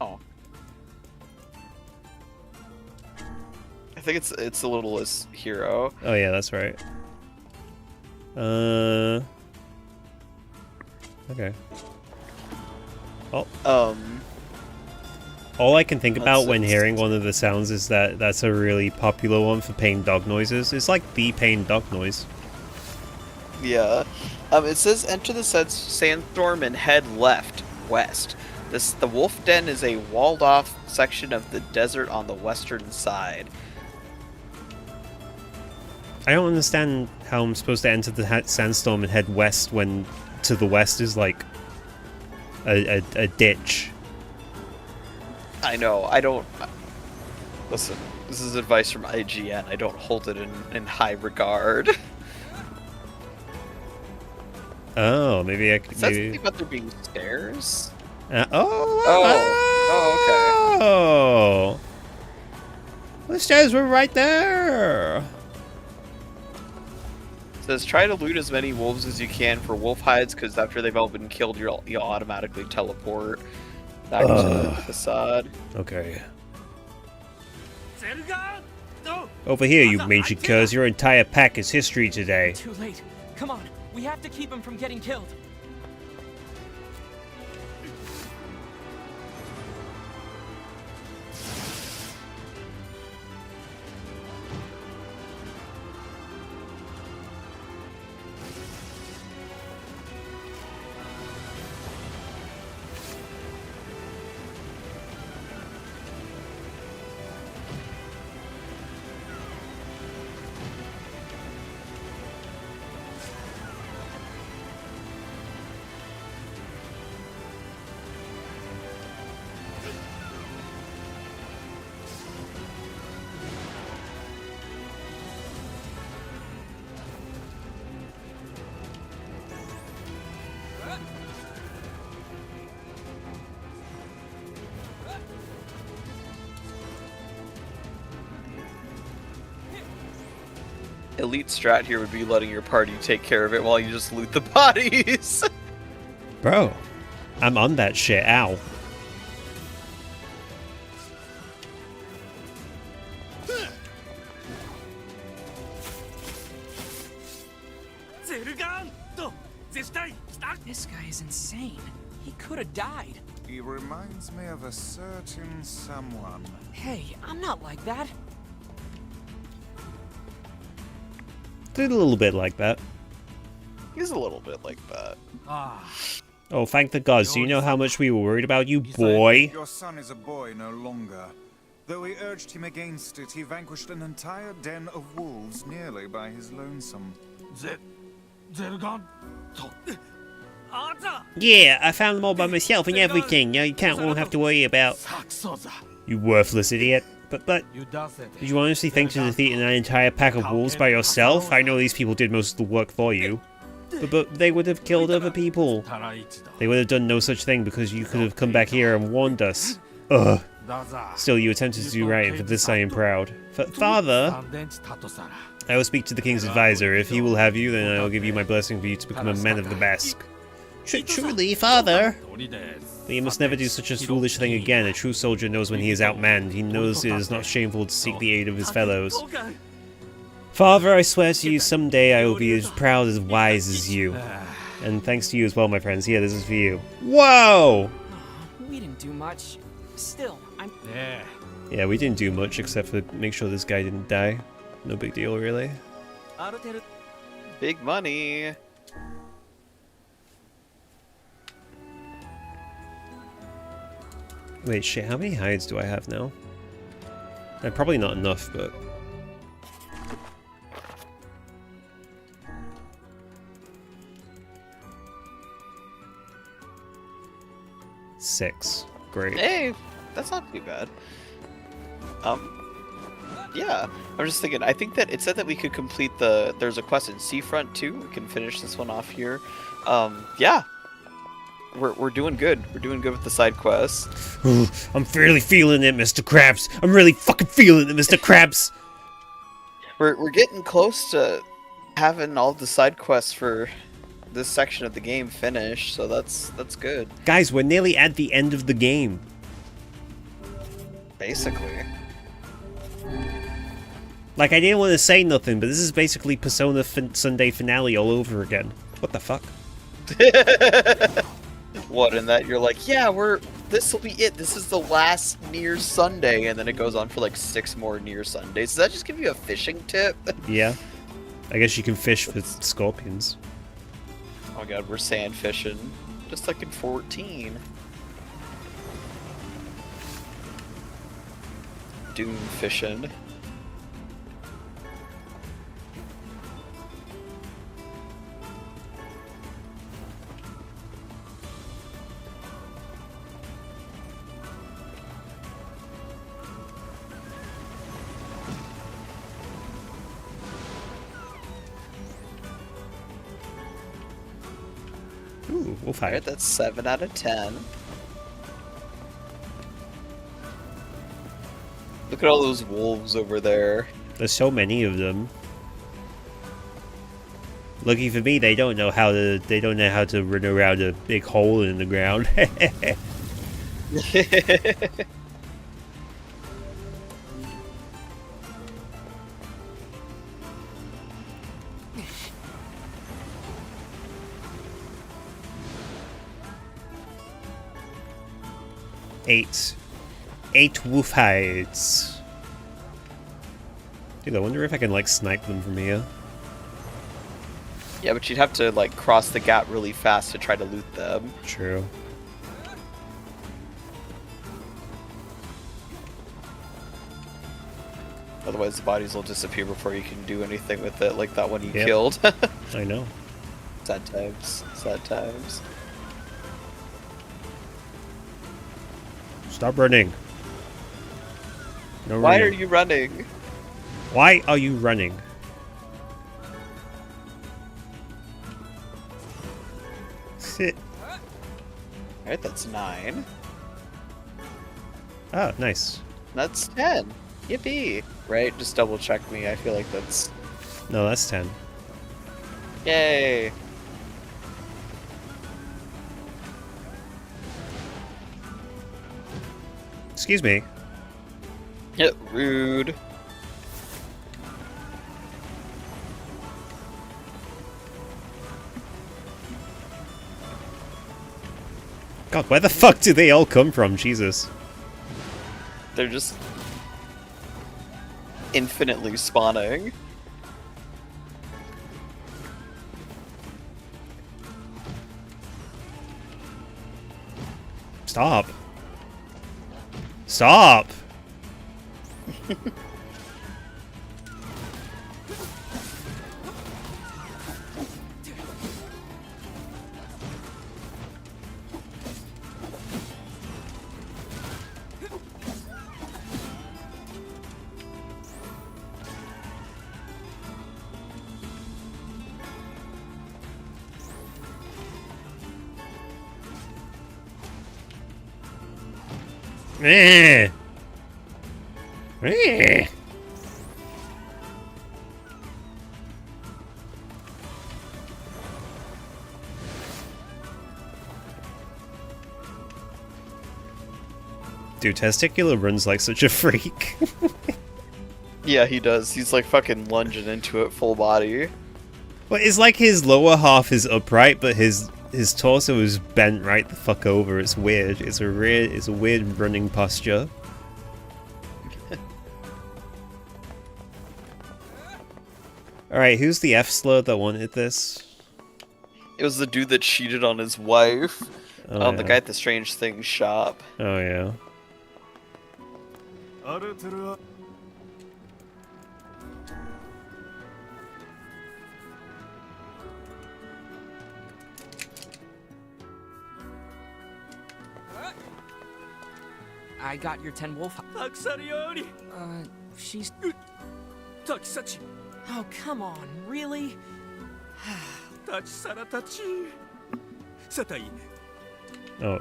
S16: Oh. I think it's the littlest hero.
S1: Oh yeah, that's right. Okay. Oh. All I can think about when hearing one of the sounds is that that's a really popular one for pain dog noises. It's like the pain dog noise.
S16: Yeah. It says enter the sandstorm and head west. The wolf den is a walled off section of the desert on the western side.
S1: I don't understand how I'm supposed to enter the sandstorm and head west when to the west is like a ditch.
S16: I know. I don't. Listen, this is advice from IGN. I don't hold it in high regard.
S1: Oh, maybe I could.
S16: Is that something about there being stairs?
S1: Oh. The stairs were right there.
S16: It says try to loot as many wolves as you can for wolf hides, because after they've all been killed, you'll automatically teleport back to the facade.
S1: Okay. Over here, you mangy curs. Your entire pack is history today.
S11: Too late. Come on. We have to keep him from getting killed.
S16: Elite strat here would be letting your party take care of it while you just loot the bodies.
S1: Bro, I'm on that shit. Ow.
S11: This guy is insane. He could have died.
S4: He reminds me of a certain someone.
S11: Hey, I'm not like that.
S1: Did a little bit like that.
S16: He's a little bit like that.
S1: Oh, thank the gods. Do you know how much we were worried about you, boy?
S4: Your son is a boy no longer. Though we urged him against it, he vanquished an entire den of wolves nearly by his lonesome.
S14: Yeah, I found them all by myself and everything. Now you won't have to worry about.
S1: You worthless idiot. But did you honestly think to defeat an entire pack of wolves by yourself? I know these people did most of the work for you. But they would have killed other people. They would have done no such thing because you could have come back here and warned us. Ugh. Still, you attempted to do right, and for this I am proud. Father, I will speak to the king's advisor. If he will have you, then I will give you my blessing for you to become a man of the mask.
S14: Truly, father.
S1: But you must never do such a foolish thing again. A true soldier knows when he is outmanned. He knows it is not shameful to seek the aid of his fellows. Father, I swear to you, someday I will be as proud as wise as you. And thanks to you as well, my friends. Here, this is for you. Whoa!
S11: We didn't do much. Still, I'm...
S1: Yeah, we didn't do much except for make sure this guy didn't die. No big deal, really.
S16: Big money.
S1: Wait, shit, how many hides do I have now? Probably not enough, but... Six. Great.
S16: Hey, that's not too bad. Yeah, I'm just thinking, I think that it said that we could complete there's a quest in Seafront too. We can finish this one off here. Yeah. We're doing good. We're doing good with the side quests.
S1: Ooh, I'm really feeling it, Mr. Krabs. I'm really fucking feeling it, Mr. Krabs.
S16: We're getting close to having all the side quests for this section of the game finished, so that's good.
S1: Guys, we're nearly at the end of the game.
S16: Basically.
S1: Like, I didn't want to say nothing, but this is basically Persona Sunday Finale all over again. What the fuck?
S16: What, in that you're like, yeah, this will be it. This is the last Nier Sunday, and then it goes on for like 6 more Nier Sundays. Does that just give you a fishing tip?
S1: Yeah. I guess you can fish for scorpions.
S16: Oh my god, we're sand fishing. Just like in 14. Dune fishing.
S1: Ooh, we'll fight.
S16: Alright, that's 7 out of 10. Look at all those wolves over there.
S1: There's so many of them. Lucky for me, they don't know how to run around a big hole in the ground. Eight wolf hides. Dude, I wonder if I can like snipe them from here.
S16: Yeah, but you'd have to like cross the gap really fast to try to loot them.
S1: True.
S16: Otherwise the bodies will disappear before you can do anything with it, like that one you killed.
S1: I know.
S16: Sad times. Sad times.
S1: Stop running. No
S16: Why
S1: running.
S16: are you running?
S1: Why are you running? Sit.
S16: Alright, that's 9.
S1: Oh, nice.
S16: That's 10. Yippee. Right? Just double check me. I feel like that's...
S1: No, that's 10.
S16: Yay.
S1: Excuse me.
S16: Yeah, rude.
S1: God, where the fuck do they all come from? Jesus.
S16: They're just infinitely spawning.
S1: Stop. Stop! Eh. Eh. Dude, Testicular runs like such a freak.
S16: Yeah, he does. He's like fucking lunging into it full body.
S1: Well, it's like his lower half is upright, but his torso is bent right the fuck over. It's weird. It's a weird running posture. Alright, who's the F-slur that wanted this?
S16: It was the dude that cheated on his wife.
S1: Oh,
S16: The
S1: yeah.
S16: guy at the Strange Things shop.
S1: Oh, yeah.
S11: I got your 10 wolf. She's. Oh, come on, really?
S1: Oh.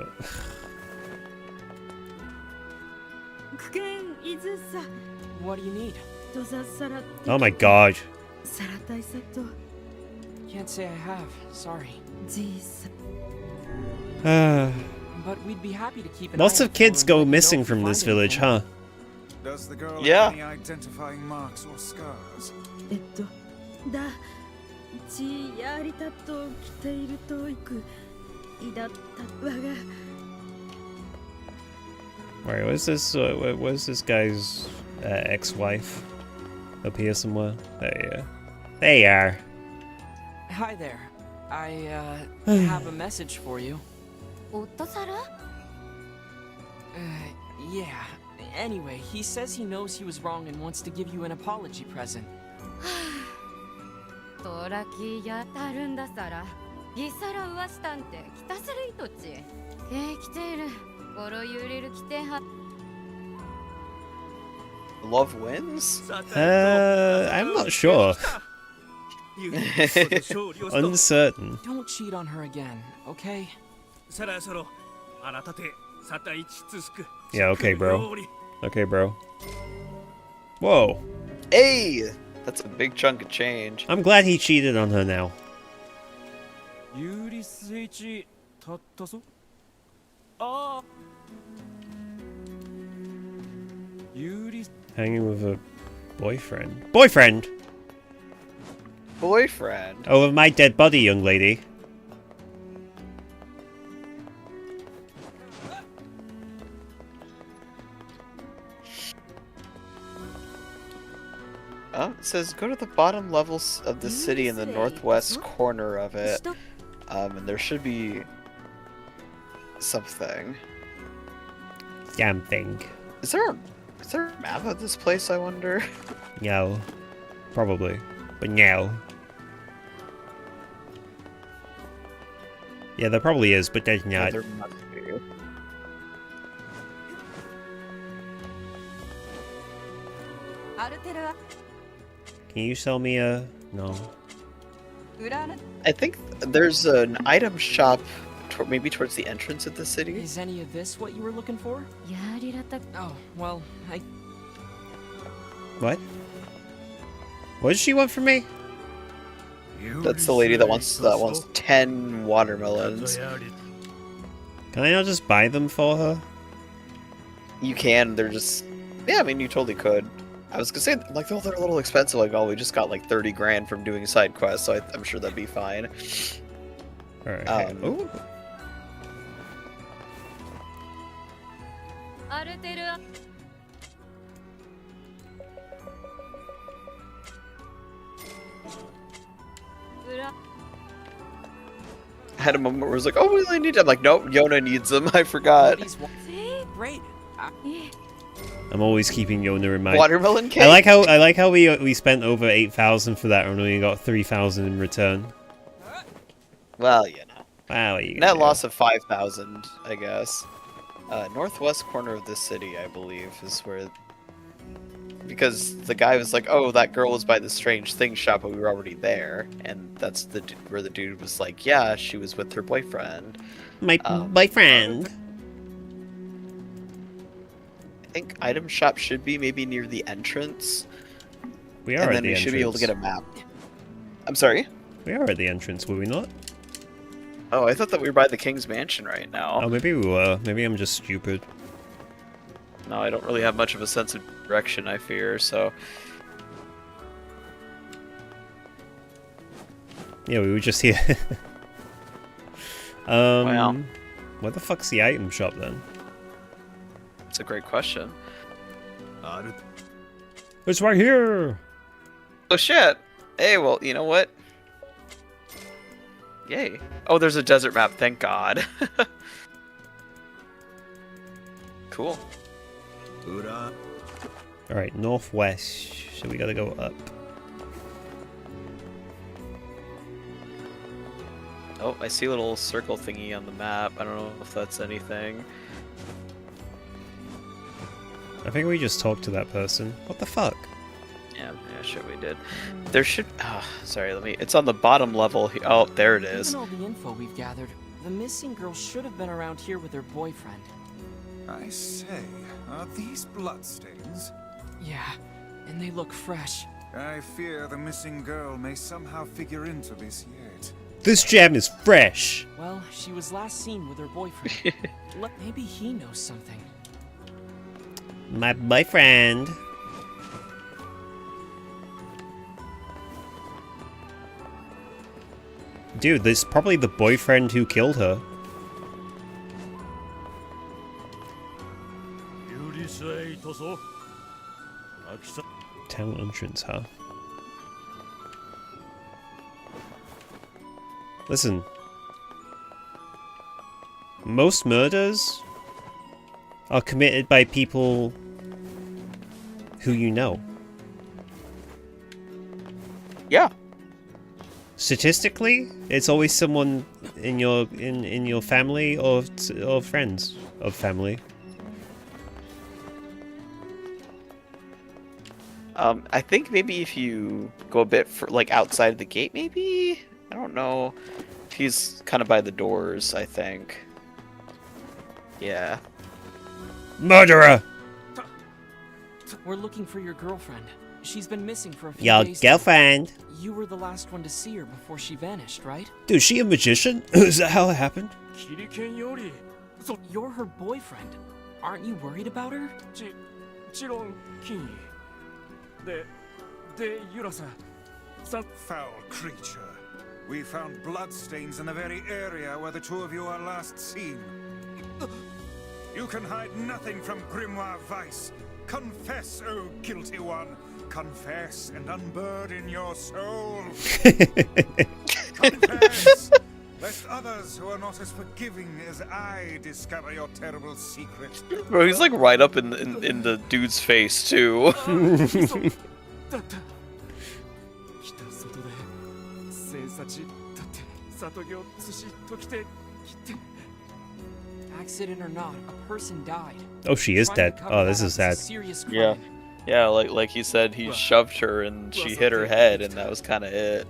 S11: What do you need?
S1: Oh my god.
S11: Can't say I have. Sorry. But we'd be happy to keep an
S1: Lots
S11: eye
S1: of
S11: out
S1: kids
S11: for him,
S1: go
S11: let you know
S1: missing
S11: if
S1: from
S11: you
S1: this
S11: find
S1: village,
S11: anything.
S1: huh?
S4: Does the girl
S16: Yeah.
S4: have any identifying marks or scars?
S1: Wait, where's this guy's ex-wife? Up here somewhere? There you are. There you are.
S11: Hi there. I have a message for you. Yeah. Anyway, he says he knows he was wrong and wants to give you an apology present.
S16: Love wins?
S1: I'm not sure. Uncertain.
S11: Don't cheat on her again, okay?
S1: Yeah, okay, bro. Okay, bro. Whoa.
S16: Hey! That's a big chunk of change.
S1: I'm glad he cheated on her now. Hanging with a boyfriend. Boyfriend!
S16: Boyfriend?
S1: Over my dead body, young lady.
S16: It says go to the bottom levels of the city in the northwest corner of it. And there should be something.
S1: Damn thing.
S16: Is there a map of this place, I wonder?
S1: No. Probably. But no. Yeah, there probably is, but there's not.
S16: There must be.
S1: Can you sell me a... No.
S16: I think there's an item shop maybe towards the entrance of the city.
S11: Is any of this what you were looking for? Oh, well,
S1: What? What does she want from me?
S16: That's the lady that wants 10 watermelons.
S1: Can I not just buy them for her?
S16: You can, they're just... Yeah, I mean, you totally could. I was gonna say, like, oh, they're a little expensive. Like, oh, we just got like 30 grand from doing side quests, so I'm sure that'd be fine.
S1: Alright. Ooh.
S16: I had a moment where I was like, oh, we really need them. I'm like, nope, Yona needs them. I forgot.
S11: Great.
S1: I'm always keeping Yona in mind.
S16: Watermelon cake?
S1: I like how we spent over 8,000 for that and only got 3,000 in return.
S16: Well, you know.
S1: Wow, you
S16: Net loss of 5,000, I guess. Northwest corner of the city, I believe, is where... Because the guy was like, oh, that girl was by the Strange Things shop, but we were already there. And that's where the dude was like, yeah, she was with her boyfriend.
S1: My boyfriend.
S16: think item shop should be maybe near the entrance.
S1: We are
S16: and
S1: at
S16: then
S1: the
S16: we
S1: entrance.
S16: should be able to get a map. I'm sorry?
S1: We are at the entrance, were we not?
S16: Oh, I thought that we were by the King's Mansion right now.
S1: Oh, maybe we were. Maybe I'm just stupid.
S16: No, I don't really have much of a sense of direction, I fear, so...
S1: Yeah, we were just here.
S16: Wow.
S1: Where the fuck's the item shop then?
S16: That's a great question.
S1: It's right here!
S16: Oh shit! Hey, well, you know what? Yay. Oh, there's a desert map, thank God. Cool.
S1: Alright, northwest. So we gotta go up.
S16: Oh, I see a little circle thingy on the map. I don't know if that's anything.
S1: I think we just talked to that person. What the fuck?
S16: Yeah, sure we did. There should... sorry, it's on the bottom level. Oh, there it is.
S11: Given all the info we've gathered, the missing girl should have been around here with her boyfriend.
S4: I say, are these bloodstains?
S11: Yeah, and they look fresh.
S4: I fear the missing girl may somehow figure into this yet.
S1: This gem is fresh!
S11: Well, she was last seen with her boyfriend. Maybe he knows something.
S1: My boyfriend. Dude, this is probably the boyfriend who killed her. Town entrance, huh? Listen. Most murders are committed by people who you know.
S16: Yeah.
S1: Statistically, it's always someone in your family or friends of family.
S16: I think maybe if you go a bit like outside the gate, maybe? I don't know. He's kind of by the doors, I think. Yeah.
S1: Murderer!
S11: We're looking for your girlfriend. She's been missing for a few
S1: Your
S11: days.
S1: girlfriend.
S11: You were the last one to see her before she vanished, right?
S1: Dude, is she a magician? Is that how it happened?
S11: So you're her boyfriend. Aren't you worried about her?
S4: Foul creature. We found bloodstains in the very area where the two of you are last seen. You can hide nothing from Grimoire Vice. Confess, O guilty one. Confess and unburden your soul. Confess, lest others who are not as forgiving as I discover your terrible secret.
S16: Bro, he's like right up in the dude's face too.
S11: Accident or not, a person died.
S1: Oh, she is dead. Oh, this is sad.
S16: Yeah. Yeah, like he said, he shoved her and she hit her head and that was kind of it.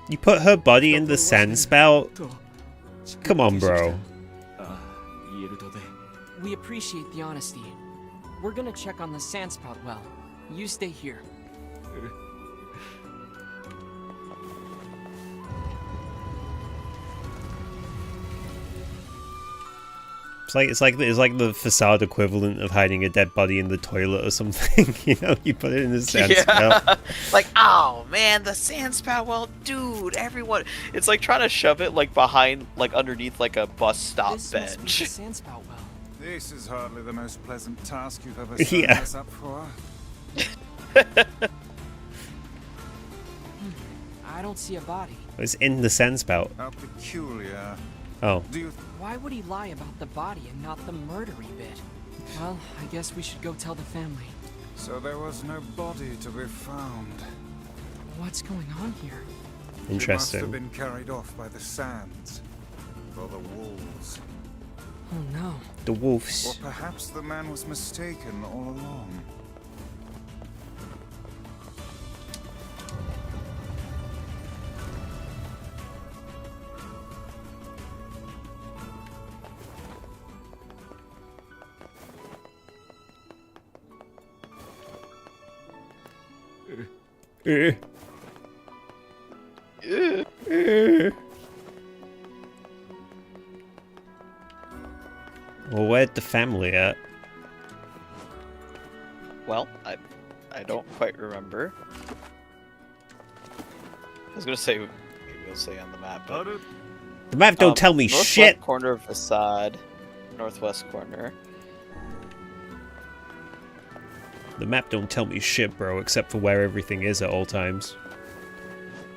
S1: You put her body in the sand spout? Come on, bro.
S11: We appreciate the honesty. We're gonna check on the sandspout well. You stay here.
S1: It's like the facade equivalent of hiding a dead body in the toilet or something. You know, you put it in the sand spout.
S16: Like, oh man, the sand spout. Well, dude, everyone. It's like trying to shove it like behind, like underneath, like a bus stop bench.
S11: Sandspout well.
S4: This is hardly the most pleasant task you've ever signed us up for.
S11: I don't see a body.
S1: It's in the sand spout.
S4: How peculiar.
S1: Oh.
S11: Why would he lie about the body and not the murdery bit? Well, I guess we should go tell the family.
S4: So there was no body to be found.
S11: What's going on here?
S1: Interesting.
S4: She must have been carried off by the sands. Or the wolves.
S11: Oh no.
S1: The wolves.
S4: Or perhaps the man was mistaken all along.
S1: Well, where'd the family at?
S16: Well, I don't quite remember. I was gonna say, maybe it'll say on the map, but...
S1: The map don't tell me
S16: northwest
S1: shit!
S16: Corner of facade. Northwest corner.
S1: The map don't tell me shit, bro, except for where everything is at all times.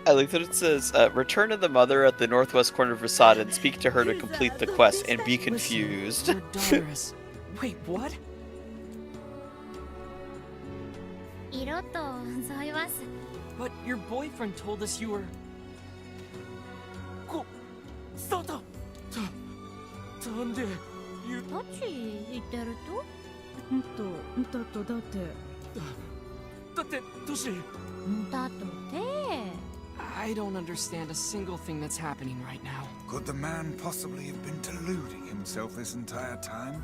S16: I like that it says, return to the mother at the northwest corner of facade and speak to her to complete the quest and be confused.
S11: Your daughter is... Wait, what? But your boyfriend told us you were... I don't understand a single thing that's happening right now.
S4: Could the man possibly have been deluding himself this entire time?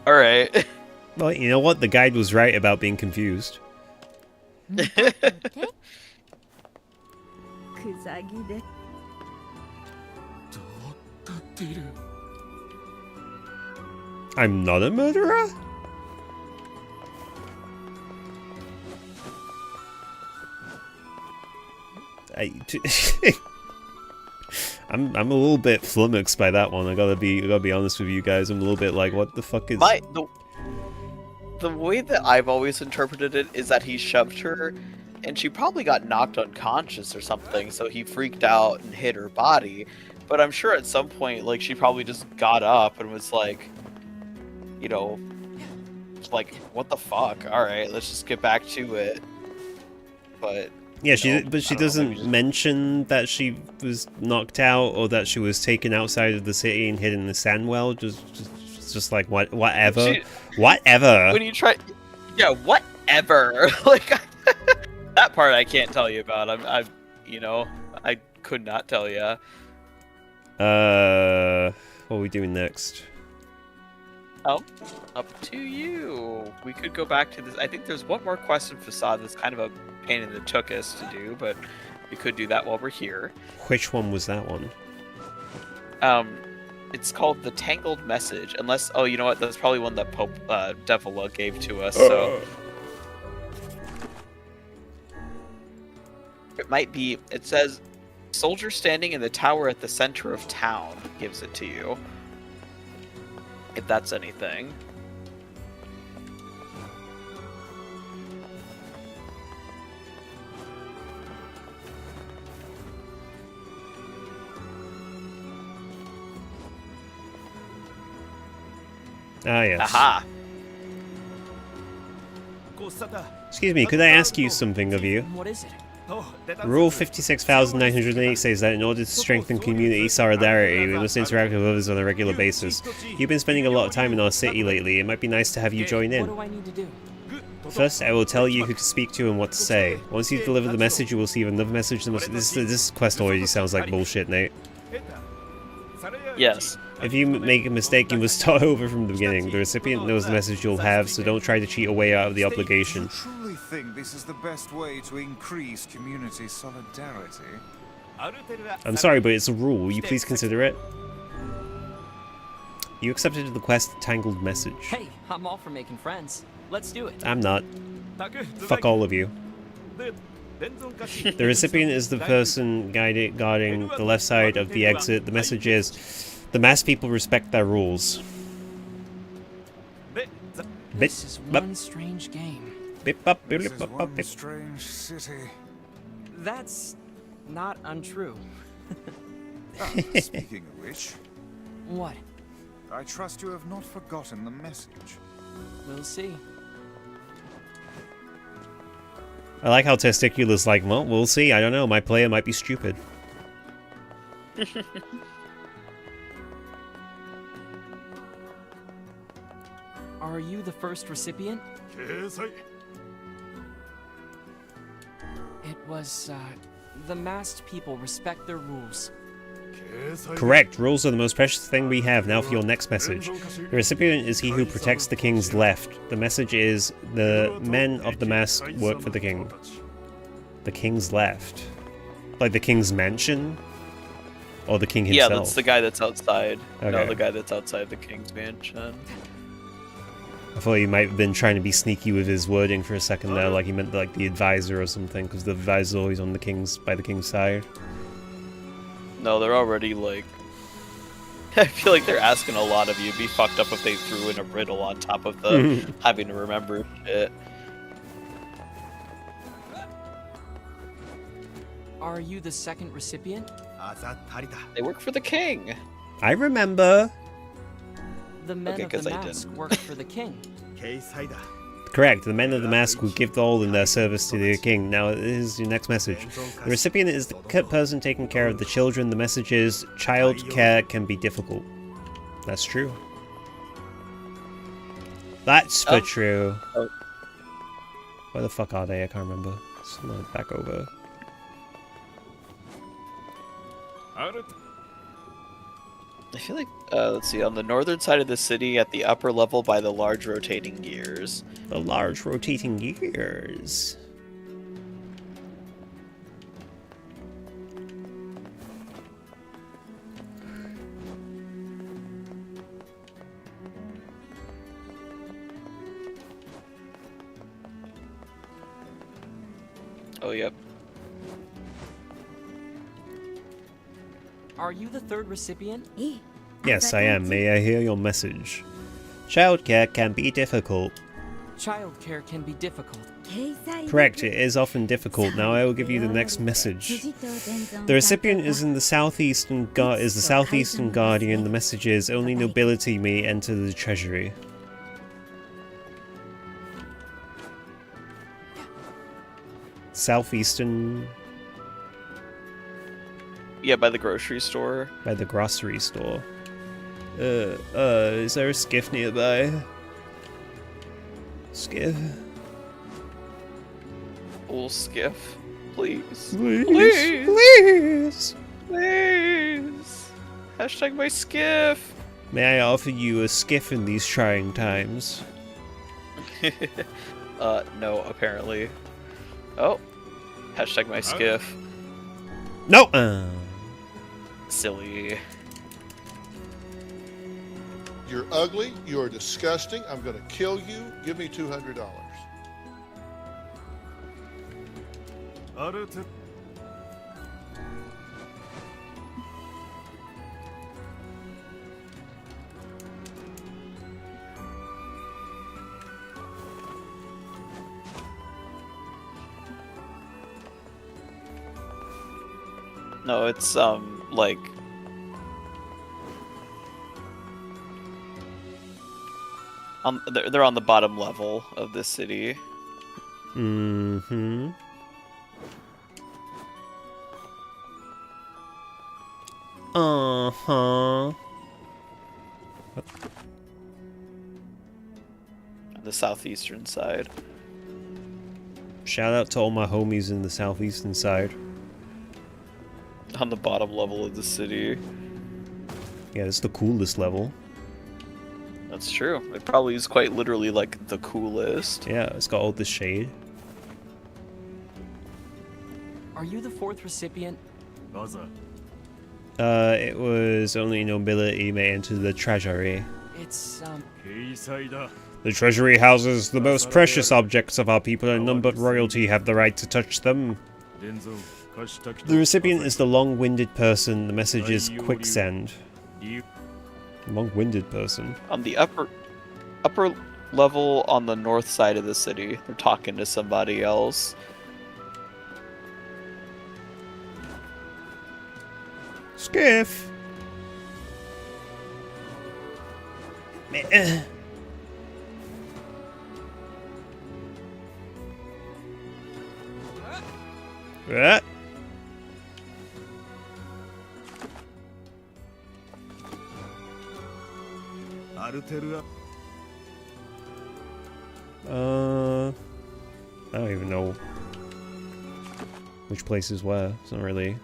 S16: Alright.
S1: Well, you know what? The guide was right about being confused. I'm not a murderer? I'm a little bit flummoxed by that one. I gotta be honest with you guys. I'm a little bit like, what the fuck is...
S16: The way that I've always interpreted it is that he shoved her, and she probably got knocked unconscious or something, so he freaked out and hit her body. But I'm sure at some point, like, she probably just got up and was like, you know, like, what the fuck? Alright, let's just get back to it. But...
S1: Yeah, she doesn't mention that she was knocked out or that she was taken outside of the city and hid in the sandwell. Just like whatever. Whatever.
S16: When you try, yeah, whatever. Like that part, I can't tell you about. I could not tell you.
S1: What are we doing next?
S16: Oh, up to you. We could go back to this. I think there's one more quest in Facade that's kind of a pain in the tuchus to do, but we could do that while we're here.
S1: Which one was that one?
S16: It's called the Tangled Message. Unless, oh, you know what? That's probably one that Pope Devila gave to us. So it might be. It says, "Soldier standing in the tower at the center of town gives it to you." If that's anything.
S1: Ah, yes.
S16: Aha!
S1: Excuse me, could I ask you something of you?
S11: What is it?
S1: Rule 56,908 says that in order to strengthen community solidarity, we must interact with others on a regular basis. You've been spending a lot of time in our city lately. It might be nice to have you join in.
S11: What do I need to do?
S1: First, I will tell you who to speak to and what to say. Once you deliver the message, you will receive another message. This quest already sounds like bullshit, Nate.
S16: Yes.
S1: If you make a mistake, you must start over from the beginning. The recipient knows the message you'll have, so don't try to cheat your way out of the obligation.
S4: I truly think this is the best way to increase community solidarity.
S1: I'm sorry, but it's a rule. Will you please consider it? You accepted the quest Tangled Message.
S11: Hey, I'm all for making friends. Let's do it.
S1: I'm not. Fuck all of you. The recipient is the person guarding the left side of the exit. The message is, the mass people respect their rules.
S11: This is one strange game.
S4: This is one strange city.
S11: That's not untrue.
S4: Speaking of which...
S11: What?
S4: I trust you have not forgotten the message.
S11: We'll see.
S1: I like how Testicula's like, well, we'll see. I don't know. My player might be stupid.
S11: Are you the first recipient? It was, the masked people respect their rules.
S1: Correct. Rules are the most precious thing we have. Now for your next message. The recipient is he who protects the king's left. The message is, the men of the mask work for the king. The king's left. Like the king's mansion? Or the king himself?
S2: Yeah, that's the guy that's outside.
S1: Okay.
S2: No, the guy that's outside the king's mansion.
S1: I thought he might have been trying to be sneaky with his wording for a second there, like he meant like the advisor or something, because the advisor's always on the king's, by the king's side.
S2: No, they're already like... I feel like they're asking a lot of you. It'd be fucked up if they threw in a riddle on top of the having to remember shit.
S11: Are you the second recipient?
S2: They work for the king.
S1: I remember.
S11: The men of the
S2: I
S11: mask
S2: didn't.
S11: work for the king.
S1: Correct. The men of the mask will give all in their service to the king. Now, here's your next message. The recipient is the person taking care of the children. The message is, child care can be difficult. That's true. That's for true.
S2: Oh.
S1: Where the fuck are they? I can't remember. Let's load back over.
S2: I feel like, let's see, on the northern side of the city at the upper level by the large rotating gears.
S1: The large rotating gears.
S2: Oh, yep.
S11: Are you the third recipient?
S1: Yes, I am. May I hear your message? Childcare can be difficult.
S11: Childcare can be difficult.
S1: Correct, it is often difficult. Now I will give you the next message. The recipient is in the southeastern is the southeastern guardian. The message is, only nobility may enter the treasury. Southeastern...
S2: Yeah, by the grocery store.
S1: By the grocery store. Is there a skiff nearby? Skiff?
S2: Old skiff. Please.
S1: Please.
S2: Please.
S1: Please.
S2: Please. Hashtag my skiff.
S1: May I offer you a skiff in these trying times?
S2: No, apparently. Oh. Hashtag my skiff.
S1: No!
S2: Silly.
S18: You're ugly. You are disgusting. I'm going to kill you. Give me $200.
S2: No, it's, like... they're on the bottom level of the city.
S1: Mm-hmm. Uh-huh.
S2: On the southeastern side.
S1: Shout out to all my homies in the southeastern side.
S2: On the bottom level of the city.
S1: Yeah, it's the coolest level.
S2: That's true. It probably is quite literally like the coolest.
S1: Yeah, it's got all the shade.
S11: Are you the fourth recipient?
S1: It was only nobility may enter the treasury.
S11: It's,
S1: The treasury houses the most precious objects of our people, and none but royalty have the right to touch them. The recipient is the long-winded person. The message is quicksand. Long-winded person.
S2: On the upper level on the north side of the city. They're talking to somebody else.
S1: Skiff. What? I don't even know which place is where. It's not really.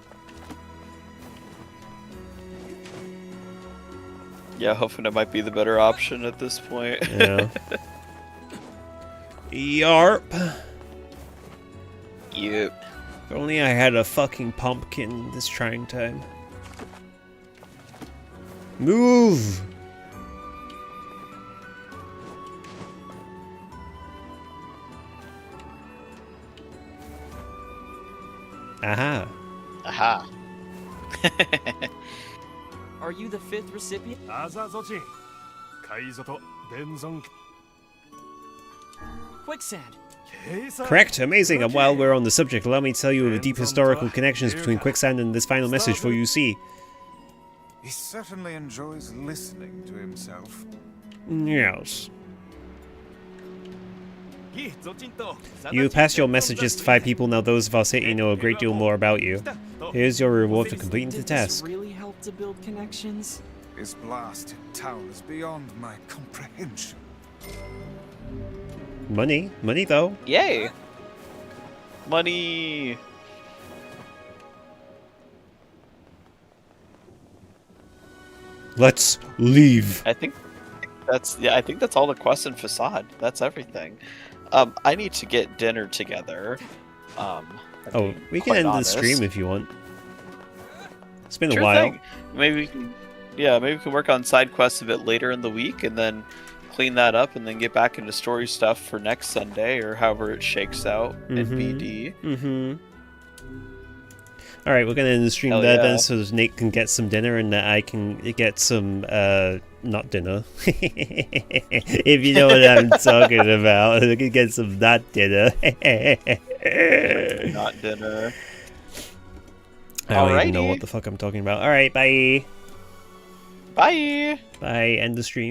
S16: Yeah, hoping it might be the better option at this point.
S1: Yeah. Yarp.
S16: Yep.
S1: If only I had a fucking pumpkin this trying time. Move! Aha.
S16: Aha.
S11: Are you the 5th recipient? Quicksand.
S1: Correct, amazing. And while we're on the subject, allow me to tell you of the deep historical connections between Quicksand and this final message for you see.
S4: He certainly enjoys listening to himself.
S1: Yes. You passed your messages to 5 people, now those of our city know a great deal more about you. Here's your reward for completing the task.
S11: Did this really help to build connections?
S4: His blasted town is beyond my comprehension.
S1: Money. Money, though.
S16: Yay! Money!
S1: Let's leave.
S16: I think that's all the quest and facade. That's everything. I need to get dinner together.
S1: Oh, we can end the stream if you want. It's been
S16: Sure
S1: a while.
S16: thing. Maybe we can, maybe we can work on side quests a bit later in the week, and then clean that up, and then get back into story stuff for next Sunday, or however it shakes out in BD.
S1: Mm-hmm. Alright, we're gonna end the stream
S16: Hell
S1: there
S16: yeah.
S1: then, so Nate can get some dinner and I can get some, not dinner. If you know what I'm talking about. I can get some not dinner.
S16: Not dinner.
S1: I don't even know
S16: Alrighty.
S1: what the fuck I'm talking about. Alright, bye.
S16: Bye!
S1: Bye, end the stream.